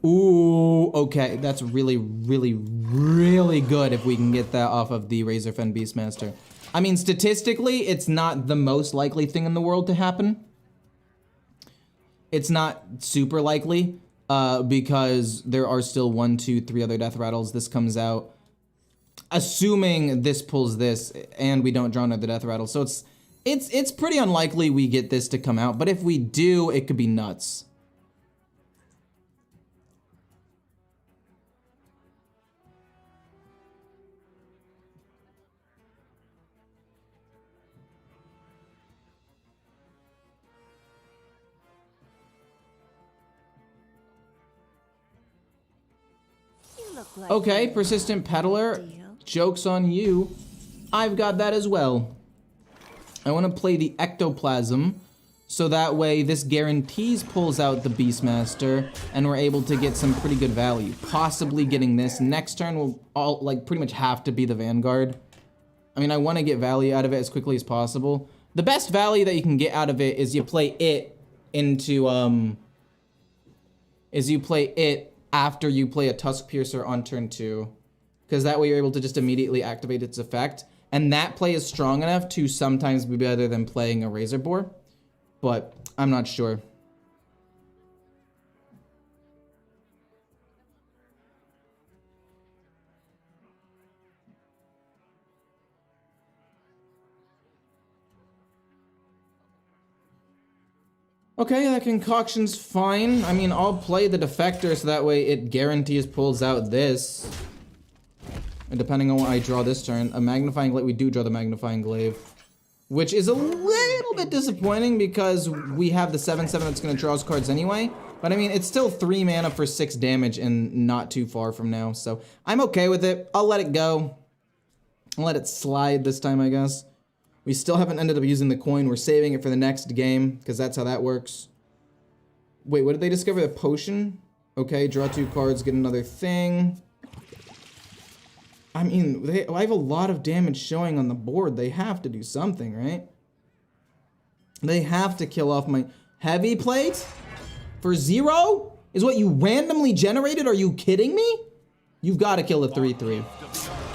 Ooh, okay, that's really, really, really good if we can get that off of the Razorfen Beastmaster. I mean, statistically, it's not the most likely thing in the world to happen. It's not super likely, because there are still 1, 2, 3 other Death Rattles. This comes out, assuming this pulls this, and we don't draw another Death Rattle. So it's pretty unlikely we get this to come out, but if we do, it could be nuts. You look like Okay, you're Persistent Peddler, deal. joke's on you. I've got that as well. I want to play the Ectoplasm, so that way this guarantees pulls out the Beastmaster, and we're able to get some pretty good value. Possibly getting this. Next turn will all like pretty much have to be the Vanguard. I mean, I want to get value out of it as quickly as possible. The best value that you can get out of it is you play it into after you play a Tusk Piercer on turn 2, because that way you're able to just immediately activate its effect. And that play is strong enough to sometimes be better than playing a Razor Boar. But I'm not sure. Okay, that concoction's fine. I mean, I'll play the Defector so that way it guarantees pulls out this. And depending on what I draw this turn, a Magnifying Glaive, we do draw the Magnifying Glaive. Which is a little bit disappointing because we have the 7/7 that's going to draw us cards anyway. But I mean, it's still 3 mana for 6 damage and not too far from now. So I'm okay with it. I'll let it go. I'll let it slide this time, I guess. We still haven't ended up using the coin. We're saving it for the next game because that's how that works. Wait, what did they discover? The potion? Okay, draw 2 cards, get another thing. I mean, I have a lot of damage showing on the board. They have to do something, right? They have to kill off my heavy plate for 0? Is what you randomly generated? Are you kidding me? You've got to kill the 3/3.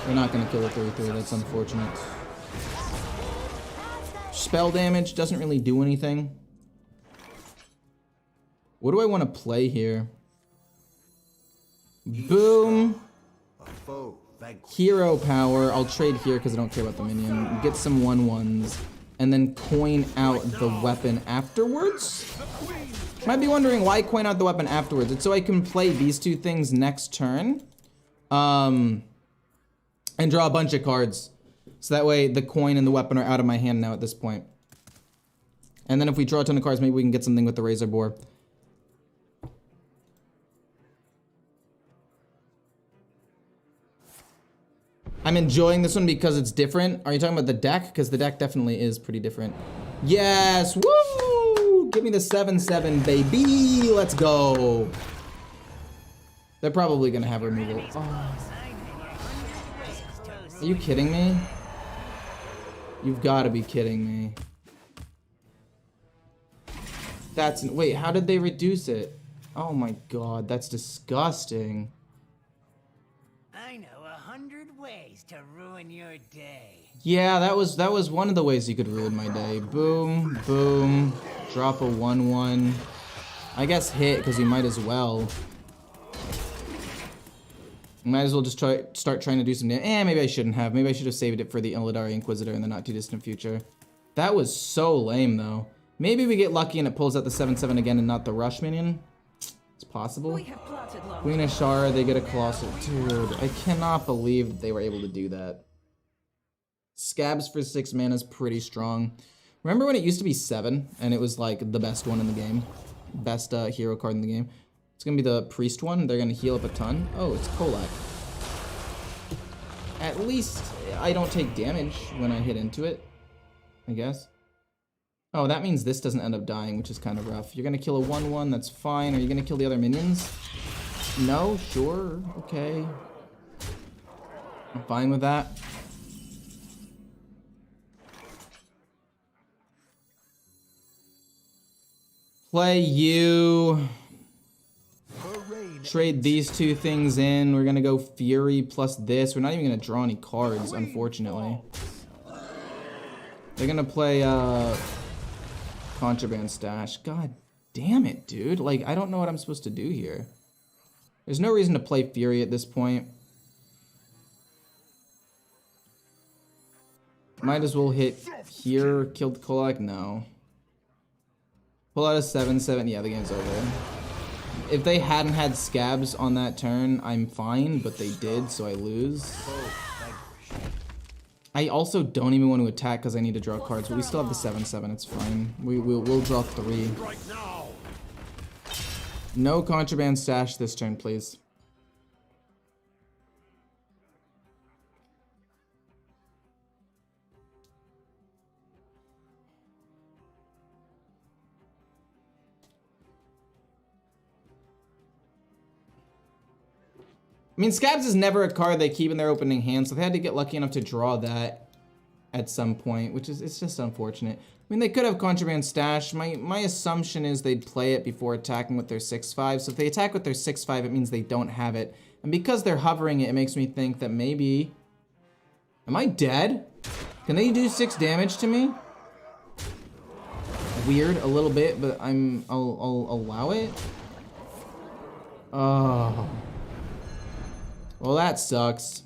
They're not going to kill the 3/3. That's unfortunate. Spell damage doesn't really do anything. What do I want to play here? Boom. Hero power. I'll trade here because I don't care about the minion. Get some 1/1s. And then coin out the weapon afterwards? Might be wondering why coin out the weapon afterwards. It's so I can play these 2 things next turn. And draw a bunch of cards. So that way the coin and the weapon are out of my hand now at this point. And then if we draw a ton of cards, maybe we can get something with the Razor Boar. I'm enjoying this one because it's different. Are you talking about the deck? Because the deck definitely is pretty different. Yes, woo! Give me the 7/7, baby. Let's go. They're probably gonna have removal. Oh. Are you kidding me? You've got to be kidding me. Wait, how did they reduce it? Oh my god, that's disgusting. I know 100 ways to ruin your day. Yeah, that was one of the ways you could ruin my day. Boom, boom, drop a 1/1. I guess hit, because you might as well. Might as well just start trying to do some damage. Maybe I shouldn't have. Maybe I should have saved it for the Illidari Inquisitor in the not too distant future. That was so lame, though. Maybe we get lucky and it pulls out the 7/7 again and not the Rush minion. It's possible. Queen Ashara, they get a Colossal. Dude, I cannot believe they were able to do that. Scabs for 6 mana is pretty strong. Remember when it used to be 7 and it was like the best one in the game? Best hero card in the game? It's gonna be the Priest one. They're gonna heal up a ton. Oh, it's Kolak. At least I don't take damage when I hit into it, I guess. Oh, that means this doesn't end up dying, which is kind of rough. You're gonna kill a 1/1, that's fine. Are you gonna kill the other minions? No? Sure. Okay. I'm fine with that. Play you. Trade these 2 things in. We're gonna go Fury plus this. We're not even gonna draw any cards, unfortunately. They're gonna play Contraband Stash. God damn it, dude. Like, I don't know what I'm supposed to do here. There's no reason to play Fury at this point. Might as well hit here. Killed Kolak? No. Pull out a 7/7. Yeah, the game's over. If they hadn't had Scabs on that turn, I'm fine, but they did, so I lose. I also don't even want to attack because I need to draw cards, but we still have the 7/7, it's fine. We'll draw 3. No Contraband Stash this turn, please. I mean, Scabs is never a card they keep in their opening hand, so they had to get lucky enough to draw that at some point, which is, it's just unfortunate. I mean, they could have Contraband Stash. My assumption is they'd play it before attacking with their 6/5. So if they attack with their 6/5, it means they don't have it. And because they're hovering it, it makes me think that maybe Am I dead? Can they do 6 damage to me? Weird a little bit, but I'll allow it. Oh. Well, that sucks.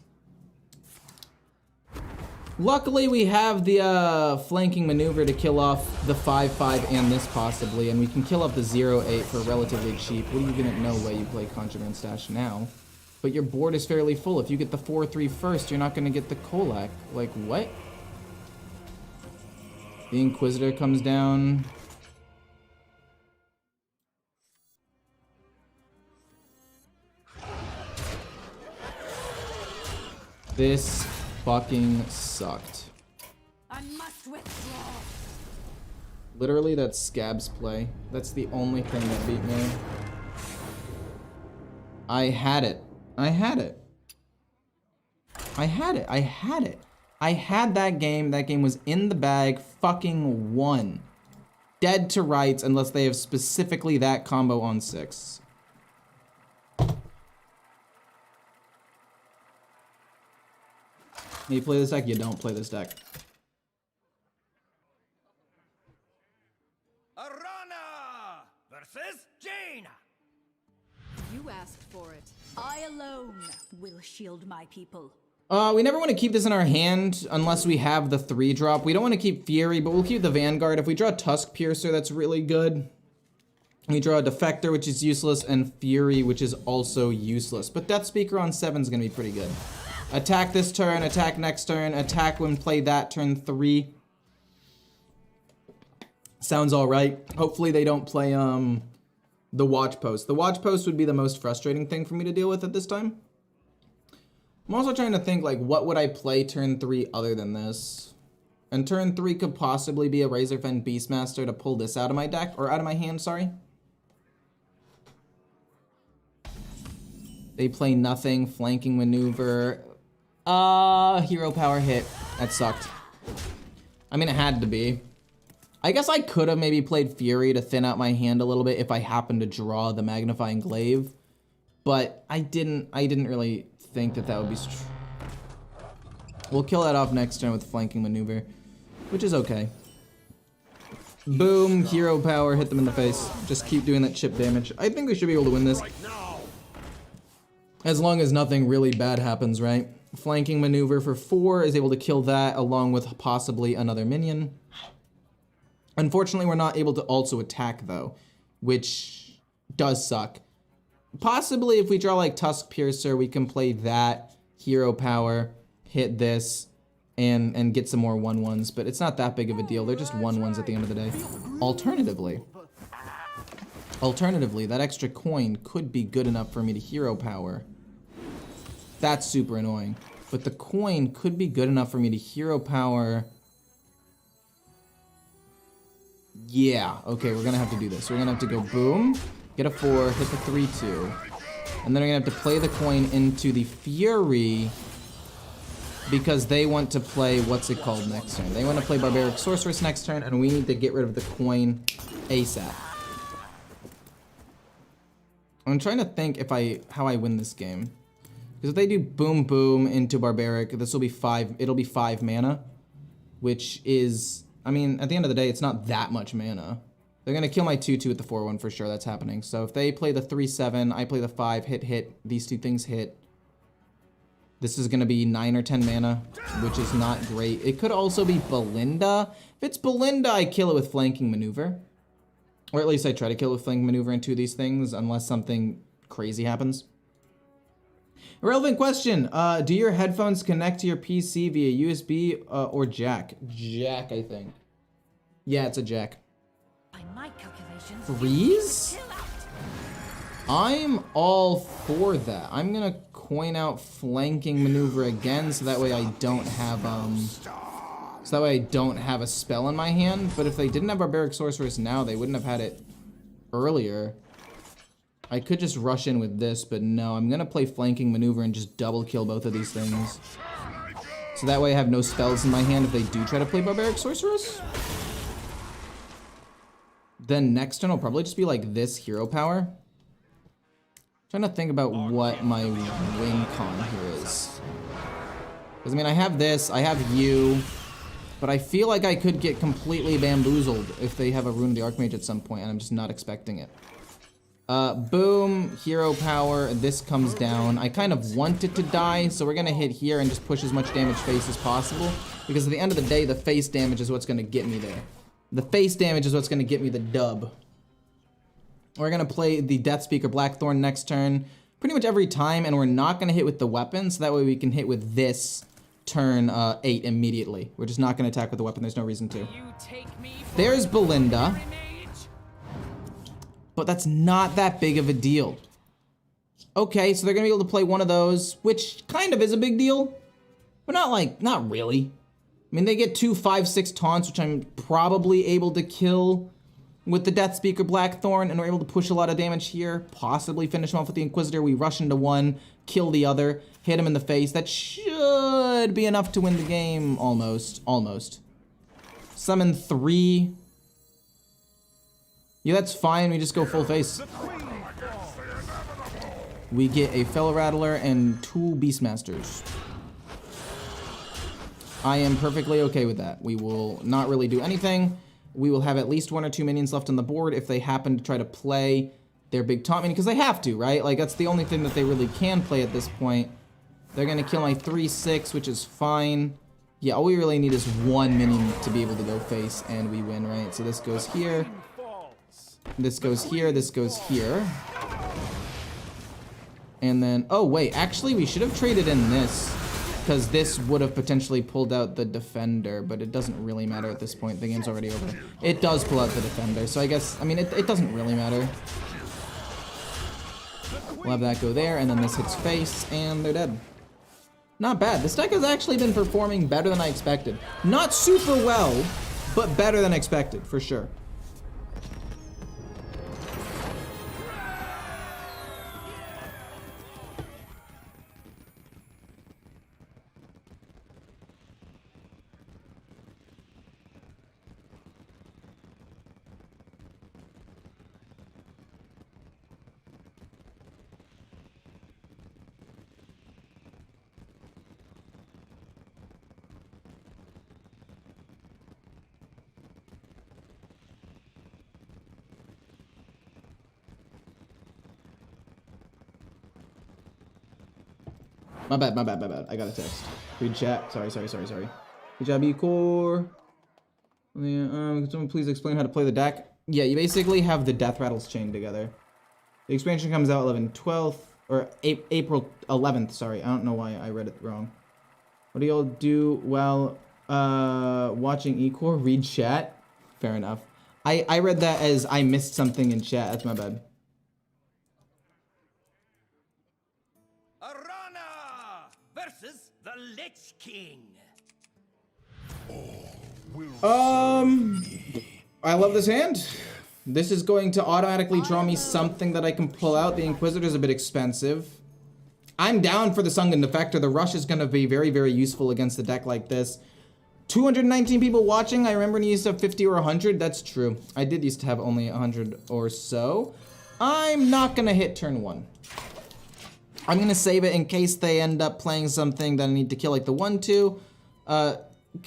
Luckily, we have the flanking maneuver to kill off the 5/5 and this possibly, and we can kill off the 0/8 for relatively cheap. What are you gonna know way you play Contraband Stash now? But your board is fairly full. If you get the 4/3 first, you're not gonna get the Kolak. Like, what? The Inquisitor comes down. This fucking sucked. I must withdraw. Literally, that's Scab's play. That's the only thing that beat me. I had it. I had it. I had it. I had it. I had that game. That game was in the bag. Fucking won. Dead to rights unless they have specifically that combo on 6. You play this deck, you don't play this deck. Arana versus Jaina. You asked for it. I alone will shield my people. We never want to keep this in our hand unless we have the 3-drop. We don't want to keep Fury, but we'll keep the Vanguard. If we draw Tusk Piercer, that's really good. We draw a Defector, which is useless, and Fury, which is also useless. But Death Speaker on 7 is going to be pretty good. Attack this turn, attack next turn, attack when play that turn 3. Sounds alright. Hopefully they don't play the Watch Post. The Watch Post would be the most frustrating thing for me to deal with at this time. I'm also trying to think, like, what would I play turn 3 other than this? And turn 3 could possibly be a Razorfen Beastmaster to pull this out of my deck, or out of my hand, sorry. They play nothing, flanking maneuver. Hero power hit. That sucked. I mean, it had to be. I guess I could have maybe played Fury to thin out my hand a little bit if I happened to draw the Magnifying Glaive. But I didn't really think that that would be... We'll kill that off next turn with flanking maneuver, which is okay. Boom, hero power, hit them in the face. Just keep doing that chip damage. I think we should be able to win this. As long as nothing really bad happens, right? Flanking maneuver for 4 is able to kill that along with possibly another minion. Unfortunately, we're not able to also attack though, which does suck. Possibly if we draw like Tusk Piercer, we can play that, hero power, hit this, and get some more 1/1s, but it's not that big of a deal. They're just 1/1s at the end of the day. Alternatively, that extra coin could be good enough for me to hero power. That's super annoying. But the coin could be good enough for me to hero power. Yeah, okay, we're gonna have to do this. We're gonna have to go boom, get a 4, hit the 3/2. And then we're gonna have to play the coin into the Fury because they want to play, what's it called next turn? They want to play Barbaric Sorceress next turn, and we need to get rid of the coin ASAP. I'm trying to think how I win this game. Because if they do boom boom into Barbaric, this will be 5, it'll be 5 mana. Which is, I mean, at the end of the day, it's not that much mana. They're gonna kill my 2/2 with the 4/1 for sure, that's happening. So if they play the 3/7, I play the 5, hit, these 2 things hit. This is gonna be 9 or 10 mana, which is not great. It could also be Belinda. If it's Belinda, I kill it with flanking maneuver. Or at least I try to kill it with flanking maneuver into these things, unless something crazy happens. Irrelevant question. Do your headphones connect to your PC via USB or jack? Jack, I think. Yeah, it's a jack. By my calculations, Freeze? I'm all for that. I'm gonna coin out flanking maneuver again, so that way I don't have a spell in my hand. But if they didn't have Barbaric Sorceress now, they wouldn't have had it earlier. I could just rush in with this, but no, I'm gonna play flanking maneuver and just double kill both of these things. So that way I have no spells in my hand if they do try to play Barbaric Sorceress. Then next turn will probably just be like this hero power. Trying to think about what my win con here is. Because, I mean, I have this, I have you, but I feel like I could get completely bamboozled if they have a Rune of the Archmage at some point, and I'm just not expecting it. Boom, hero power, this comes down. I kind of want it to die, so we're gonna hit here and just push as much damage face as possible, because at the end of the day, the face damage is what's gonna get me there. The face damage is what's gonna get me the dub. We're gonna play the Death Speaker Blackthorn next turn, pretty much every time, and we're not gonna hit with the weapon, so that way we can hit with this turn 8 immediately. We're just not gonna attack with the weapon, there's no reason to. There's Belinda. But that's not that big of a deal. Okay, so they're gonna be able to play one of those, which kind of is a big deal, but not really. I mean, they get 2 5/6 taunts, which I'm probably able to kill with the Death Speaker Blackthorn, and we're able to push a lot of damage here, possibly finish him off with the Inquisitor. We rush into one, kill the other, hit him in the face. That should be enough to win the game, almost. Summon 3. Yeah, that's fine, we just go full face. We get a Fellow Rattler and 2 Beastmasters. I am perfectly okay with that. We will not really do anything. We will have at least 1 or 2 minions left on the board if they happen to try to play their big taunt minion, because they have to, right? Like, that's the only thing that they really can play at this point. They're gonna kill my 3/6, which is fine. Yeah, all we really need is 1 minion to be able to go face, and we win, right? So this goes here. This goes here, this goes here. And then, oh wait, actually we should have traded in this, because this would have potentially pulled out the Defender, but it doesn't really matter at this point, the game's already over. It does pull out the Defender, so I guess, I mean, it doesn't really matter. We'll have that go there, and then this hits face, and they're dead. Not bad. This deck has actually been performing better than I expected. Not super well, but better than expected, for sure. My bad. I got a text. Read chat. Sorry. Good job, Ecore. Can someone please explain how to play the deck? Yeah, you basically have the death rattles chained together. The expansion comes out 12th, or April 11th, sorry. I don't know why I read it wrong. What do y'all do while watching Ecore? Read chat? Fair enough. I read that as I missed something in chat. That's my bad. Versus the Lich King. I love this hand. This is going to automatically draw me something that I can pull out. The Inquisitor's a bit expensive. I'm down for the Sunken Defector. The Rush is going to be very, very useful against a deck like this. 219 people watching. I remember when you used to have 50 or 100. That's true. I did used to have only 100 or so. I'm not going to hit turn 1. I'm going to save it in case they end up playing something that I need to kill, like the 1/2.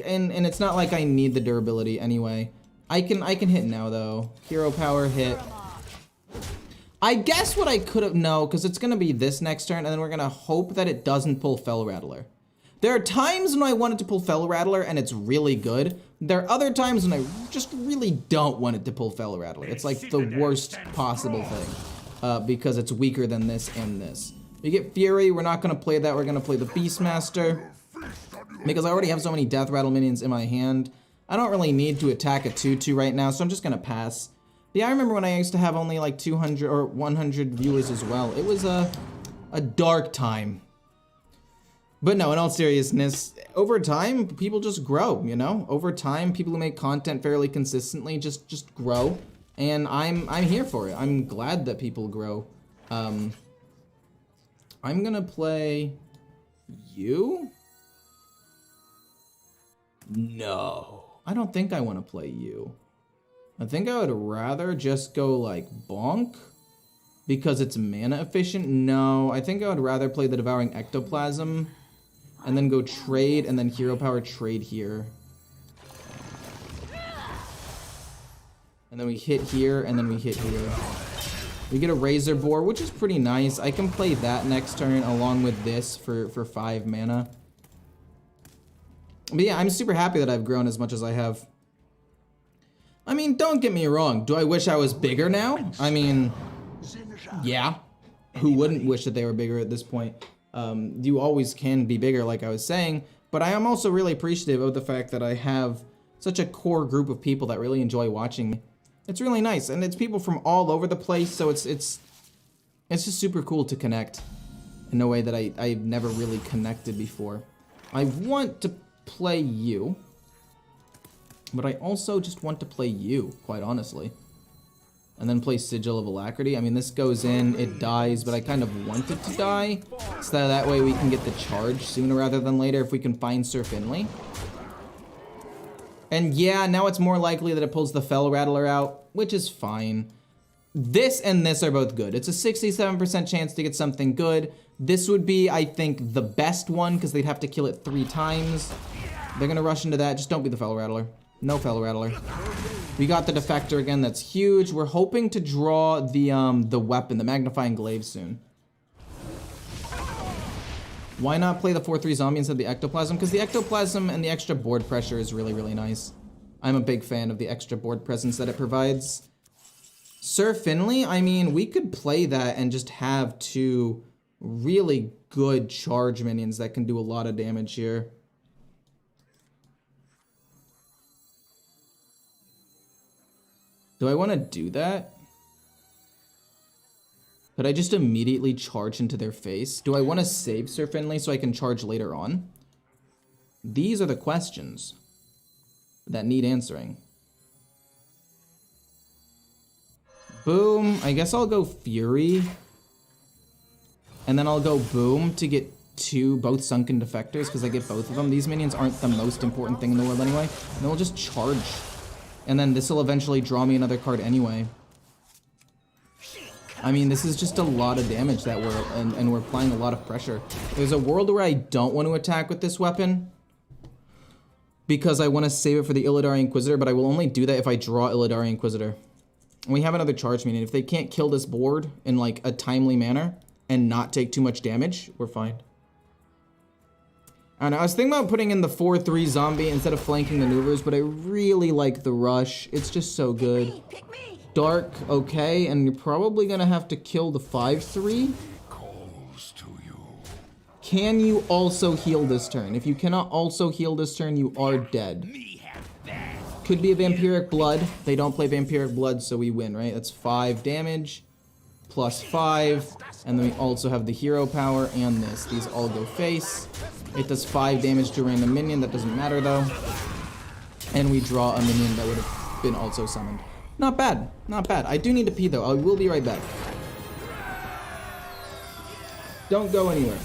And it's not like I need the durability anyway. I can hit now though. Hero power hit. I guess what I could have, no, because it's gonna be this next turn, and then we're gonna hope that it doesn't pull Fellow Rattler. There are times when I want it to pull Fellow Rattler and it's really good. There are other times when I just really don't want it to pull Fellow Rattler. It's like the worst possible thing, because it's weaker than this and this. We get Fury, we're not gonna play that, we're gonna play the Beastmaster. Because I already have so many Death Rattle minions in my hand. I don't really need to attack a 2/2 right now, so I'm just gonna pass. Yeah, I remember when I used to have only like 200 or 100 viewers as well. It was a dark time. But no, in all seriousness, over time, people just grow, you know? Over time, people who make content fairly consistently just grow. And I'm here for it. I'm glad that people grow. I'm gonna play you? No, I don't think I want to play you. I think I would rather just go like bonk because it's mana efficient. No, I think I would rather play the Devouring Ectoplasm and then go trade, and then hero power trade here. And then we hit here, and then we hit here. We get a Razor Boar, which is pretty nice. I can play that next turn along with this for 5 mana. But yeah, I'm super happy that I've grown as much as I have. I mean, don't get me wrong. Do I wish I was bigger now? I mean, yeah. Who wouldn't wish that they were bigger at this point? You always can be bigger, like I was saying. But I am also really appreciative of the fact that I have such a core group of people that really enjoy watching me. It's really nice, and it's people from all over the place, so it's just super cool to connect in a way that I've never really connected before. I want to play you, but I also just want to play you, quite honestly. And then play Sigil of Alacrity. I mean, this goes in, it dies, but I kind of want it to die, so that way we can get the charge sooner rather than later if we can find Sir Finley. And yeah, now it's more likely that it pulls the Fell Rattler out, which is fine. This and this are both good. It's a 67% chance to get something good. This would be, I think, the best one, because they'd have to kill it 3 times. They're gonna rush into that. Just don't be the Fell Rattler. No Fell Rattler. We got the Defector again, that's huge. We're hoping to draw the weapon, the Magnifying Glaive soon. Why not play the 4/3 zombie instead of the Ectoplasm? Because the Ectoplasm and the extra board pressure is really, really nice. I'm a big fan of the extra board presence that it provides. Sir Finley, I mean, we could play that and just have 2 really good charge minions that can do a lot of damage here. Do I want to do that? Could I just immediately charge into their face? Do I want to save Sir Finley so I can charge later on? These are the questions that need answering. Boom. I guess I'll go Fury. And then I'll go Boom to get 2 both Sunken Defectors, because I get both of them. These minions aren't the most important thing in the world anyway. And then we'll just charge. And then this will eventually draw me another card anyway. I mean, this is just a lot of damage that we're applying a lot of pressure. There's a world where I don't want to attack with this weapon, because I want to save it for the Illidari Inquisitor, but I will only do that if I draw Illidari Inquisitor. And we have another charge minion. If they can't kill this board in like a timely manner and not take too much damage, we're fine. I don't know, I was thinking about putting in the 4/3 zombie instead of flanking maneuvers, but I really like the rush. It's just so good. Dark, okay, and you're probably gonna have to kill the 5/3. Calls to you. Can you also heal this turn? If you cannot also heal this turn, you are dead. Could be a Vampiric Blood. They don't play Vampiric Blood, so we win, right? That's 5 damage, plus 5, and then we also have the hero power and this. These all go face. It does 5 damage to a random minion, that doesn't matter though. And we draw a minion that would have been also summoned. Not bad, not bad. I do need to pee though, I will be right back. Don't go anywhere.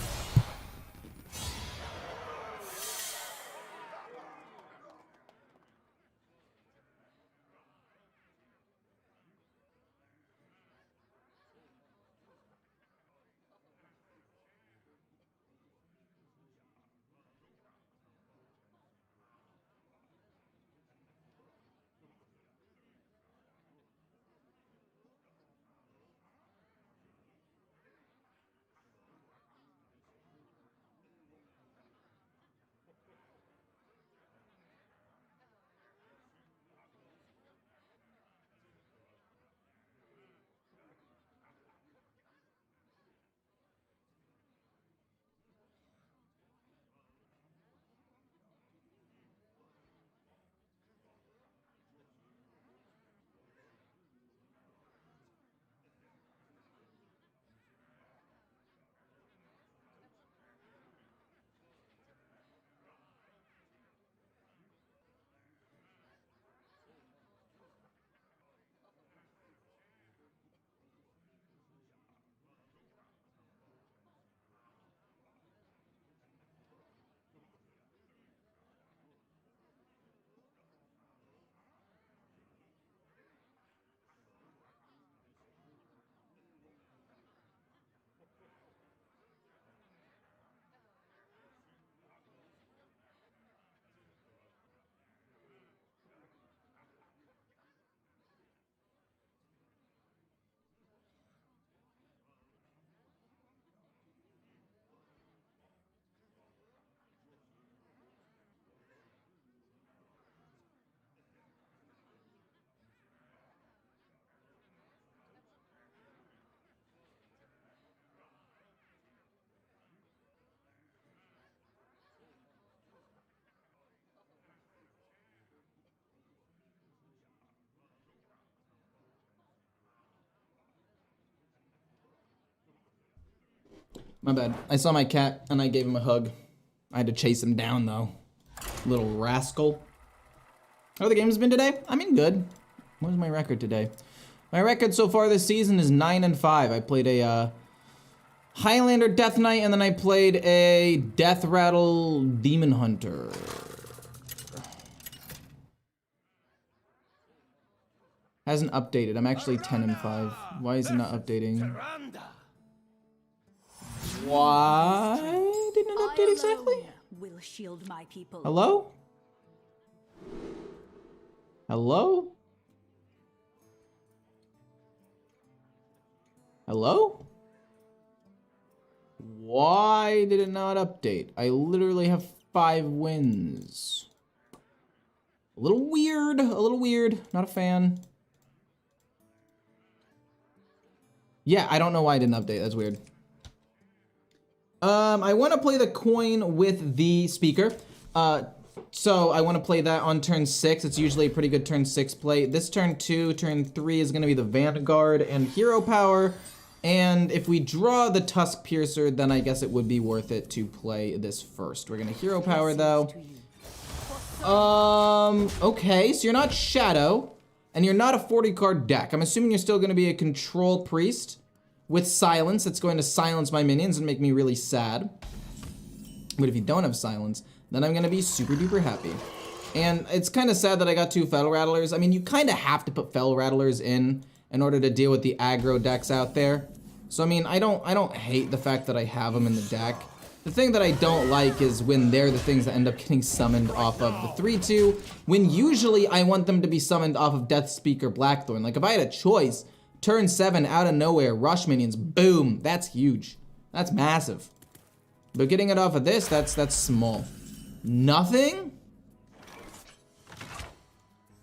My bad. I saw my cat and I gave him a hug. I had to chase him down though. Little rascal. How the game's been today? I mean, good. What was my record today? My record so far this season is 9-5. I played a Highlander Death Knight, and then I played a Death Rattle Demon Hunter. Hasn't updated. I'm actually 10-5. Why is it not updating? Why didn't it update exactly? Will shield my people. Hello? Hello? Hello? Why did it not update? I literally have 5 wins. A little weird, not a fan. Yeah, I don't know why I didn't update, that's weird. I want to play the coin with the speaker. So I want to play that on turn 6. It's usually a pretty good turn 6 play. This turn 2, turn 3 is going to be the Vanguard and Hero Power. And if we draw the Tusk Piercer, then I guess it would be worth it to play this first. We're going to Hero Power though. Okay, so you're not Shadow, and you're not a 40 card deck. I'm assuming you're still going to be a Control Priest with Silence. That's going to silence my minions and make me really sad. But if you don't have Silence, then I'm going to be super duper happy. And it's kind of sad that I got 2 Fel Rattlers. I mean, you kind of have to put Fel Rattlers in order to deal with the aggro decks out there. So I mean, I don't hate the fact that I have them in the deck. The thing that I don't like is when they're the things that end up getting summoned off of the 3/2, when usually I want them to be summoned off of Death Speaker Blackthorn. Like if I had a choice, turn 7 out of nowhere, rush minions, boom, that's huge. That's massive. But getting it off of this, that's small. Nothing?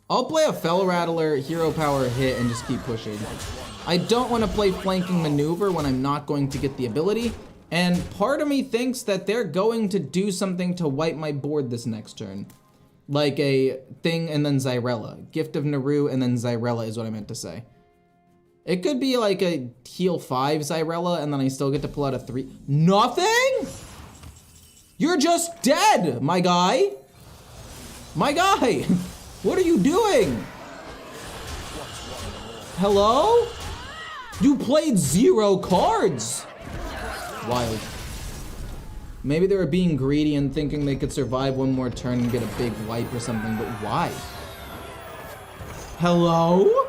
I'll play a Fel Rattler, Hero Power hit, and just keep pushing. I don't want to play Flanking Maneuver when I'm not going to get the ability, and part of me thinks that they're going to do something to wipe my board this next turn. Like a thing and then Zyrella. Gift of Naru and then Zyrella is what I meant to say. It could be like a heal 5 Zyrella, and then I still get to pull out a 3. Nothing? You're just dead, my guy. My guy. What are you doing? Hello? You played 0 cards. Wild. Maybe they were being greedy and thinking they could survive one more turn and get a big wipe or something, but why? Hello?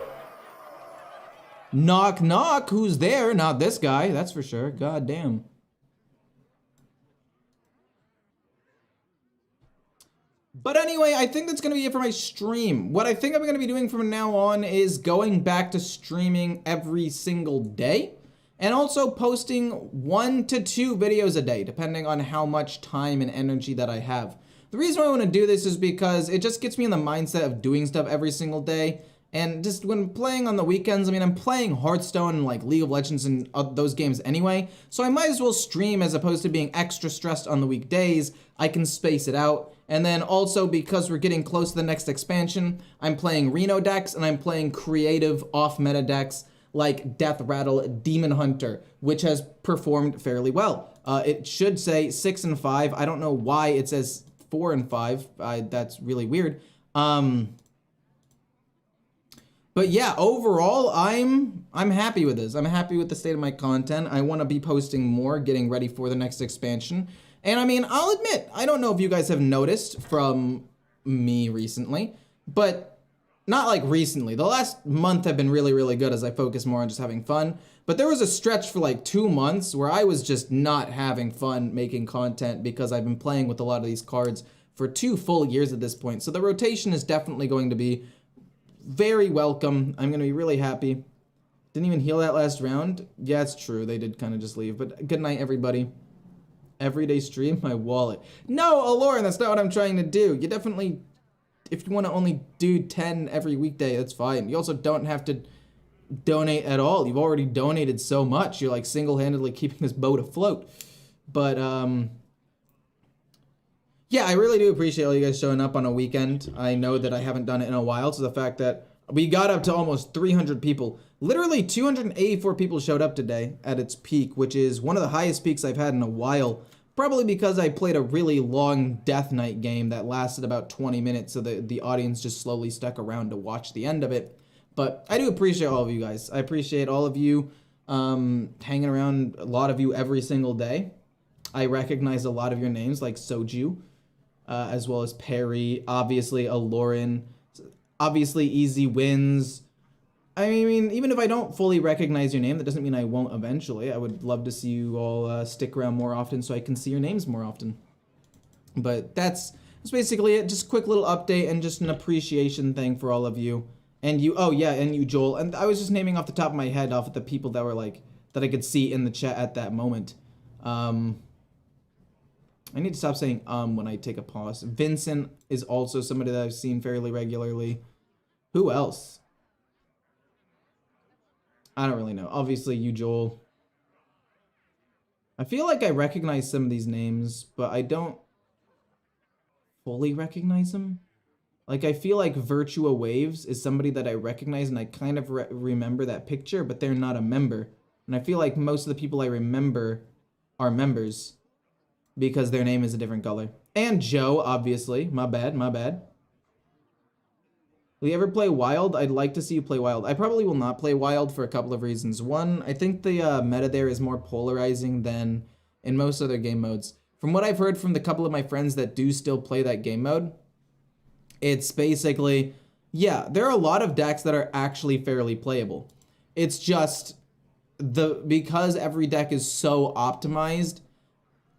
Knock knock, who's there? Not this guy, that's for sure. God damn. But anyway, I think that's going to be it for my stream. What I think I'm going to be doing from now on is going back to streaming every single day. And also posting 1 to 2 videos a day, depending on how much time and energy that I have. The reason why I want to do this is because it just gets me in the mindset of doing stuff every single day. And just when playing on the weekends, I mean, I'm playing Hearthstone and like League of Legends and those games anyway. So I might as well stream as opposed to being extra stressed on the weekdays. I can space it out. And then also because we're getting close to the next expansion, I'm playing Reno decks and I'm playing creative off-meta decks like Death Rattle Demon Hunter, which has performed fairly well. It should say 6-5. I don't know why it says 4-5. That's really weird. But yeah, overall, I'm happy with this. I'm happy with the state of my content. I want to be posting more, getting ready for the next expansion. And I mean, I'll admit, I don't know if you guys have noticed from me recently, but not like recently. The last month have been really, really good as I focus more on just having fun. But there was a stretch for like 2 months where I was just not having fun making content because I've been playing with a lot of these cards for 2 full years at this point. So the rotation is definitely going to be very welcome. I'm going to be really happy. Didn't even heal that last round. Yeah, it's true. They did kind of just leave. But good night, everybody. Everyday stream, my wallet. No, Aloran, that's not what I'm trying to do. You definitely, if you want to only do 10 every weekday, that's fine. You also don't have to donate at all. You've already donated so much. You're like single-handedly keeping this boat afloat. But, yeah, I really do appreciate all you guys showing up on a weekend. I know that I haven't done it in a while, so the fact that We got up to almost 300 people. Literally 284 people showed up today at its peak, which is one of the highest peaks I've had in a while. Probably because I played a really long Death Knight game that lasted about 20 minutes, so the audience just slowly stuck around to watch the end of it. But I do appreciate all of you guys. I appreciate all of you hanging around, a lot of you every single day. I recognize a lot of your names, like Soju, as well as Perry, obviously Aloran, obviously Easy Wins. I mean, even if I don't fully recognize your name, that doesn't mean I won't eventually. I would love to see you all stick around more often so I can see your names more often. But that's basically it. Just a quick little update and just an appreciation thing for all of you. And you, oh yeah, and you, Joel. And I was just naming off the top of my head off of the people that were like, that I could see in the chat at that moment. I need to stop saying when I take a pause. Vincent is also somebody that I've seen fairly regularly. Who else? I don't really know. Obviously, you, Joel. I feel like I recognize some of these names, but I don't fully recognize them. Like, I feel like Virtua Waves is somebody that I recognize, and I kind of remember that picture, but they're not a member. And I feel like most of the people I remember are members because their name is a different color. And Joe, obviously. My bad, my bad. Will you ever play Wild? I'd like to see you play Wild. I probably will not play Wild for a couple of reasons. One, I think the meta there is more polarizing than in most other game modes. From what I've heard from the couple of my friends that do still play that game mode, it's basically, yeah, there are a lot of decks that are actually fairly playable. It's just, because every deck is so optimized,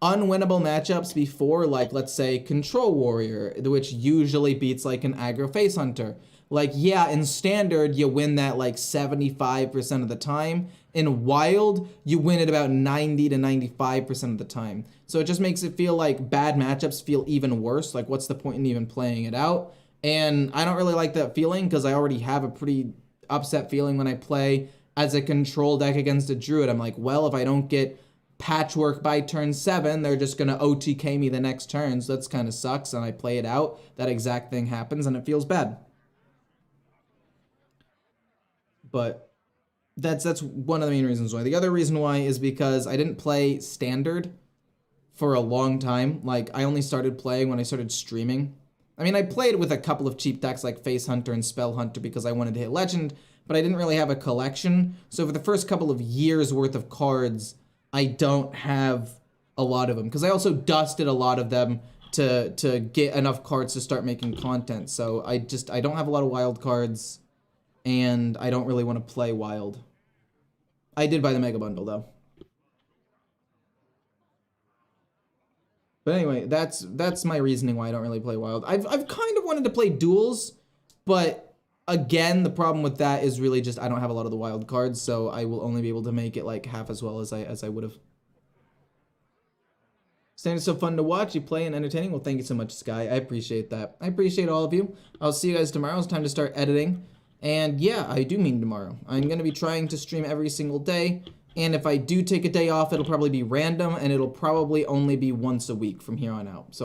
unwinnable matchups before, like, let's say, Control Warrior, which usually beats, like, an aggro Face Hunter. Like, yeah, in Standard, you win that, like, 75% of the time. In Wild, you win it about 90 to 95% of the time. So it just makes it feel like bad matchups feel even worse. Like, what's the point in even playing it out? And I don't really like that feeling because I already have a pretty upset feeling when I play as a control deck against a Druid. I'm like, well, if I don't get Patchwork by turn 7, they're just going to OTK me the next turn, so that's kind of sucks, and I play it out, that exact thing happens, and it feels bad. But that's one of the main reasons why. The other reason why is because I didn't play Standard for a long time. Like, I only started playing when I started streaming. I mean, I played with a couple of cheap decks like Face Hunter and Spell Hunter because I wanted to hit Legend, but I didn't really have a collection, so for the first couple of years worth of cards, I don't have a lot of them because I also dusted a lot of them to get enough cards to start making content. So I don't have a lot of wild cards, and I don't really want to play wild. I did buy the Mega Bundle though. But anyway, that's my reasoning why I don't really play wild. I've kind of wanted to play duels, but again, the problem with that is really just I don't have a lot of the wild cards, so I will only be able to make it like half as well as I would have. Standard's so fun to watch. You play and entertaining. Well, thank you so much, Sky. I appreciate that. I appreciate all of you. I'll see you guys tomorrow. It's time to start editing. And yeah, I do mean tomorrow. I'm going to be trying to stream every single day. And if I do take a day off, it'll probably be random, and it'll probably only be once a week from here on out. So